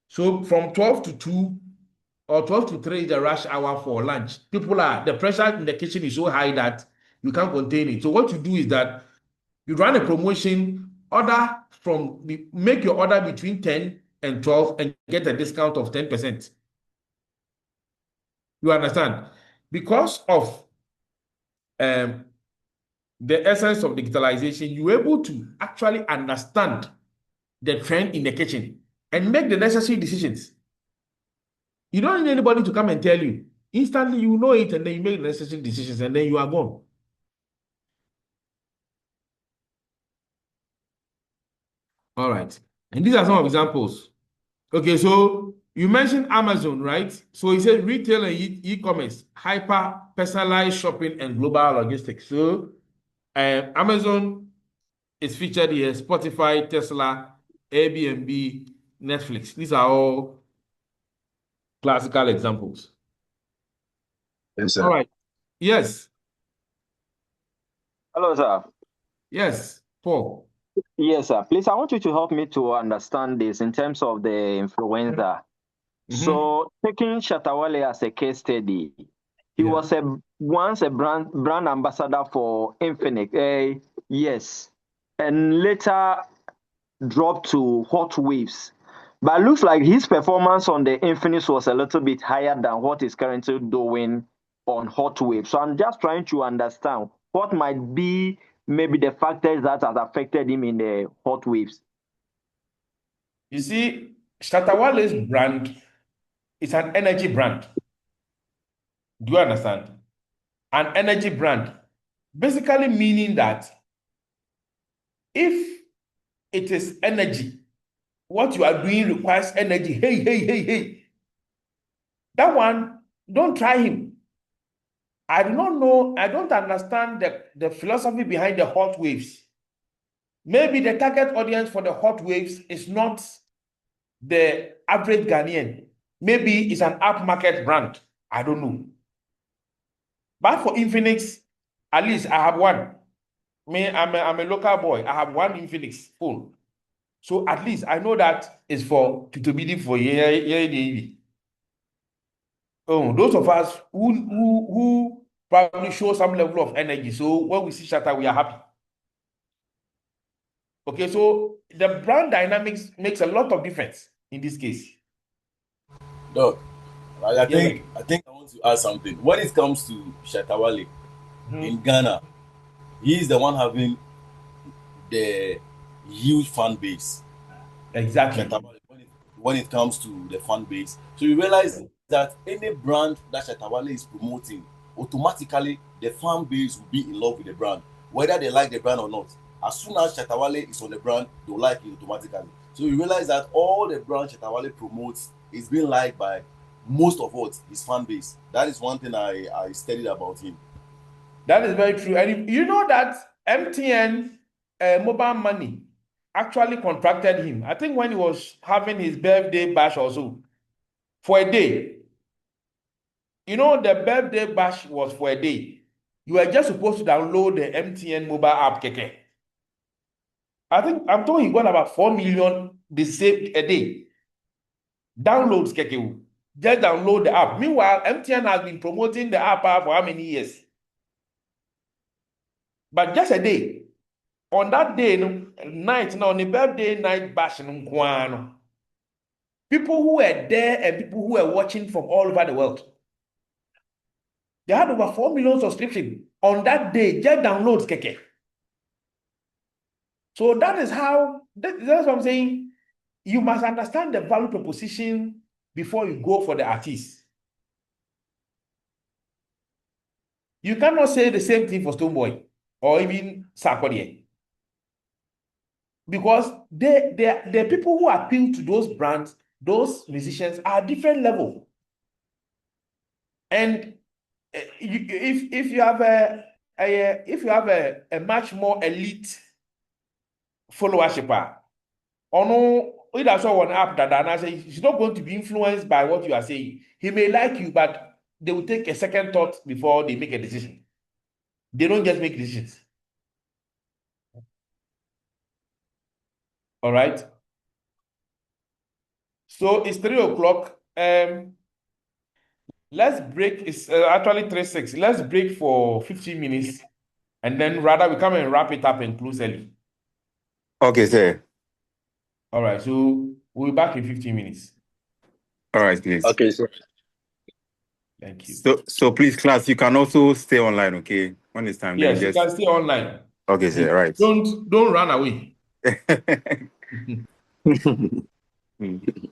So from 12 to 2 or 12 to 3 is the rush hour for lunch. The pressure in the kitchen is so high that you can't contain it. So what you do is that you run a promotion, make your order between 10 and 12 and get a discount of 10%. You understand? Because of the essence of digitalization, you're able to actually understand the trend in the kitchen and make the necessary decisions. You don't need anybody to come and tell you. Instantly, you know it, and then you make the necessary decisions, and then you are gone. All right. And these are some examples. Okay, so you mentioned Amazon, right? So he said retail and e-commerce, hyper personalized shopping and global logistics. So Amazon is featured here, Spotify, Tesla, Airbnb, Netflix. These are all classical examples. Yes, sir. All right. Yes. Hello, sir. Yes, Paul. Yes, sir. Please, I want you to help me to understand this in terms of the influencer. So, taking Shatawale as a case study, he was once a brand ambassador for Infinix. Yes, and later dropped to Hot Waves. But it looks like his performance on the Infinix was a little bit higher than what he's currently doing on Hot Waves. So I'm just trying to understand what might be maybe the factors that has affected him in the Hot Waves. You see, Shatawale's brand is an energy brand. Do you understand? An energy brand. Basically meaning that if it is energy, what you are doing requires energy. Hey, hey, hey, hey. That one, don't try him. I do not know, I don't understand the philosophy behind the Hot Waves. Maybe the target audience for the Hot Waves is not the average Ghanaian. Maybe it's an upmarket brand. I don't know. But for Infinix, at least I have one. I'm a local boy. I have one Infinix phone. So at least I know that is for Tutubidi for yeah. Oh, those of us who probably show some level of energy. So when we see Shatter, we are happy. Okay, so the brand dynamics makes a lot of difference in this case. Doc, I Yes, think I want to add something. When it comes to Shatawale in Ghana, he is the one having the huge fan base. exactly. Shatawale, when it comes to the fan base, so you realize that any brand that Shatawale is promoting, automatically the fan base will be in love with the brand, whether they like the brand or not. As soon as Shatawale is on the brand, they'll like it automatically. So you realize that all the brand Shatawale promotes is being liked by most of what his fan base. That is one thing I studied about him. That is very true. And you know that MTN mobile money actually contracted him. I think when he was having his birthday bash also for a day. You know, the birthday bash was for a day. You were just supposed to download the MTN mobile app, Keke. I'm told he got about 4 million they saved a day. Downloads, Keke. Just download the app. Meanwhile, MTN has been promoting the app for how many years? But just a day. On that day, night, on the birthday night bash, People who were there and people who were watching from all over the world. They had over 4 million subscriptions on that day. Just downloads, keke. So that is how, that's what I'm saying. You must understand the value proposition before you go for the artist. You cannot say the same thing for Stonebwoy or even Sarkodie. Because the people who appeal to those brands, those musicians are different level. And if you have a much more elite followership, or no, either saw one app that and I say he's not going to be influenced by what you are saying. He may like you, but they will take a second thought before they make a decision. They don't just make decisions. All right. So it's 3 o'clock. Let's break. It's actually 3:06. Let's break for 15 minutes, and then rather we come and wrap it up and close early. Okay, sir. All right. So we'll be back in 15 minutes. All right, please. Okay, sir. Thank you. So please, class, you can also stay online, okay? When it's time, Yes, then you just can stay online. okay, sir. Right. Don't run away. Mm.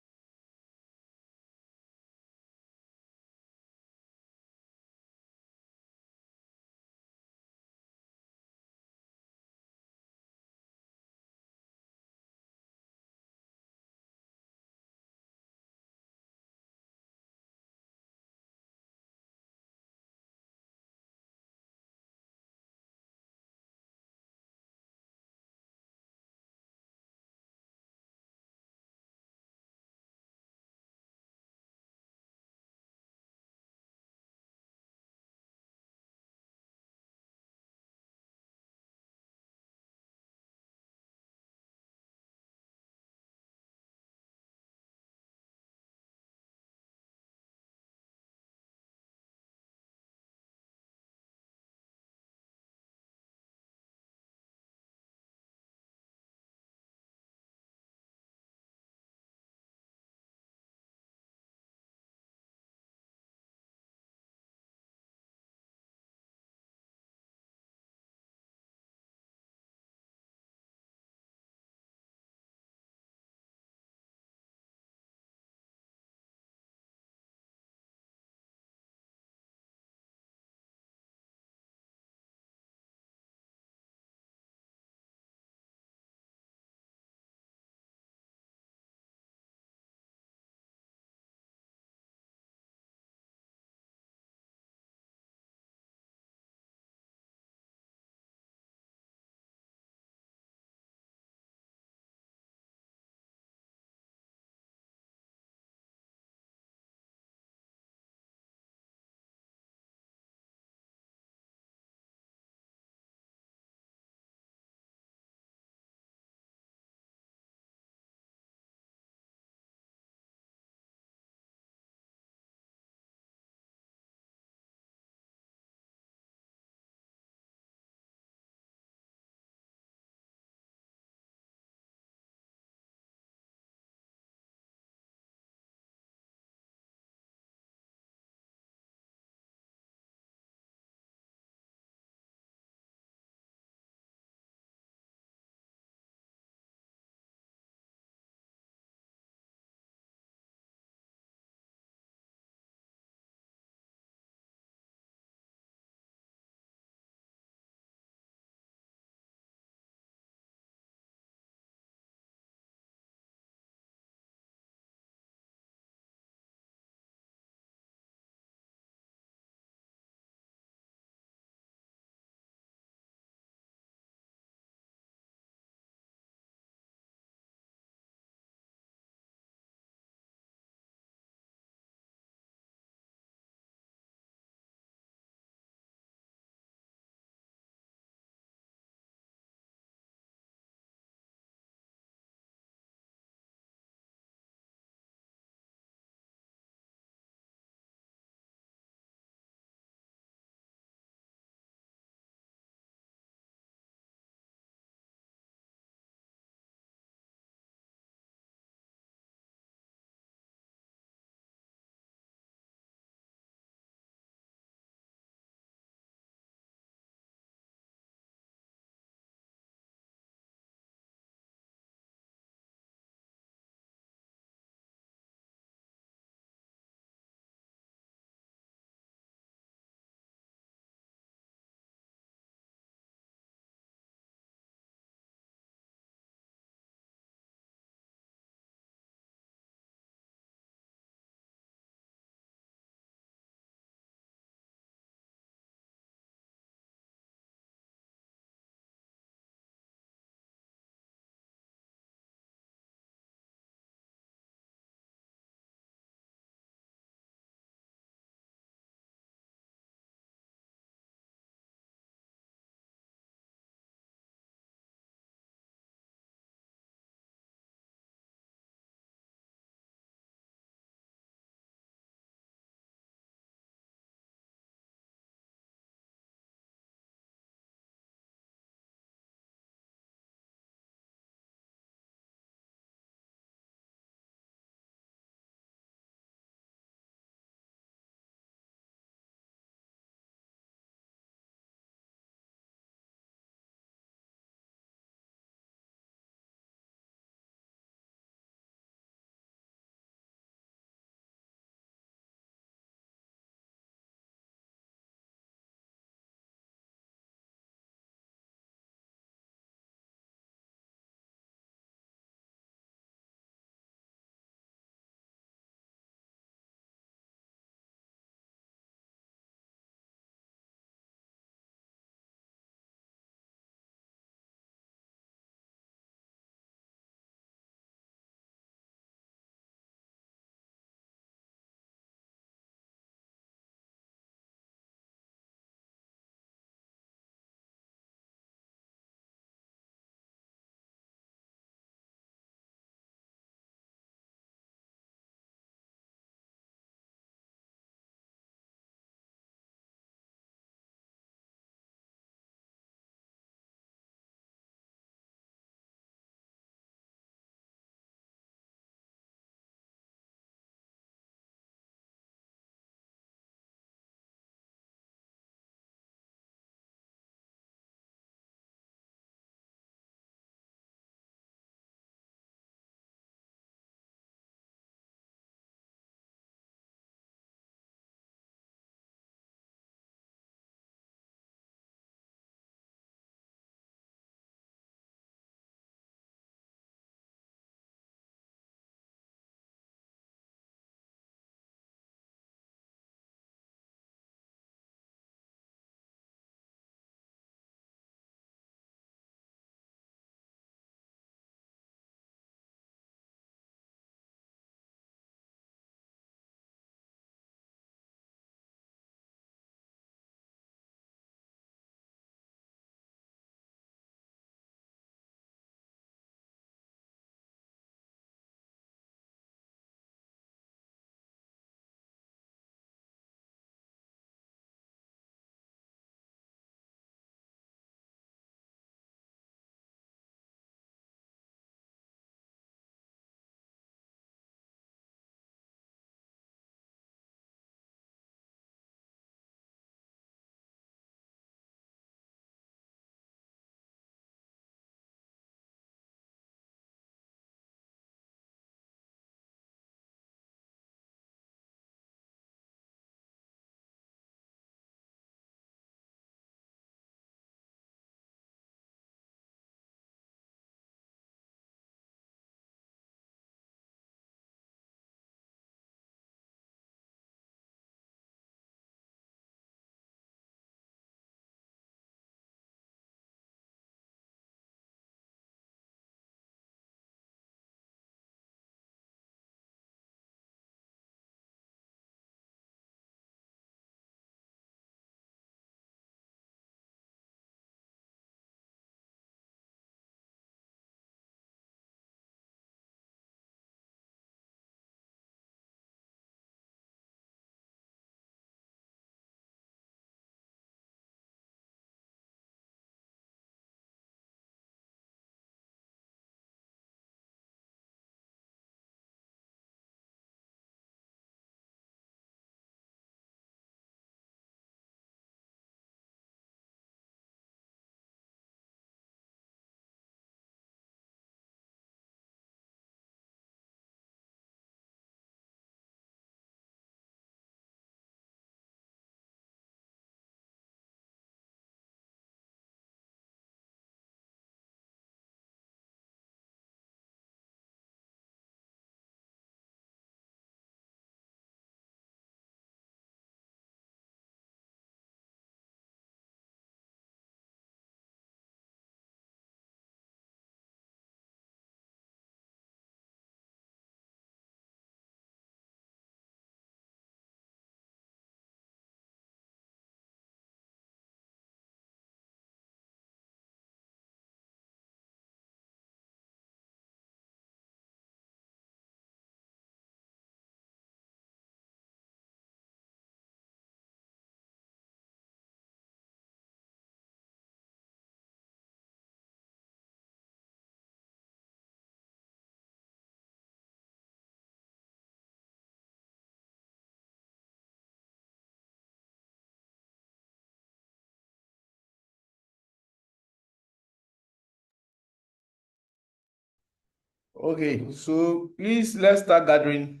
Okay, so please let's start gathering.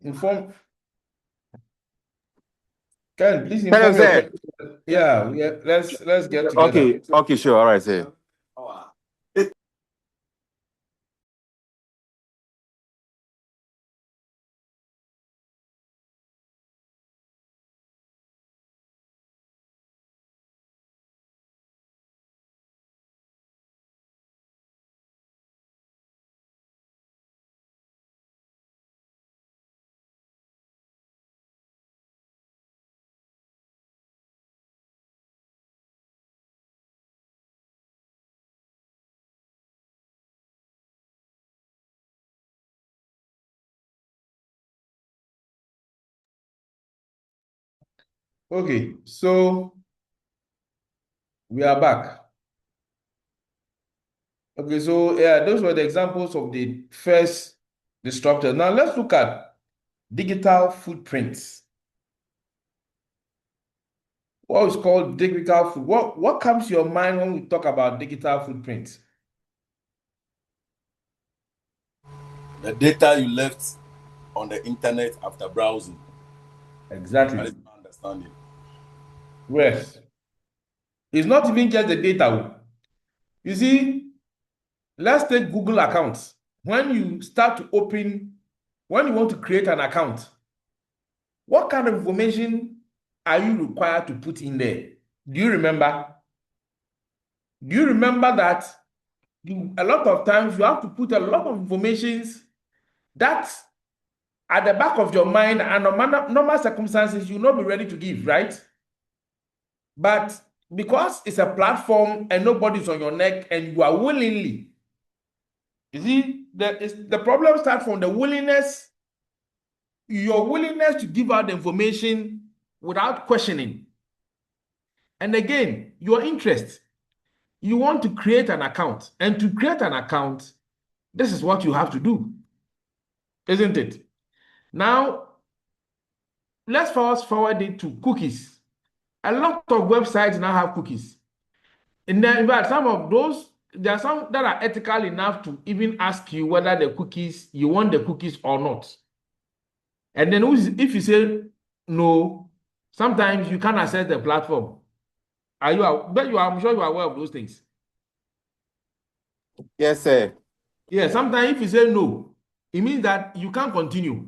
Inform. Ken, please Hello, inform your sir. colleagues. Yeah, let's get together. Okay, sure. All right, sir. Okay, so we are back. Okay, so yeah, those were the examples of the first disruptors. Now let's look at digital footprints. What is called digital foot? What comes to your mind when we talk about digital footprints? The data you left on the internet after browsing. That Exactly. is my understanding. Yes. It's not even just the data. You see, let's take Google accounts. When you start to open, when you want to create an account, what kind of information are you required to put in there? Do you remember? Do you remember that a lot of times you have to put a lot of information that at the back of your mind and under normal circumstances you'll not be ready to give, right? But because it's a platform and nobody's on your neck and you are willingly, you see, the problem starts from the willingness, your willingness to give out the information without questioning. And again, your interest. You want to create an account. And to create an account, this is what you have to do, isn't it? Now, let's fast forward it to cookies. A lot of websites now have cookies. And then, in fact, some of those, there are some that are ethical enough to even ask you whether the cookies, you want the cookies or not. And then if you say no, sometimes you can't access the platform. I'm sure you are aware of those things. Yes, sir. Yeah, sometimes if you say no, it means that you can't continue.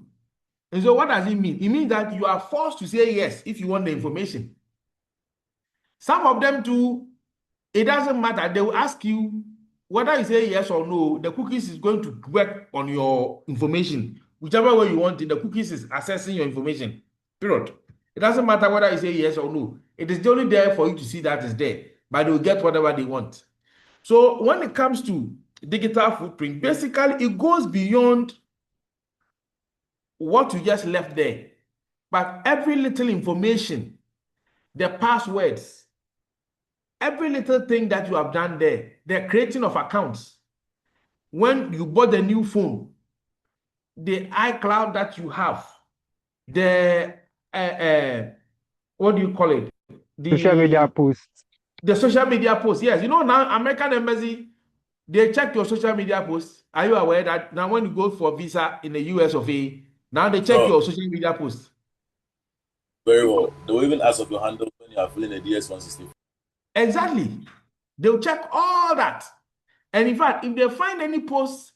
And so what does it mean? It means that you are forced to say yes if you want the information. Some of them too, it doesn't matter. They will ask you whether you say yes or no, the cookies is going to work on your information. Whichever way you want it, the cookies is accessing your information. Period. It doesn't matter whether you say yes or no. It is only there for you to see that it's there, but they will get whatever they want. So when it comes to digital footprint, basically it goes beyond what you just left there. But every little information, the passwords, every little thing that you have done there, the creating of accounts, when you bought the new phone, the iCloud that you have, the what do you call it? Social media posts. The social media posts. Yes, you know now American embassy, they check your social media posts. Are you aware that now when you go for visa in the US of A, now they check your social media posts? Very well. They will even ask of your handle when you are filling a DS-164. Exactly. They'll check all that. And in fact, if they find any post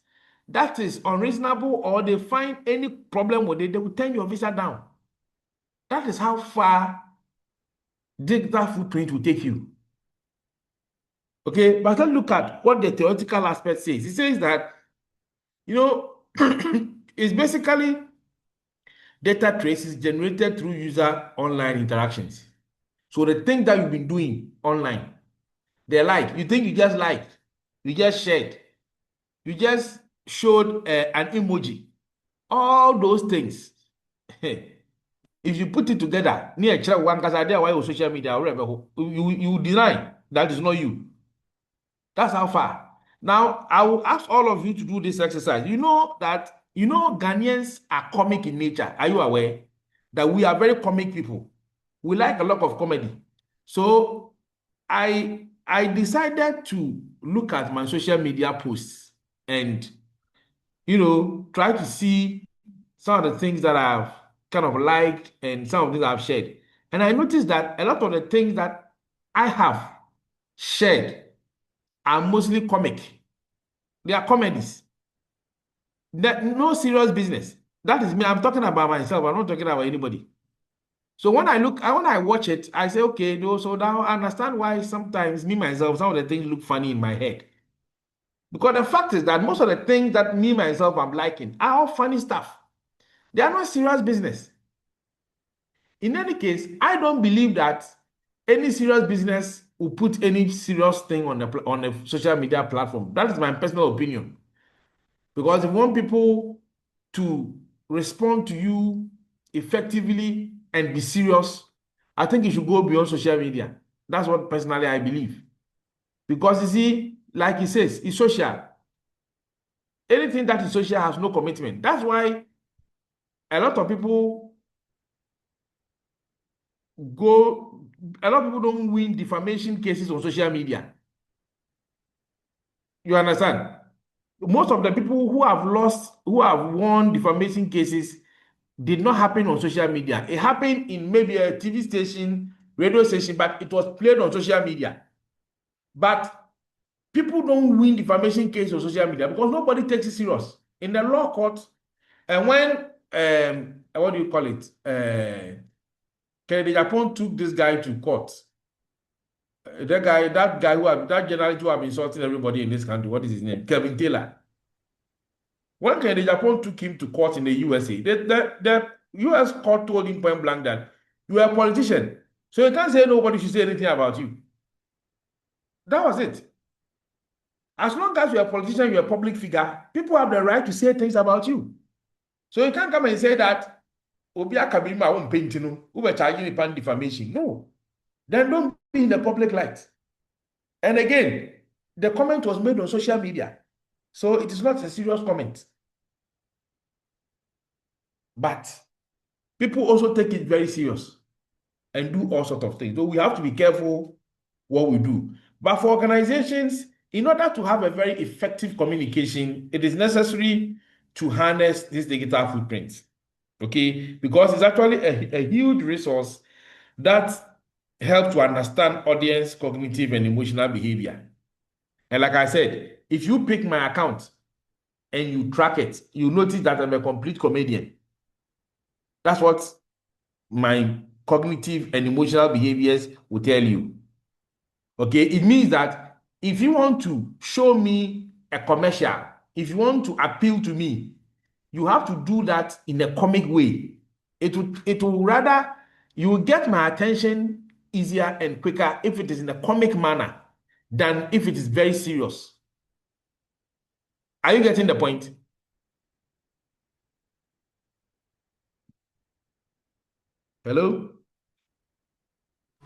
that is unreasonable or they find any problem with it, they will turn your visa down. That is how far digital footprint will take you. Okay, but let's look at what the theoretical aspect says. It says that, you know, it's basically data traces generated through user online interactions. So the thing that you've been doing online, they like, you think you just liked, you just shared, you just showed an emoji, all those things. If you put it together, near one because I did why social media, you deny that is not you. That's how far. Now, I will ask all of you to do this exercise. You know that, Ghanaians are comic in nature. Are you aware that we are very comic people? We like a lot of comedy. So I I decided to look at my social media posts and, try to see some of the things that I've kind of liked and some of the things I've shared. And I noticed that a lot of the things that I have shared are mostly comic. They are comedies. No serious business. That is me. I'm talking about myself. I'm not talking about anybody. So when I watch it, I say, okay, no, so now I understand why sometimes me myself, some of the things look funny in my head. Because the fact is that most of the things that me myself I'm liking are all funny stuff. They are not serious business. In any case, I don't believe that any serious business will put any serious thing on a social media platform. That is my personal opinion. Because if you want people to respond to you effectively and be serious, I think you should go beyond social media. That's what personally I believe. Because you see, like he says, it's social. Anything that is social has no commitment. That's why a lot of people don't win defamation cases on social media. You understand? Most of the people who have won defamation cases did not happen on social media. It happened in maybe a TV station, radio station, but it was played on social media. But people don't win defamation cases on social media because nobody takes it serious. In the law court, and when what do you call it? Kennedy Japan took this guy to court. That journalist who have been insulting everybody in this country, what is his name? Kevin Taylor. When Kennedy Japan took him to court in the USA, the US court told him point blank that you are a politician, so you can't say nobody should say anything about you. That was it. As long as you're a politician, you're a public figure, people have the right to say things about you. So you can't come and say that Obia Kabima won't paint you, who were charging you upon defamation. No. Then don't be in the public light. And again, the comment was made on social media. So it is not a serious comment. But people also take it very serious and do all sorts of things. So we have to be careful what we do. But for organizations, in order to have a very effective communication, it is necessary to harness this digital footprint. Okay? Because it's actually a huge resource that helps to understand audience cognitive and emotional behavior. And like I said, if you pick my account and you track it, you notice that I'm a complete comedian. That's what my cognitive and emotional behaviors will tell you. Okay, it means that if you want to show me a commercial, if you want to appeal to me, you have to do that in a comic way. It will rather, you will get my attention easier and quicker if it is in a comic manner than if it is very serious. Are you getting the point? Hello?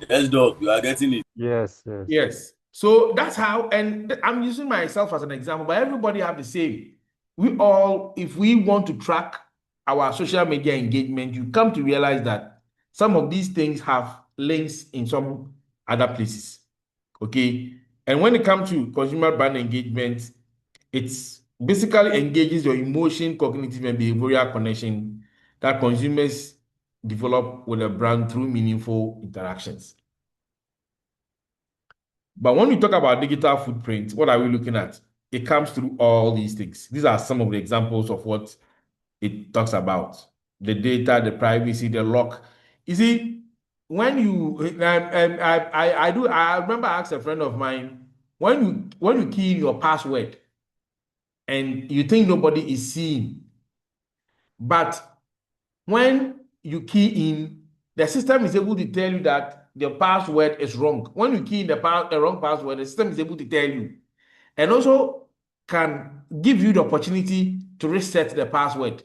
Yes, Doc, you are getting it. Yes. Yes. So that's how, and I'm using myself as an example, but everybody have the same. We all, if we want to track our social media engagement, you come to realize that some of these things have links in some other places. Okay. And when it comes to consumer brand engagement, it's basically engages your emotion, cognitive, and behavioral connection that consumers develop with a brand through meaningful interactions. But when we talk about digital footprint, what are we looking at? It comes through all these things. These are some of the examples of what it talks about. The data, the privacy, the lock. You see, when you, I remember I asked a friend of mine, when you key in your password and you think nobody is seeing, but when you key in, the system is able to tell you that the password is wrong. When you key in the wrong password, the system is able to tell you, and also can give you the opportunity to reset the password.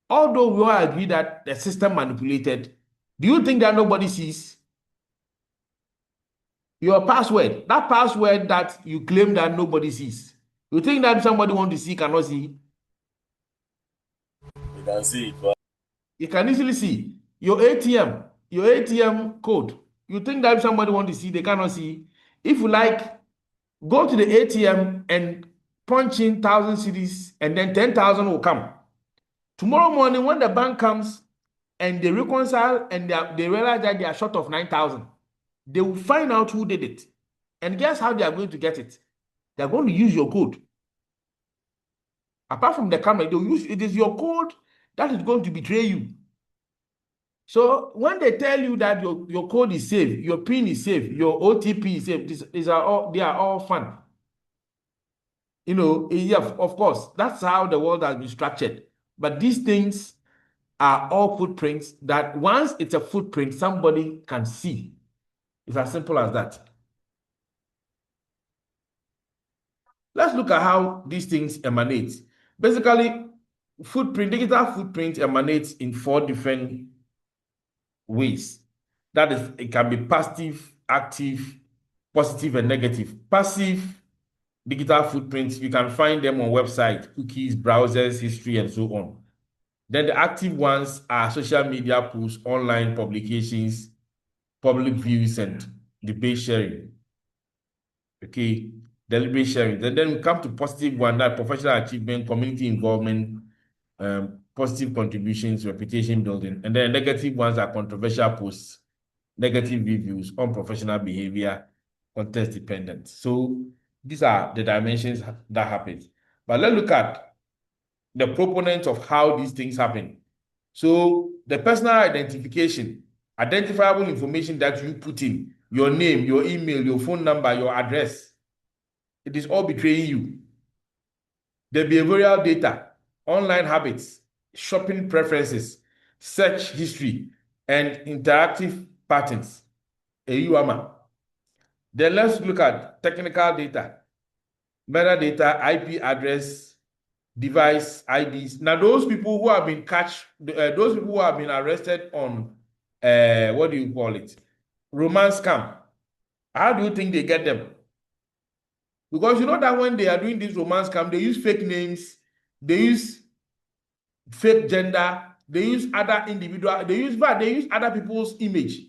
Although we all agree that the system manipulated, do you think that nobody sees your password? That password that you claim that nobody sees. You think that somebody want to see cannot see? You can see it, but You can easily see your ATM code. You think that if somebody want to see, they cannot see. If you like, go to the ATM and punch in 1,000 cedis, and then 10,000 will come. Tomorrow morning, when the bank comes and they reconcile and they realize that they are short of 9,000, they will find out who did it. And guess how they are going to get it? They are going to use your code. Apart from the camera, it is your code that is going to betray you. So when they tell you that your code is safe, your PIN is safe, your OTP is safe, they are all fun. You know, yeah, of course, that's how the world has been structured. But these things are all footprints that once it's a footprint, somebody can see. It's as simple as that. Let's look at how these things emanate. Basically, digital footprint emanates in 4 different ways. That is, it can be passive, active, positive, and negative. Passive digital footprints, you can find them on websites, cookies, browsers, history, and so on. Then the active ones are social media posts, online publications, public views, and debate sharing. Okay, deliberate sharing. Then we come to positive one, that professional achievement, community involvement, positive contributions, reputation building. And then negative ones are controversial posts, negative reviews, unprofessional behavior, context dependent. So these are the dimensions that happen. But let's look at the proponents of how these things happen. So the personal identification, identifiable information that you put in, your name, your email, your phone number, your address, it is all betraying you. The behavioral data, online habits, shopping preferences, search history, and interactive patterns. EUAMA. Then let's look at technical data, metadata, IP address, device IDs. Now, those people who have been those people who have been arrested on, what do you call it? Romance scam. How do you think they get them? Because you know that when they are doing this romance scam, they use fake names, they use fake gender, they use other individual, they use other people's image.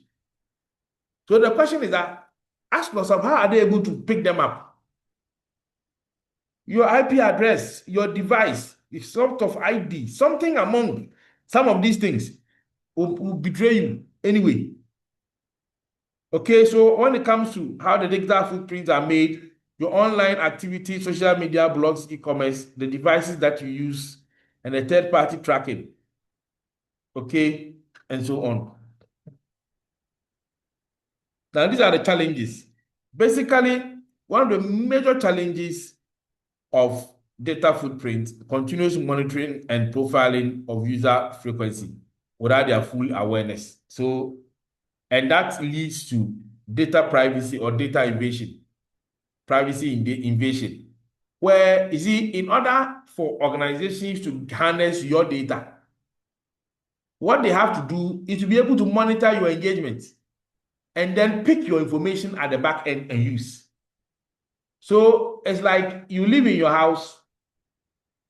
So the question is that, ask yourself, how are they able to pick them up? Your IP address, your device, it's sort of ID, something among some of these things will betray you anyway. Okay, so when it comes to how the digital footprints are made, your online activity, social media, blogs, e-commerce, the devices that you use, and the third-party tracking, okay, and so on. Now, these are the challenges. Basically, one of the major challenges of data footprint, continuous monitoring and profiling of user frequency without their full awareness. So, and that leads to data privacy or data invasion, invasion, where, you see, in order for organizations to harness your data, what they have to do is to be able to monitor your engagement and then pick your information at the back end and use. So it's like you live in your house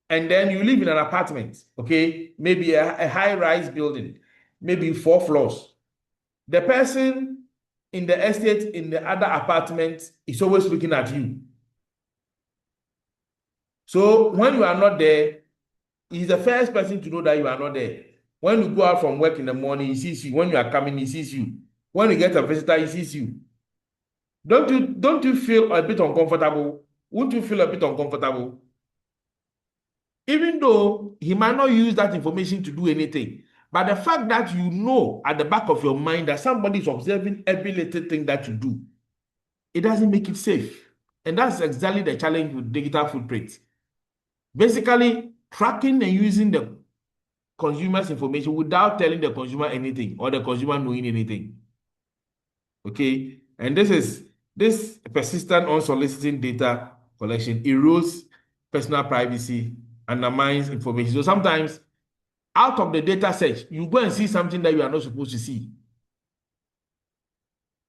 and then you live in an apartment, okay? Maybe a high-rise building, maybe 4 floors. The person in the estate in the other apartment is always looking at you. So when you are not there, he's the first person to know that you are not there. When you go out from work in the morning, he sees you. When you are coming, he sees you. When you get a visitor, he sees you. Don't you feel a bit uncomfortable? Wouldn't you feel a bit uncomfortable? Even though he might not use that information to do anything, but the fact that you know at the back of your mind that somebody is observing every little thing that you do, it doesn't make it safe. And that's exactly the challenge with digital footprints. Basically, tracking and using the consumer's information without telling the consumer anything or the consumer knowing anything. Okay, and this persistent unsolicited data collection erodes personal privacy, undermines information. So sometimes out of the data set, you go and see something that you are not supposed to see.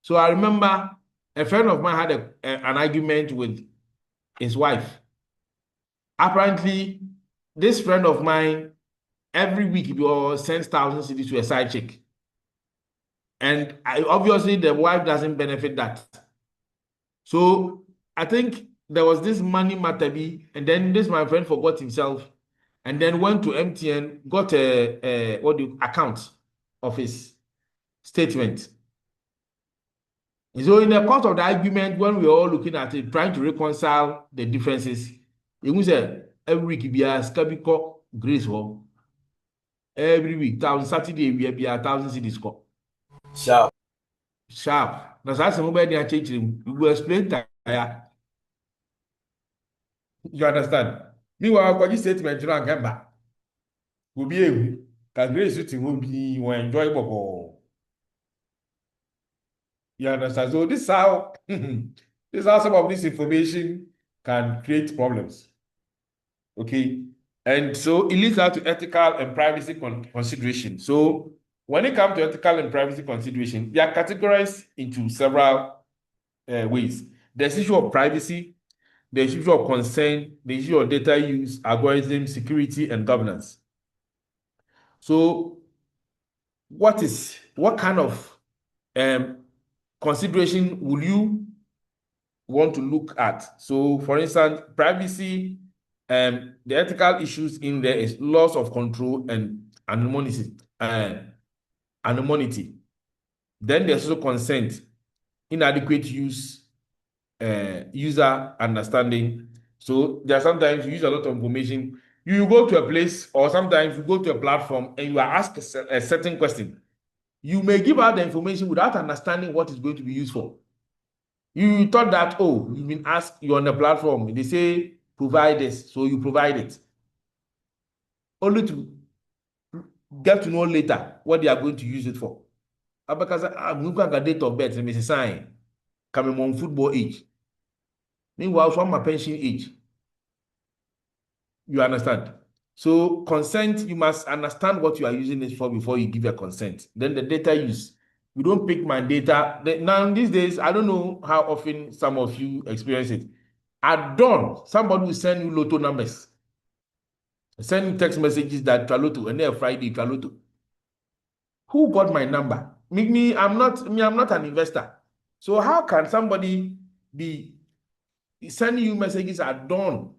So I remember a friend of mine had an argument with his wife. Apparently, this friend of mine, every week, he sends 1,000 cedis to a side chick. And obviously, the wife doesn't benefit that. So I think there was this money Matabi, and then this my friend forgot himself, and then went to MTN, got a account of his statement. So in the course of the argument, when we were all looking at it, trying to reconcile the differences, it was every week be a scabiko grace home. Every week, 1,000 Saturday, we be 1,000 cities call. Sharp. Now, that's the mobile they change. We will explain that. You understand? Meanwhile, what you statement, you don't get back. Will be able, because grace shooting will be enjoyable. You understand? So this is how this is how some of this information can create problems. Okay. And so it leads out to ethical and privacy consideration. So when it comes to ethical and privacy consideration, they are categorized into several ways. There's issue of privacy, there's issue of consent, the issue of data use, algorithm, security, and governance. So what kind of consideration will you want to look at? So for instance, privacy, the ethical issues in there is loss of control and anonymity. Anonymity. Then there's also consent, inadequate use, user understanding. So there are sometimes you use a lot of information. You go to a place, or sometimes you go to a platform and you are asked a certain question. You may give out the information without understanding what is going to be used for. You thought that, oh, you've been asked, you're on the platform, they say provide this, so you provide it. Only to get to know later what they are going to use it for. Because I'm looking at date of birth, Mrs. Sign, coming on football age. Meanwhile, from my pension age. You understand? So consent, you must understand what you are using it for before you give a consent. Then the data use. You don't pick my data. Now, these days, I don't know how often some of you experience it. At dawn, somebody will send you lotto numbers. Send you text messages that Traloto, and then Friday, Traloto. Who got my number? I'm not an investor. So how can somebody be sending you messages at dawn?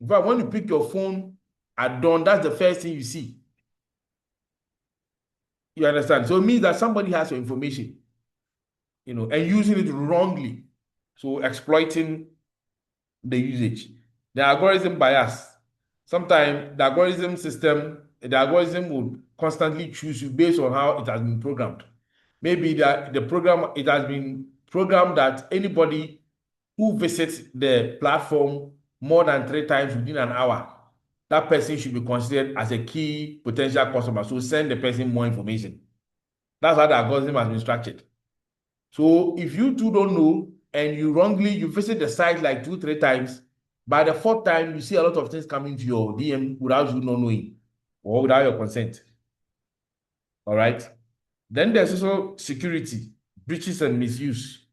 In fact, when you pick your phone at dawn, that's the first thing you see. You understand? So it means that somebody has your information, and using it wrongly. So exploiting the usage. The algorithm bias. Sometimes the algorithm will constantly choose you based on how it has been programmed. Maybe it has been programmed that anybody who visits the platform more than 3 times within an hour, that person should be considered as a key potential customer. So send the person more information. That's how the algorithm has been structured. So if you two don't know and you visit the site like 2, 3 times, by the 4th time, you see a lot of things coming to your DM without you not knowing or without your consent. All right. Then there's also security, breaches and misuse.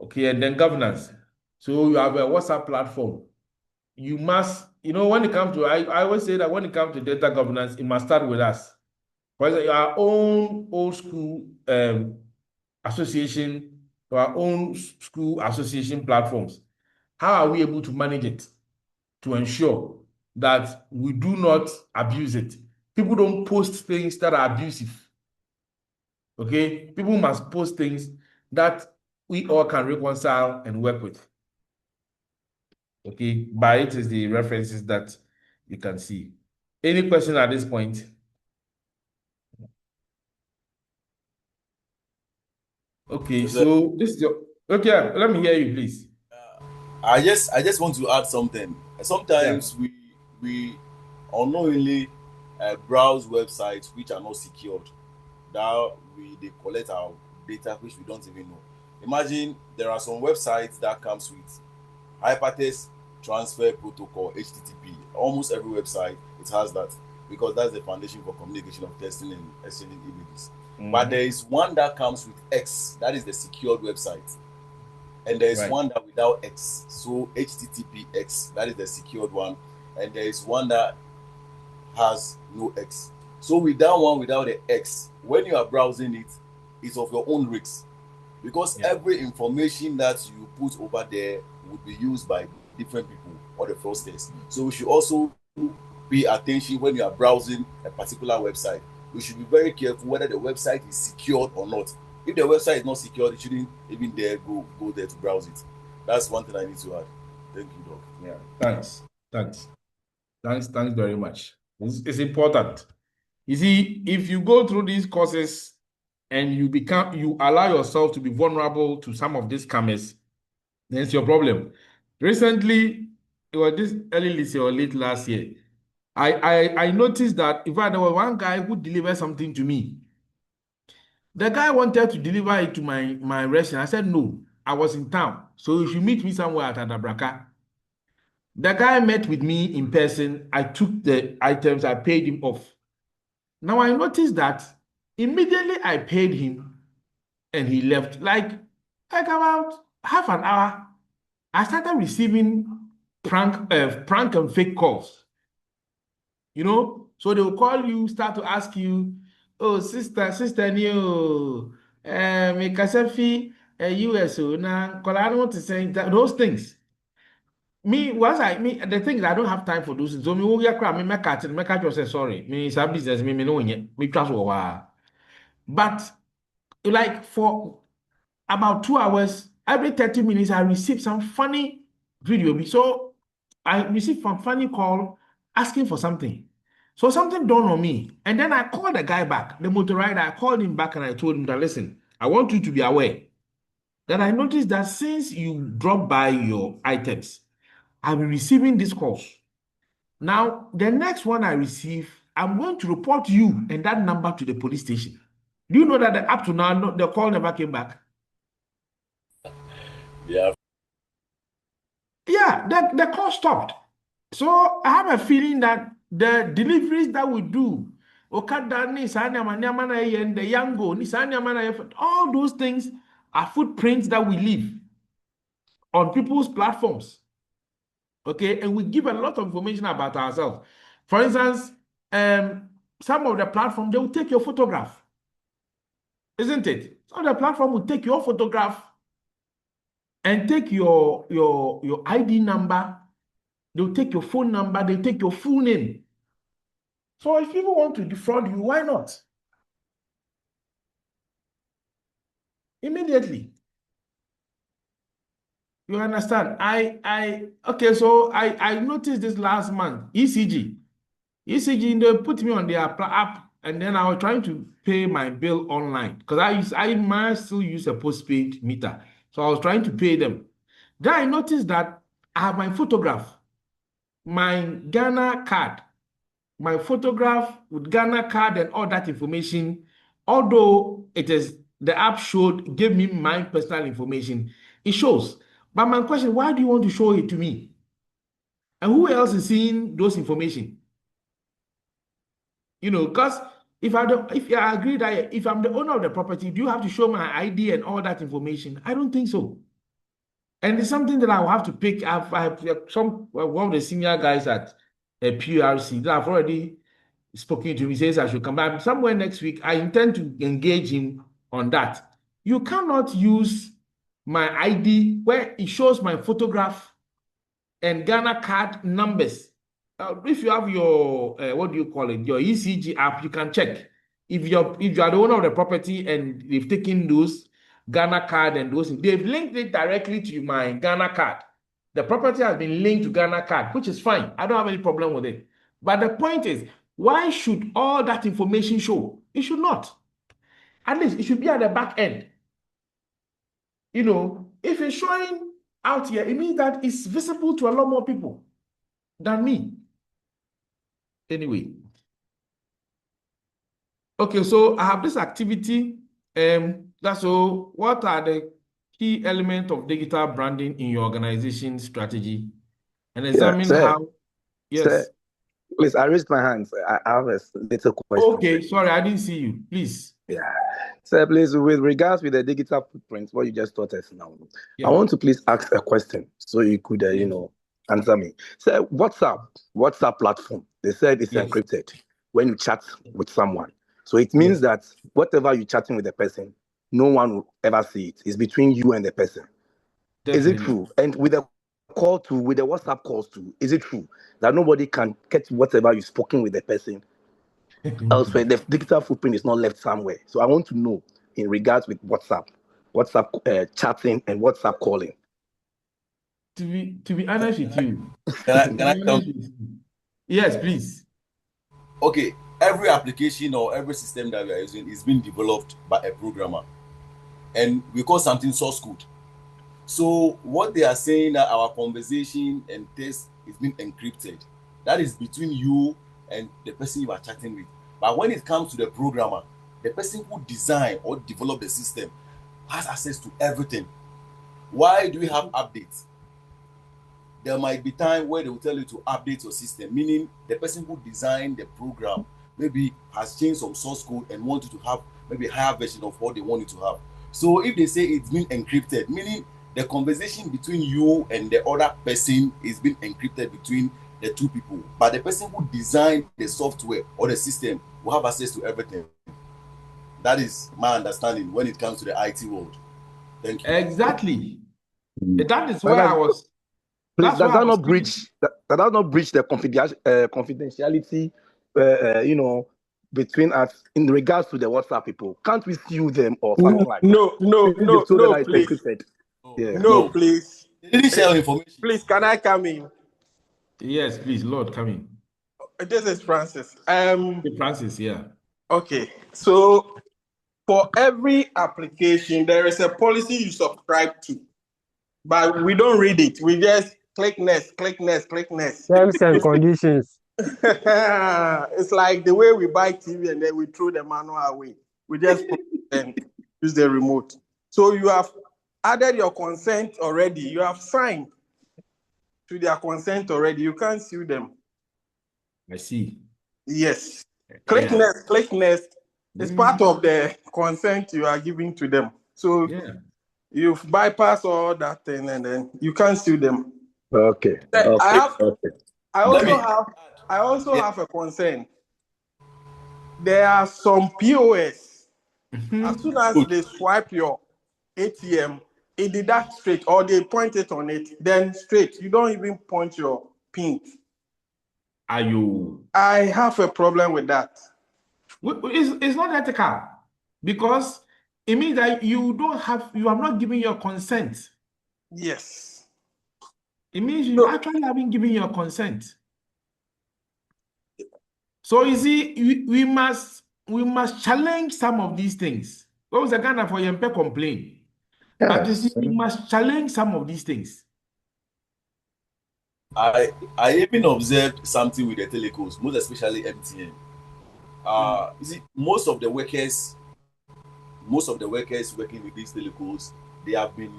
Okay, and then governance. So you have a WhatsApp platform. You must, when it comes to, I always say that when it comes to data governance, it must start with us. For our own old school association, our own school association platforms. How are we able to manage it to ensure that we do not abuse it? People don't post things that are abusive. Okay? People must post things that we all can reconcile and work with. Okay? By it is the references that you can see. Any question at this point? Okay, so this is your okay. Let me hear you, please. I just want to add something. Sometimes we unknowingly browse websites which are not secured. That they collect our data which we don't even know. Imagine there are some websites that comes with hypertext transfer protocol (HTTP). Almost every website it has that because that's the foundation for communication of testing and exchanging images. But there is one that comes with X, that is the secured website. And there is one that without X. So HTTPX, that is the secured one. And there is one that has no X. So with that one without the X, when you are browsing it, it's of your own risk. because every information that you put over there would be used by different people or the fraudsters. So we should also pay attention when you are browsing a particular website. We should be very careful whether the website is secured or not. If the website is not secured, you shouldn't even dare go there to browse it. That's one thing I need to add. Thank you, Doc. Yeah, thanks very much. It's important. You see, if you go through these courses and you allow yourself to be vulnerable to some of these scammers, then it's your problem. Recently, it was this early this year or late last year, I noticed that in fact there was one guy who delivered something to me. The guy wanted to deliver it to my restaurant. I said no, I was in town, so you should meet me somewhere at Adabraka. The guy met with me in person. I took the items, I paid him off. Now I noticed that immediately I paid him and he left. Like about half an hour, I started receiving prank and fake calls. You know, so they will call you, start to ask you, oh, sister, new, make a selfie, US, now, I don't want to say that, those things. The thing is, I don't have time for those things. So me, we are me make it say sorry. Me, some business, me know yet. Me trust what. But like for about 2 hours, every 30 minutes, I receive some funny video. So I received some funny call asking for something. So something dawned on me. And then I called the guy back, the motor rider. I called him back and I told him that, listen, I want you to be aware that I noticed that since you dropped by your items, I've been receiving these calls. Now, the next one I receive, I'm going to report you and that number to the police station. Do you know that up to now, the call never came back? Yeah. Yeah, the call stopped. So I have a feeling that the deliveries that we do, Okada, the Yango, all those things are footprints that we leave on people's platforms. Okay, and we give a lot of information about ourselves. For instance, some of the platform, they will take your photograph, isn't it? So the platform will take your photograph and take your ID number. They'll take your phone number. They'll take your full name. So if people want to defraud you, why not? Immediately. You understand? Okay, so I noticed this last month, ECG, they put me on their app, and then I was trying to pay my bill online because I might still use a postpaid meter. So I was trying to pay them. Then I noticed that I have my photograph, my Ghana card, my photograph with Ghana card and all that information. Although the app gave me my personal information, it shows. But my question, why do you want to show it to me? And who else is seeing those information? You know, because if I agree that if I'm the owner of the property, do you have to show my ID and all that information? I don't think so. And it's something that I will have to pick. I have one of the senior guys at PRC that I've already spoken to him. He says I should come back somewhere next week. I intend to engage him on that. You cannot use my ID where it shows my photograph and Ghana card numbers. If you have your what do you call it, your ECG app, you can check if you are the owner of the property and they've taken those Ghana card and those, they've linked it directly to my Ghana card. The property has been linked to Ghana card, which is fine. I don't have any problem with it. But the point is, why should all that information show? It should not. At least it should be at the back end. You know, if it's showing out here, it means that it's visible to a lot more people than me. Anyway. Okay, so I have this activity. That's all. What are the key elements of digital branding in your organization strategy? And examine how. Yes. Sir, please, I raised my hand. I have a little question. Okay, sorry, I didn't see you. Please. Yeah. Sir, please, with regards with the digital footprint, what you just taught us now, I want to please ask a question so you could, answer me. Sir, WhatsApp platform, they said it's encrypted when you chat with someone. So it means that whatever you're chatting with the person, no one will ever see it. It's between you and the person. Is it Definitely. true? And with the WhatsApp calls too, is it true that nobody can catch whatever you've spoken with the person elsewhere? The digital footprint is not left somewhere. So I want to know in regards with WhatsApp chatting and WhatsApp calling. To be honest with you, Can I come? yes, please. Okay, every application or every system that we are using is being developed by a programmer, and we call something source code. So what they are saying that our conversation and text is being encrypted, that is between you and the person you are chatting with. But when it comes to the programmer, the person who design or develop the system has access to everything. Why do we have updates? There might be time where they will tell you to update your system, meaning the person who designed the program maybe has changed some source code and want you to have maybe a higher version of what they want you to have. So if they say it's been encrypted, meaning the conversation between you and the other person is being encrypted between the two people, but the person who designed the software or the system will have access to everything. That is my understanding when it comes to the IT world. Thank you. Exactly. That is where I was. Please, does that not breach the confidentiality, between us in regards to the WhatsApp people? Can't we sue them or something like that? No, please. Yeah. No, please. They didn't share information. Please, can I come in? Yes, please, Lord, come in. This is Francis. Francis, yeah. Okay, so for every application, there is a policy you subscribe to, but we don't read it. We just click next, click next, click next. Terms and conditions. It's like the way we buy TV and then we throw the manual away. We just put and use the remote. So you have added your consent already. You have signed to their consent already. You can't sue them. I see. Yes. Click next, click next. It's part of the consent you are giving to them. So you've bypassed all that thing and then you can't sue them. Okay. I also have a concern. There are some POS. As soon as they swipe your ATM, it deducts straight, or they point it on it, then straight. You don't even point your PIN. I have a problem with that. It's not ethical because it means that you are not giving your consent. Yes. It means you actually haven't given your consent. So you see, we must challenge some of these things. What was the Ghana for Yempe complain? But you see, we must challenge some of these things. I even observed something with the telecos, most especially MTN. You see, most of the workers working with these telecos, they have been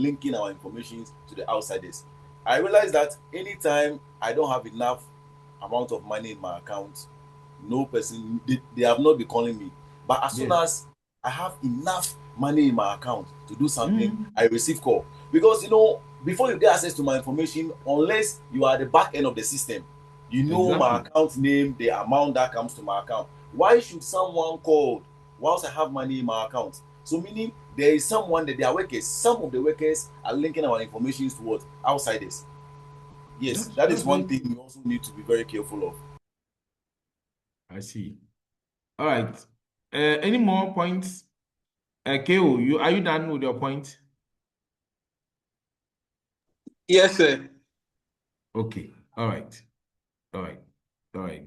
linking our information to the outsiders. I realized that anytime I don't have enough amount of money in my account, no person, they have not been calling me. But as soon as I have enough money in my account to do something, I receive call. Because before you get access to my information, unless you are at the back end of the system, you know my account name, the amount that comes to my account. Why should someone call whilst I have money in my account? So meaning there is someone that they are workers. Some of the workers are linking our information towards outsiders. Yes, that is one thing we also need to be very careful of. I see. All right. Any more points? KO, are you done with your point? Yes, sir. Okay. All right.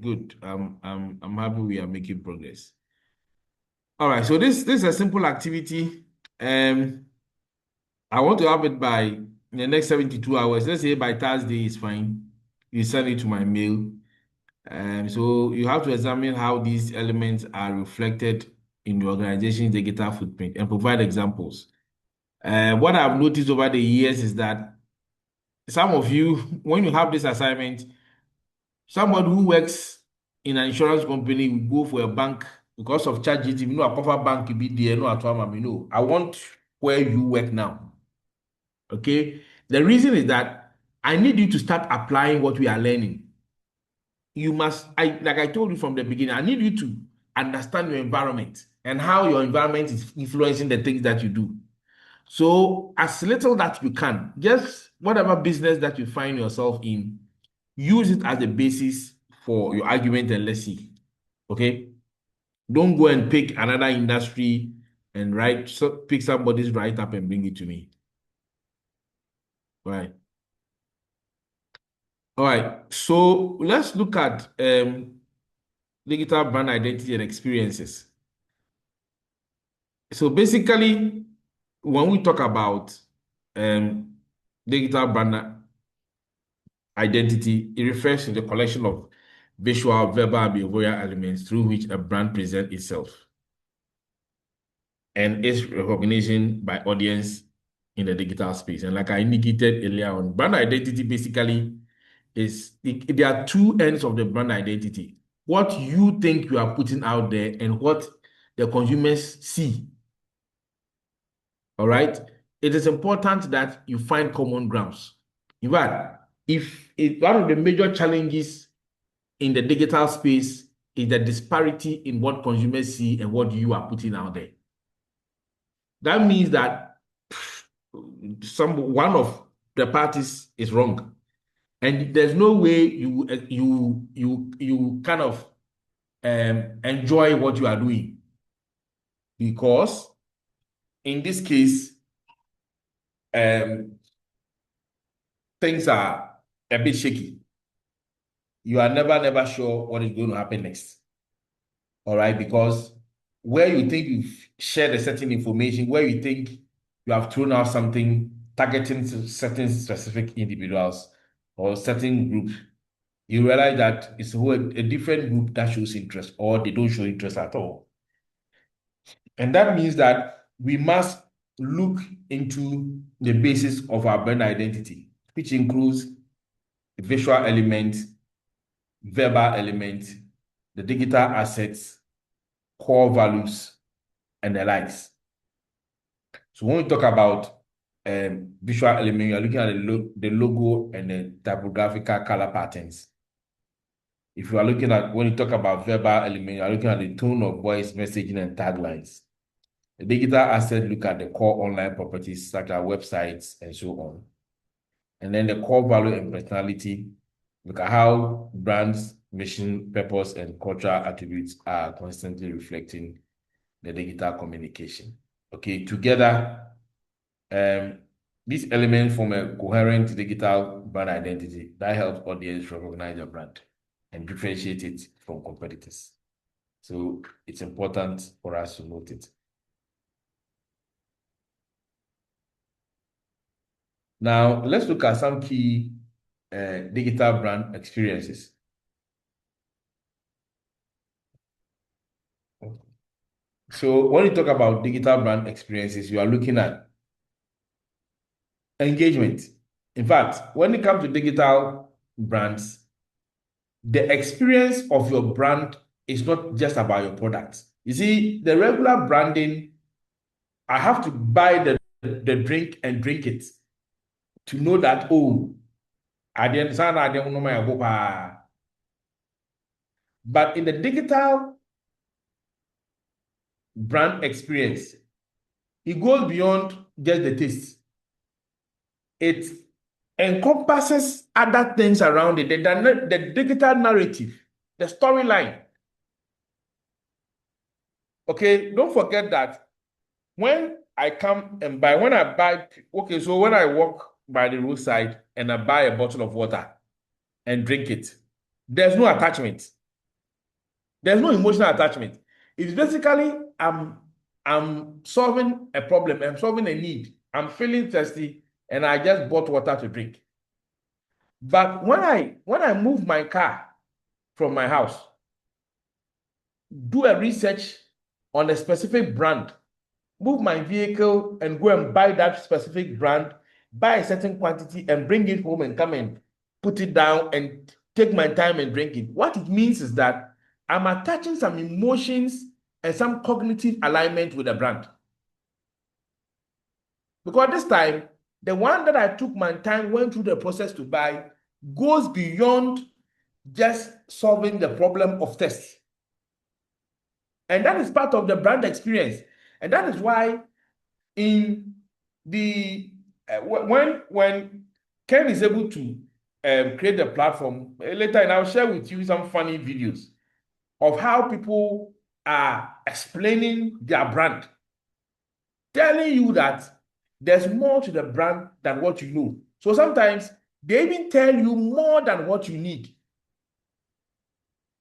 Good. I'm happy we are making progress. All right. So this is a simple activity. I want to have it by the next 72 hours. Let's say by Thursday is fine. You send it to my mail. So you have to examine how these elements are reflected in the organization's digital footprint and provide examples. What I've noticed over the years is that some of you, when you have this assignment, somebody who works in an insurance company will go for a bank because of ChatGPT. A cover bank will be there. I want where you work now. Okay. The reason is that I need you to start applying what we are learning. You must, like I told you from the beginning, I need you to understand your environment. and how your environment is influencing the things that you do. So as little that you can, just whatever business that you find yourself in, use it as a basis for your argument and let's see. Okay? Don't go and pick another industry and pick somebody's write-up and bring it to me. Right. All right. So let's look at digital brand identity and experiences. So basically, when we talk about digital brand identity, it refers to the collection of visual, verbal, and behavioral elements through which a brand presents itself and its recognition by audience in the digital space. And like I indicated earlier on, brand identity basically there are two ends of the brand identity. What you think you are putting out there and what the consumers see. All right? It is important that you find common grounds. In fact, one of the major challenges in the digital space is the disparity in what consumers see and what you are putting out there. That means that one of the parties is wrong, and there's no way you kind of enjoy what you are doing, because in this case, things are a bit shaky. You are never sure what is going to happen next. All right, because where you think you've shared a certain information, where you think you have thrown out something targeting certain specific individuals or certain group, you realize that it's a different group that shows interest, or they don't show interest at all. And that means that we must look into the basis of our brand identity, which includes visual elements, verbal elements, the digital assets, core values, and the likes. So when we talk about visual element, you're looking at the logo and the typographical color patterns. If you are looking at, when you talk about verbal element, you're looking at the tone of voice, messaging, and taglines. The digital asset look at the core online properties such as websites and so on. And then the core value and personality, look at how brands, mission, purpose, and cultural attributes are constantly reflecting the digital communication. Okay, together, these elements form a coherent digital brand identity that helps audience recognize your brand and differentiate it from competitors. So it's important for us to note it. Now, let's look at some key digital brand experiences. So when you talk about digital brand experiences, you are looking at engagement. In fact, when it comes to digital brands, the experience of your brand is not just about your product. You see, the regular branding, I have to buy the drink and drink it to know that, oh, I didn't know my bopa. But in the digital brand experience, it goes beyond just the taste. It encompasses other things around it, the digital narrative, the storyline. Okay, don't forget that when I come and buy, when I walk by the roadside and I buy a bottle of water and drink it, there's no attachment. There's no emotional attachment. It's basically I'm solving a problem, I'm solving a need, I'm feeling thirsty, and I just bought water to drink. But when I move my car from my house, do a research on a specific brand, move my vehicle and go and buy that specific brand, buy a certain quantity and bring it home and come and put it down and take my time and drink it. What it means is that I'm attaching some emotions and some cognitive alignment with the brand. Because this time, the one that I took my time, went through the process to buy, goes beyond just solving the problem of thirst. And that is part of the brand experience. And that is why in the when Ken is able to create a platform later, and I'll share with you some funny videos of how people are explaining their brand, telling you that there's more to the brand than what you know. So sometimes they even tell you more than what you need.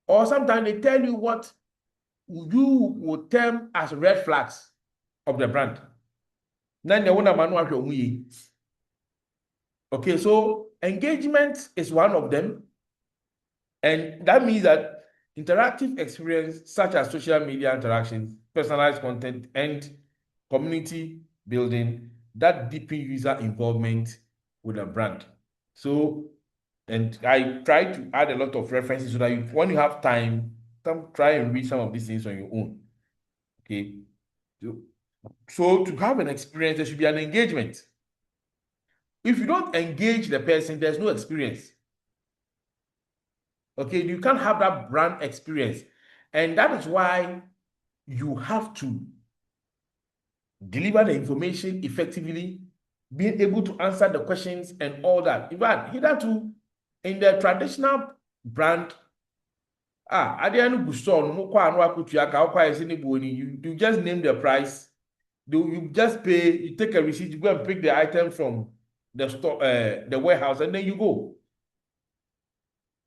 Or sometimes they tell you what you would term as red flags of the brand. Okay, so engagement is one of them. And that means that interactive experience such as social media interactions, personalized content, and community building that deepen user involvement with a brand. So, and I try to add a lot of references so that when you have time, try and read some of these things on your own. Okay. So to have an experience, there should be an engagement. If you don't engage the person, there's no experience. Okay, you can't have that brand experience. And that is why you have to deliver the information effectively, being able to answer the questions and all that. In fact, hitherto, in the traditional brand, you just name the price, you just pay, you take a receipt, you go and pick the item from the store, the warehouse, and then you go.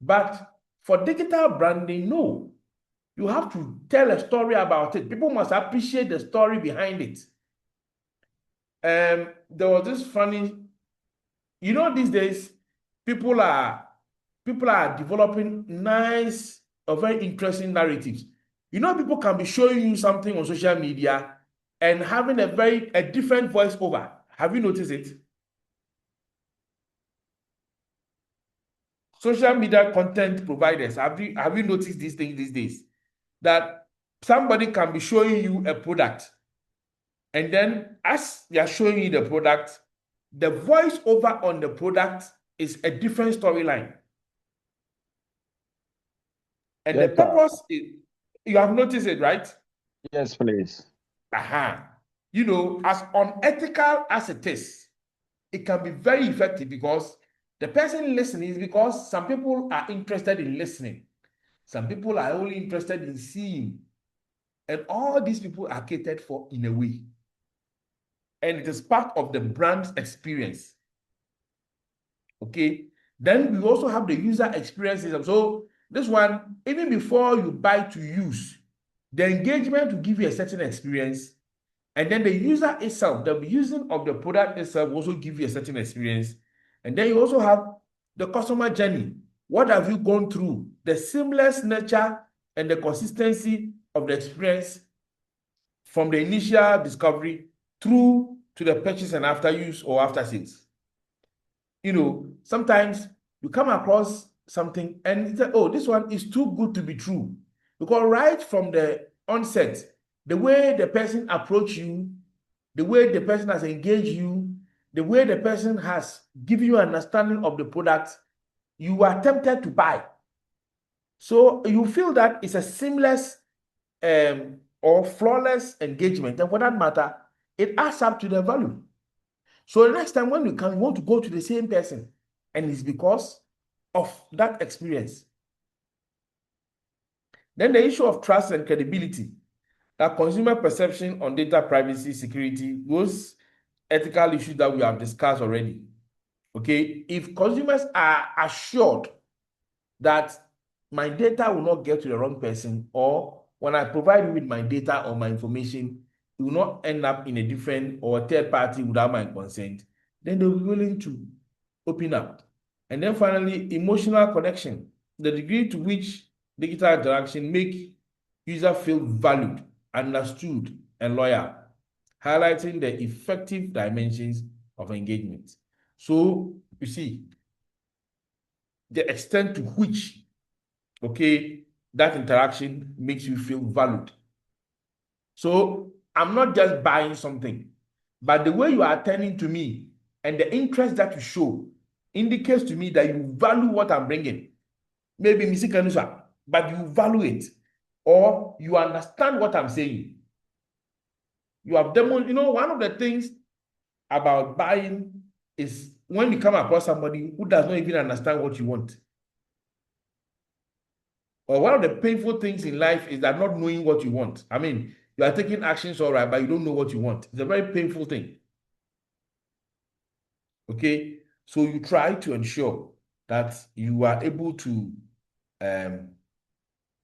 But for digital branding, no. You have to tell a story about it. People must appreciate the story behind it. There was this funny, these days, people are developing nice or very interesting narratives. People can be showing you something on social media and having a different voiceover. Have you noticed it? Social media content providers, have you noticed these things these days? That somebody can be showing you a product, and then as they are showing you the product, the voiceover on the product is a different storyline. And the purpose is, you have noticed it, right? Yes, please. As unethical as it is, it can be very effective because the person listening is because some people are interested in listening. Some people are only interested in seeing. And all these people are catered for in a way. And it is part of the brand's experience. Okay. Then we also have the user experience system. So this one, even before you buy to use, the engagement will give you a certain experience. And then the user itself, the using of the product itself will also give you a certain experience. And then you also have the customer journey. What have you gone through? The seamless nature and the consistency of the experience from the initial discovery through to the purchase and after use or after sales. Sometimes you come across something and you say, oh, this one is too good to be true. Because right from the onset, the way the person approached you, the way the person has engaged you, the way the person has given you an understanding of the product, you are tempted to buy. So you feel that it's a seamless or flawless engagement. And for that matter, it adds up to the value. So the next time when you want to go to the same person, and it's because of that experience. Then the issue of trust and credibility, that consumer perception on data privacy, security, those ethical issues that we have discussed already. Okay, if consumers are assured that my data will not get to the wrong person, or when I provide you with my data or my information, it will not end up in a different or a third party without my consent, then they'll be willing to open up. And then finally, emotional connection, the degree to which digital interaction make user feel valued, understood, and loyal, highlighting the effective dimensions of engagement. So you see, the extent to which, okay, that interaction makes you feel valued. So I'm not just buying something, but the way you are attending to me and the interest that you show indicates to me that you value what I'm bringing. Maybe but you value it. or you understand what I'm saying. You have demonstrated, one of the things about buying is when you come across somebody who does not even understand what you want. Or one of the painful things in life is that not knowing what you want. I mean, you are taking actions all right, but you don't know what you want. It's a very painful thing. Okay, so you try to ensure that you are able to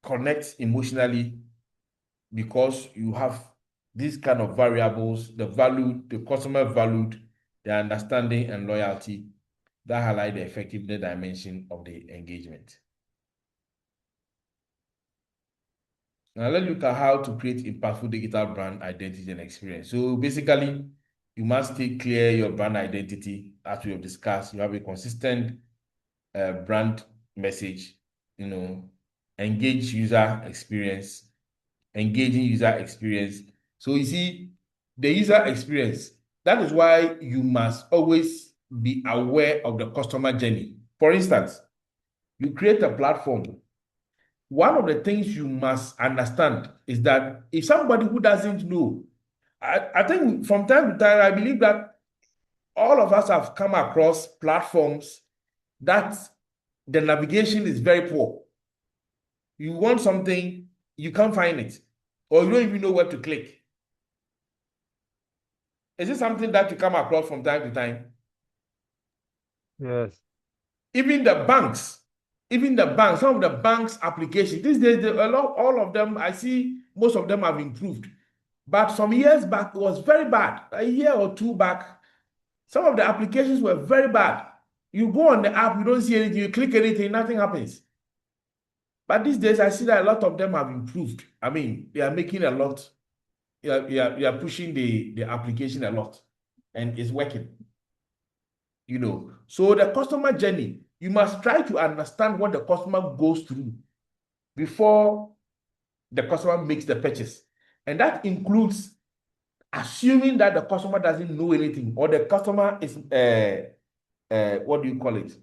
connect emotionally because you have these kind of variables, the customer valued, the understanding and loyalty that highlight the effectiveness dimension of the engagement. Now let's look at how to create impactful digital brand identity and experience. So basically, you must stay clear your brand identity, as we have discussed. You have a consistent brand message, engaging user experience. So you see, the user experience, that is why you must always be aware of the customer journey. For instance, you create a platform. One of the things you must understand is that if somebody who doesn't know, I think from time to time, I believe that all of us have come across platforms that the navigation is very poor. You want something, you can't find it, or you don't even know where to click. Is it something that you come across from time to time? Yes. Even the banks, some of the banks' applications, these days, all of them, I see most of them have improved. But some years back, it was very bad. A year or two back, some of the applications were very bad. You go on the app, you don't see anything, you click anything, nothing happens. But these days, I see that a lot of them have improved. I mean, they are making a lot, you are pushing the application a lot, and it's working. So the customer journey, you must try to understand what the customer goes through before the customer makes the purchase. And that includes assuming that the customer doesn't know anything, or the customer is, what do you call it?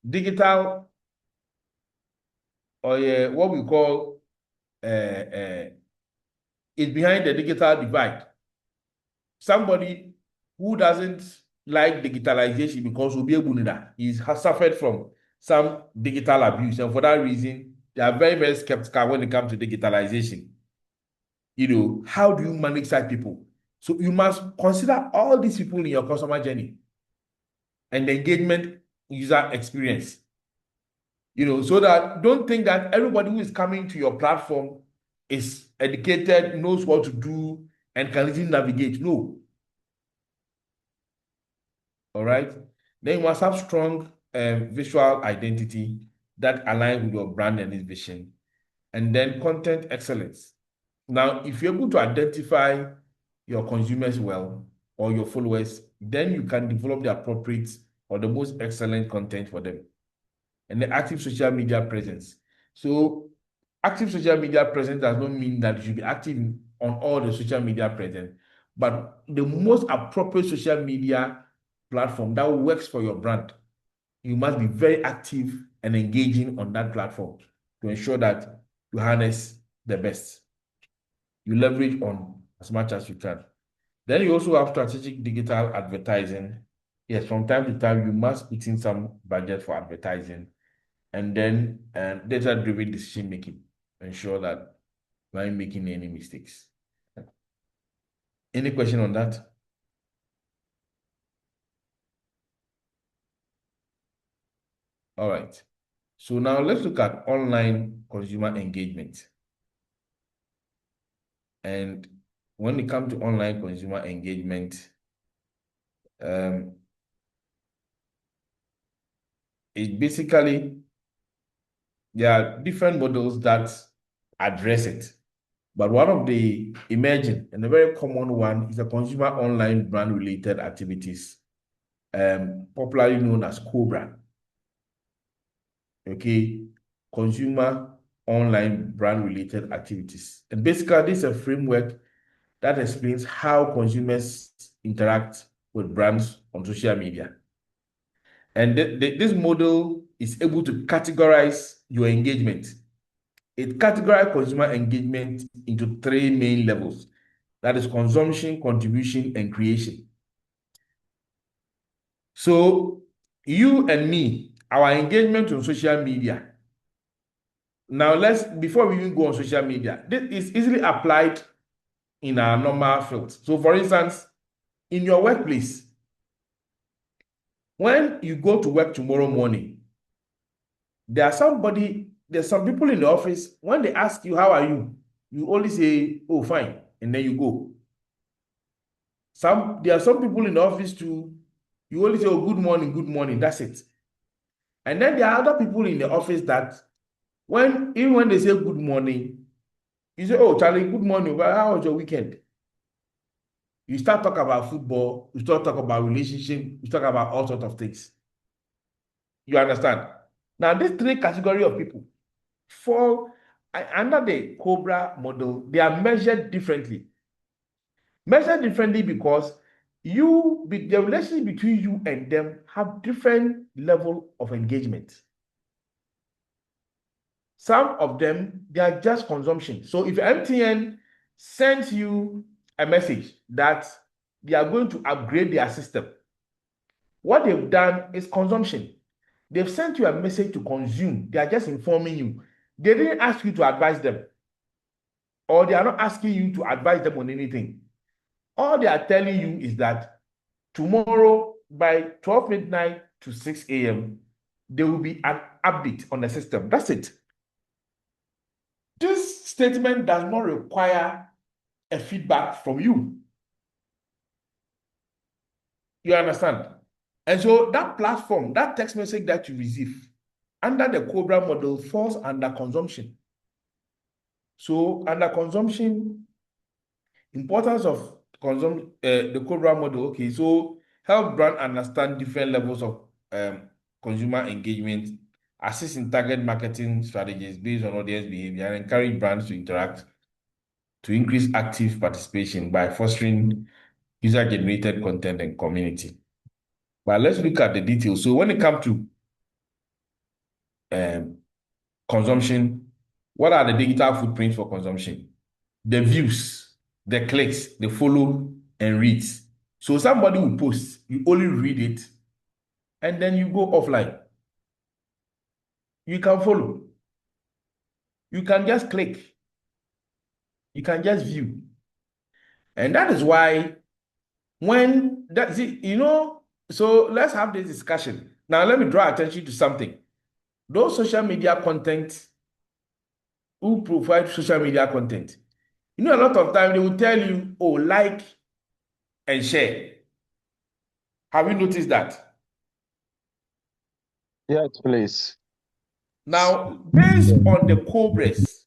Digital, or what we call, is behind the digital divide. Somebody who doesn't like digitalization because he has suffered from some digital abuse, and for that reason, they are very, very skeptical when it comes to digitalization. How do you manage such people? So you must consider all these people in your customer journey and the engagement user experience. So that don't think that everybody who is coming to your platform is educated, knows what to do, and can easily navigate. No. All right. Then you must have strong visual identity that aligns with your brand and its vision. And then content excellence. Now, if you're able to identify your consumers well, or your followers, then you can develop the appropriate or the most excellent content for them. And the active social media presence. So active social media presence does not mean that you should be active on all the social media presence, but the most appropriate social media platform that works for your brand. You must be very active and engaging on that platform to ensure that you harness the best. You leverage on as much as you can. Then you also have strategic digital advertising. Yes, from time to time, you must put in some budget for advertising. And then data-driven decision making. Ensure that you aren't making any mistakes. Any question on that? All right. So now let's look at online consumer engagement. And when it comes to online consumer engagement, it basically, there are different models that address it. But one of the emerging and a very common one is the consumer online brand related activities, popularly known as co-brand. Okay, consumer online brand related activities. And basically, this is a framework that explains how consumers interact with brands on social media. And this model is able to categorize your engagement It categorizes consumer engagement into three main levels. That is consumption, contribution, and creation. So you and me, our engagement on social media. Now before we even go on social media, this is easily applied in our normal fields. So for instance, in your workplace, when you go to work tomorrow morning, there's some people in the office, when they ask you, how are you? You only say, oh, fine, and then you go. There are some people in the office too, you only say, oh, good morning, that's it. And then there are other people in the office that even when they say good morning, you say, oh, Charlie, good morning, well, how was your weekend? You start talking about football, you start talking about relationship, you talk about all sorts of things. You understand? Now, these three categories of people fall under the Cobra model. They are measured differently. Measured differently because the relationship between you and them have different level of engagement. Some of them, they are just consumption. So if MTN sends you a message that they are going to upgrade their system, what they've done is consumption. They've sent you a message to consume. They are just informing you. They didn't ask you to advise them, or they are not asking you to advise them on anything. All they are telling you is that tomorrow by 12 midnight to 6 a.m., there will be an update on the system. That's it. This statement does not require a feedback from you. You understand? And so that platform, that text message that you receive under the Cobra model falls under consumption. So under consumption, importance of the Cobra model, okay, so help brand understand different levels of consumer engagement, assist in target marketing strategies based on audience behavior, and encourage brands to interact to increase active participation by fostering user-generated content and community. But let's look at the details. So when it comes to consumption, what are the digital footprints for consumption? The views, the clicks, the follow and reads. So somebody will post, you only read it, and then you go offline. You can follow. You can just click. You can just view. And that is why so let's have this discussion. Now let me draw attention to something. Those social media content, who provide social media content, a lot of time they will tell you, oh, like and share. Have you noticed that? Yes, please. Now, based on the Cobras,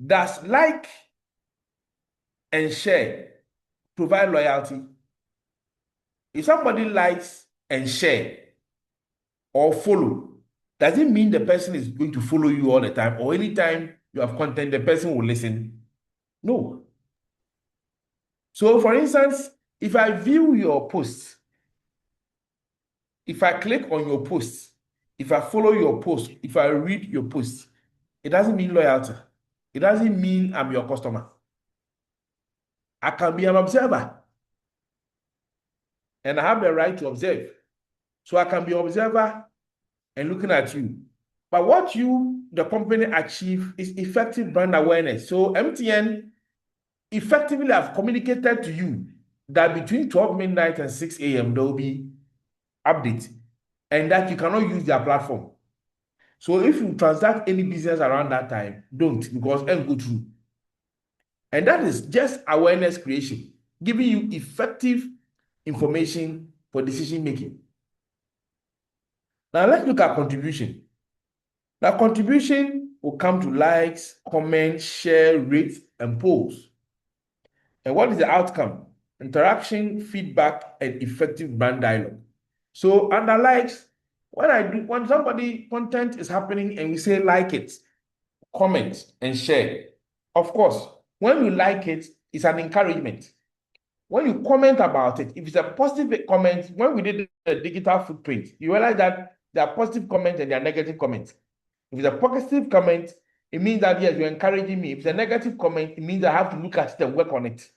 does like and share provide loyalty? If somebody likes and share or follow, does it mean the person is going to follow you all the time, or anytime you have content, the person will listen? No. So, for instance, if I view your post, if I click on your post, if I follow your post, if I read your post, it doesn't mean loyalty. It doesn't mean I'm your customer. I can be an observer, and I have the right to observe. So I can be an observer and looking at you. But what the company, achieve is effective brand awareness. So MTN effectively have communicated to you that between 12 midnight and 6 a.m. there will be update, and that you cannot use their platform. So if you transact any business around that time, don't, because it go through. And that is just awareness creation, giving you effective information for decision making. Now let's look at contribution. Now contribution will come to likes, comments, share, rates, and polls. And what is the outcome? Interaction, feedback, and effective brand dialogue. So under likes, when somebody content is happening and we say like it, comment, and share. Of course, when you like it, it's an encouragement. When you comment about it, if it's a positive comment, when we did the digital footprint, you realize that there are positive comments and there are negative comments. If it's a positive comment, it means that yes, you're encouraging me. If it's a negative comment, it means I have to look at it and work on it.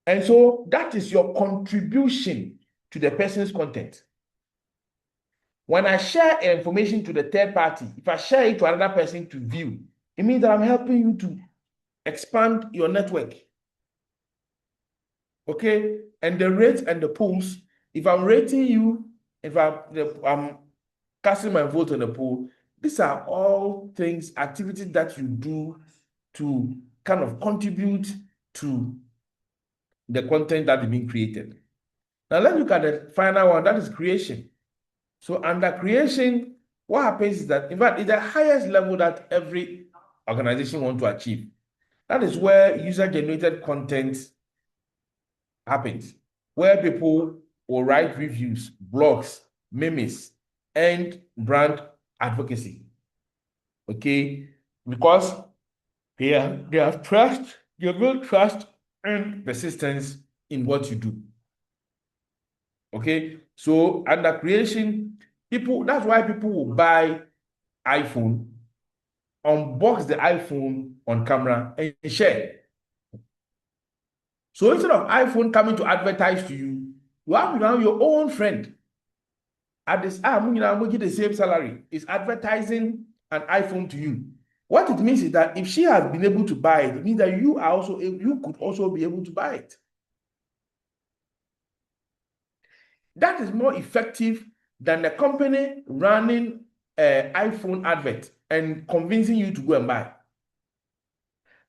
And so that is your contribution to the person's content. When I share information to the third party, if I share it to another person to view, it means that I'm helping you to expand your network. Okay? And the rates and the pools, if I'm rating you, if I'm casting my vote on the pool, these are all things, activities that you do to kind of contribute to the content that is being created. Now let's look at the final one, that is creation. So under creation, what happens is that, in fact, it's the highest level that every organization wants to achieve. That is where user-generated content happens, where people will write reviews, blogs, memes, and brand advocacy. Okay, because they have trust, they build trust and persistence in what you do. Okay, so under creation, that's why people will buy iPhone, unbox the iPhone on camera, and share. So instead of iPhone coming to advertise to you, you have now your own friend. At this I'm get the same salary, is advertising an iPhone to you. What it means is that if she has been able to buy it, it means that you could also be able to buy it. That is more effective than the company running an iPhone advert and convincing you to go and buy.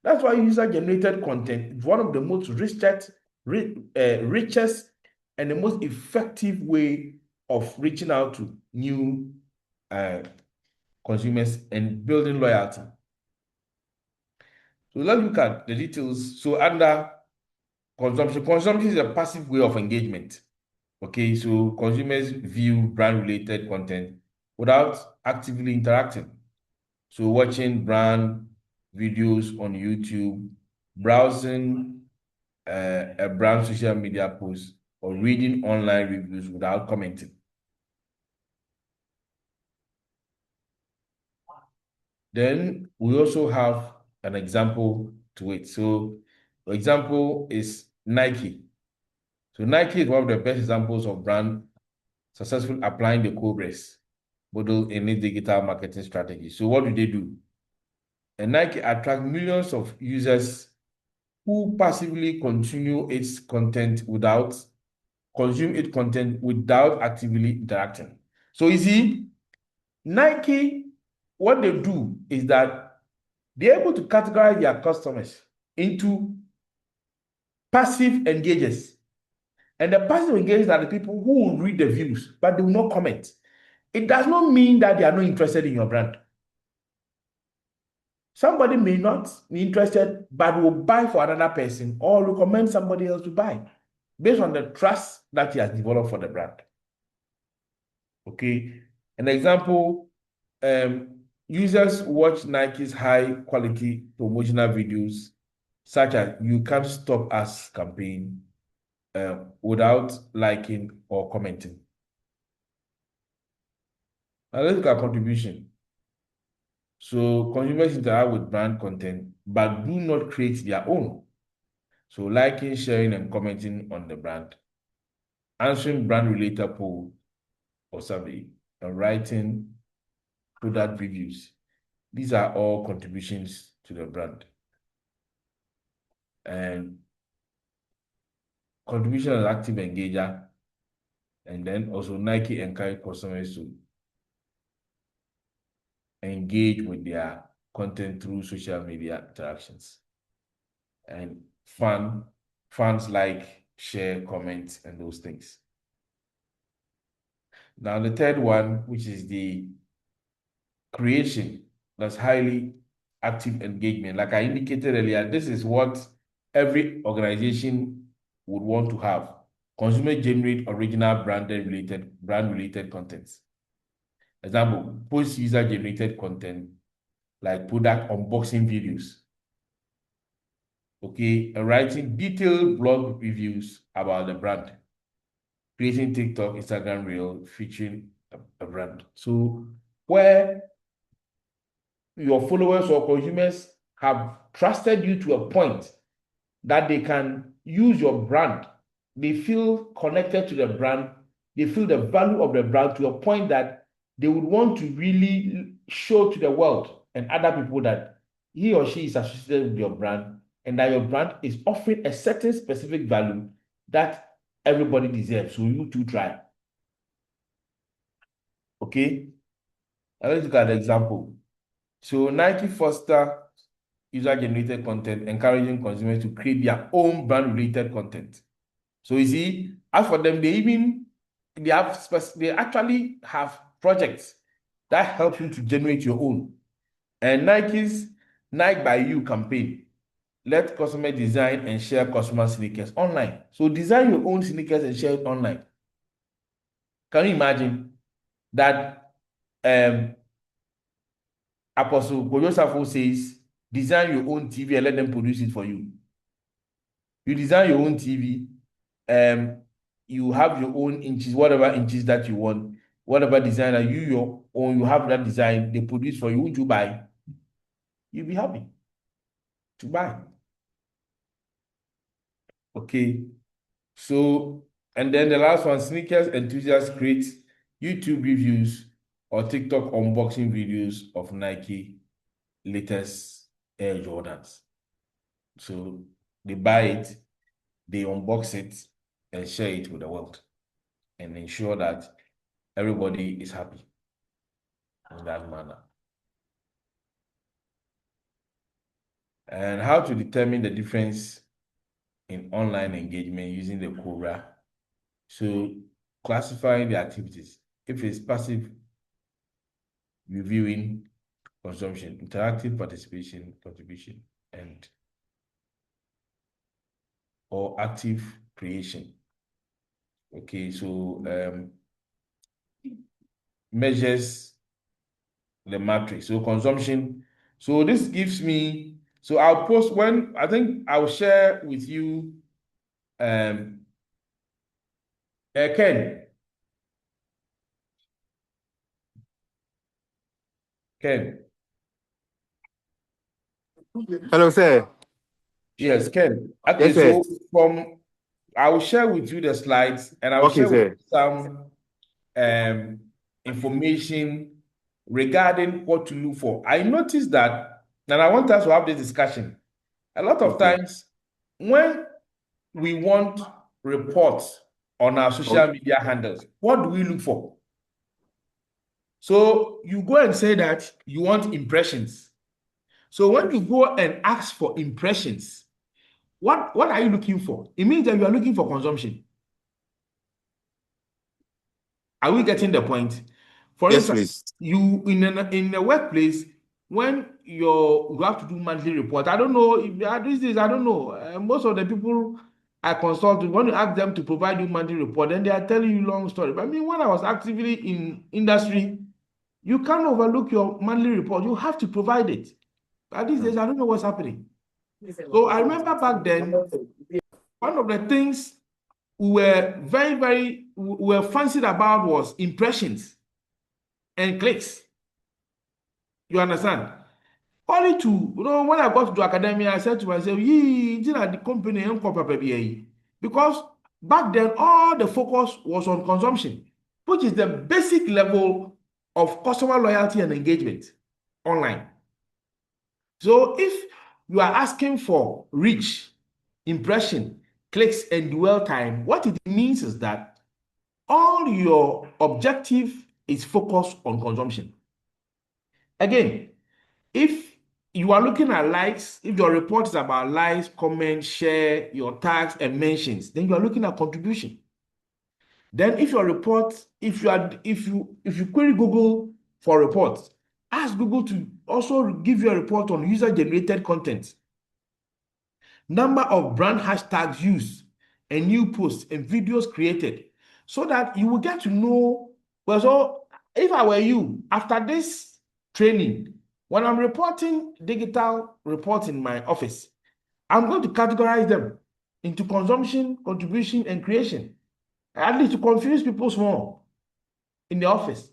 That's why user-generated content is one of the most richest and the most effective way of reaching out to new consumers and building loyalty. So let's look at the details. So under consumption is a passive way of engagement. Okay, so consumers view brand-related content without actively interacting. So watching brand videos on YouTube, browsing a brand social media post, or reading online reviews without commenting. Then we also have an example to it. So the example is Nike. So Nike is one of the best examples of brand successfully applying the Cobras model in its digital marketing strategy. So what do? And Nike attract millions of users who passively consume its content without actively interacting. So you see, Nike, what they do is that they're able to categorize their customers into passive engagers. And the passive engagers are the people who will read the views, but they will not comment. It does not mean that they are not interested in your brand. Somebody may not be interested, but will buy for another person or recommend somebody else to buy based on the trust that he has developed for the brand. Okay, an example, users watch Nike's high quality promotional videos, such as "You Can't Stop Us" campaign, without liking or commenting. Now let's look at contribution. So consumers interact with brand content, but do not create their own. So liking, sharing, and commenting on the brand, answering brand-related poll or survey, and writing product reviews. These are all contributions to the brand. And contribution as active engager, and then also Nike encourage customers to engage with their content through social media interactions. And fans like, share, comment, and those things. Now the third one, which is the creation, that's highly active engagement. Like I indicated earlier, this is what every organization would want to have. Consumer generate original brand-related contents. Example, post user-generated content like product unboxing videos. Okay, and writing detailed blog reviews about the brand. Creating TikTok, Instagram Reel featuring a brand. So where your followers or consumers have trusted you to a point that they can use your brand. They feel connected to the brand. They feel the value of the brand to a point that they would want to really show to the world and other people that he or she is associated with your brand and that your brand is offering a certain specific value that everybody deserves. So you too try. Okay? Now let's look at the example. So Nike foster user-generated content, encouraging consumers to create their own brand-related content. So you see, as for them, they actually have projects that help you to generate your own. And Nike's Nike by You campaign let customers design and share customer sneakers online. So design your own sneakers and share it online. Can you imagine that Apostle Koyosafo says, design your own TV and let them produce it for you. You design your own TV, you have your own inches, whatever inches that you want, whatever designer you have that design, they produce for you. Would you buy? You'll be happy to buy. Okay. So, and then the last one, sneakers enthusiasts create YouTube reviews or TikTok unboxing videos of Nike latest Air Jordans. So they buy it, they unbox it, and share it with the world and ensure that everybody is happy in that manner. And how to determine the difference in online engagement using the Cobra. So classifying the activities. If it's passive reviewing, consumption, interactive participation, contribution, and or active creation. Okay, so measures the matrix. So consumption. So this gives me, so I'll post when, I think I'll share with you, Ken. Ken. Hello, sir. Yes, Ken. Okay, Yes, sir. so I will share with you the slides and I will Okay, share with sir. you some information regarding what to look for. I noticed that, and I want us to have this discussion. A lot of Okay. times, when we want reports on our social media handles, what do we look for? So you go and say that you want impressions. So when you go and ask for impressions, what are you looking for? It means that you are looking for consumption. Are we getting the point? For Yes, instance, please. you in a workplace, when you have to do monthly report, I don't know if these days, I don't know. Most of the people I consult with, when you ask them to provide you monthly report, then they are telling you long story. But I mean, when I was actively in industry, you can't overlook your monthly report. You have to provide it. But these days, I don't know what's happening. So I remember back then, one of the things we were fancied about was impressions and clicks. You understand? Only to, when I got to academia, I said to myself, the company ain't copy because back then all the focus was on consumption, which is the basic level of customer loyalty and engagement online. So if you are asking for reach, impression, clicks, and dwell time, what it means is that all your objective is focused on consumption. Again, if you are looking at likes, if your report is about likes, comments, share, your tags, and mentions, then you are looking at contribution. Then if your report, if you query Google for reports, ask Google to also give you a report on user-generated content, number of brand hashtags used, and new posts and videos created, so that you will get to know, well, so if I were you, after this training, when I'm reporting digital reports in my office, I'm going to categorize them into consumption, contribution, and creation, at least to confuse people small in the office.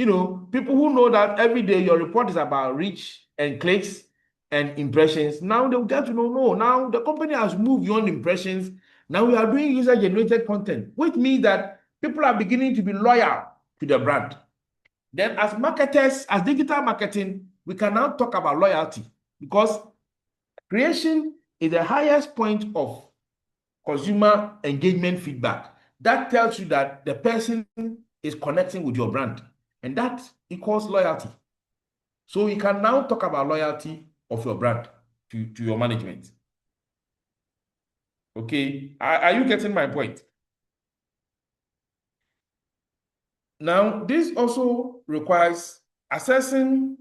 people who know that every day your report is about reach and clicks and impressions, now they'll get to know, no, now the company has moved beyond impressions. Now we are doing user-generated content, which means that people are beginning to be loyal to the brand. Then as marketers, as digital marketing, we can now talk about loyalty, because creation is the highest point of consumer engagement feedback. That tells you that the person is connecting with your brand, and that equals loyalty. So we can now talk about loyalty of your brand to your management. Okay, are you getting my point? Now, this also requires assessing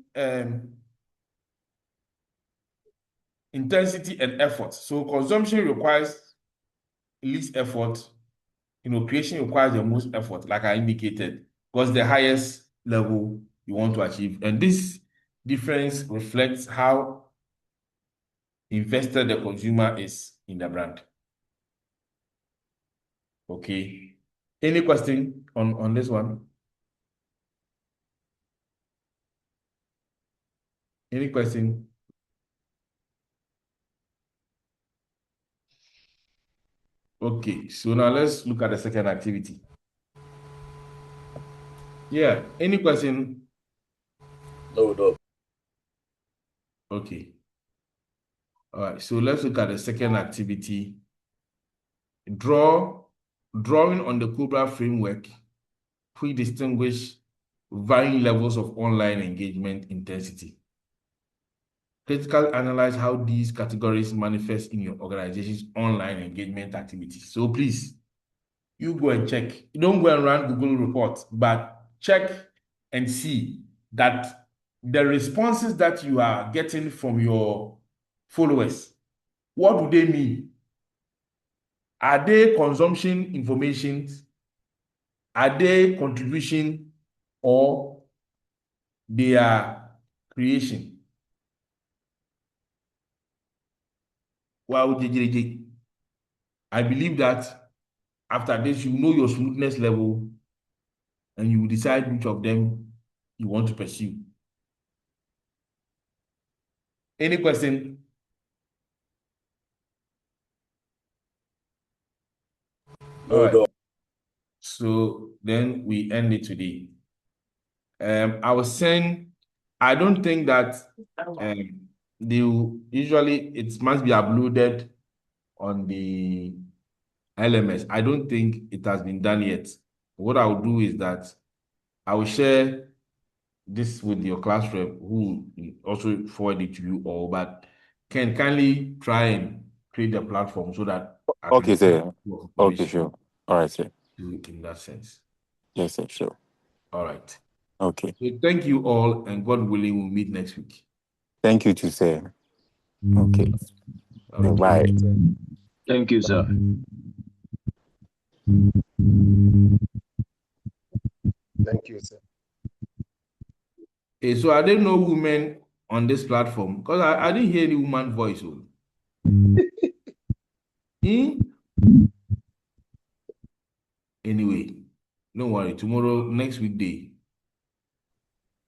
intensity and effort. So consumption requires least effort. Creation requires the most effort, like I indicated, because the highest level you want to achieve. And this difference reflects how invested the consumer is in the brand. Okay. Any question on this one? Any question? Okay, so now let's look at the second activity. Yeah, any question? No. Okay. All right, so let's look at the second activity. Drawing on the Cobra framework, we distinguish varying levels of online engagement intensity. Critically analyze how these categories manifest in your organization's online engagement activities. So please, you go and check. You don't go and run Google reports, but check and see that the responses that you are getting from your followers, what do they mean? Are they consumption information? Are they contribution, or they are creation? Wow, I believe that after this, you know your smoothness level, and you will decide which of them you want to pursue. Any question? All right. So then we end it today. I was saying, I don't think that it must be uploaded on the LMS. I don't think it has been done yet. What I will do is that I will share this with your class rep, who will also forward it to you all, but can kindly try and create the platform so that I can Okay, sir. Okay, sure. All right, sir. in that sense. Yes, sir, sure. All right. Okay. So thank you all, and God willing, we'll meet next week. Thank you too, sir. Okay. Okay. Bye. Thank you, sir. Thank you, sir. Okay, so are there no women on this platform? Because I didn't hear any woman voice. Anyway, don't worry. Tomorrow, next weekday.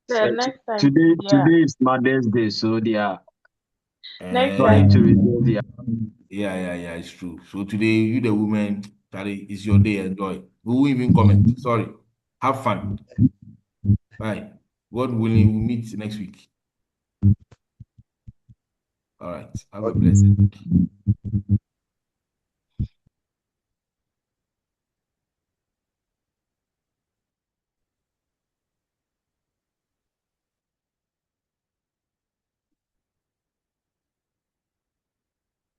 Today yeah. is Mother's Day, so they are Next trying time. to resolve their. Yeah, it's true. So today, you the women, Charlie, it's your day. Enjoy. We won't even comment. Sorry. Have fun. Bye. God willing, we'll meet next week. All right. Have a blessed week.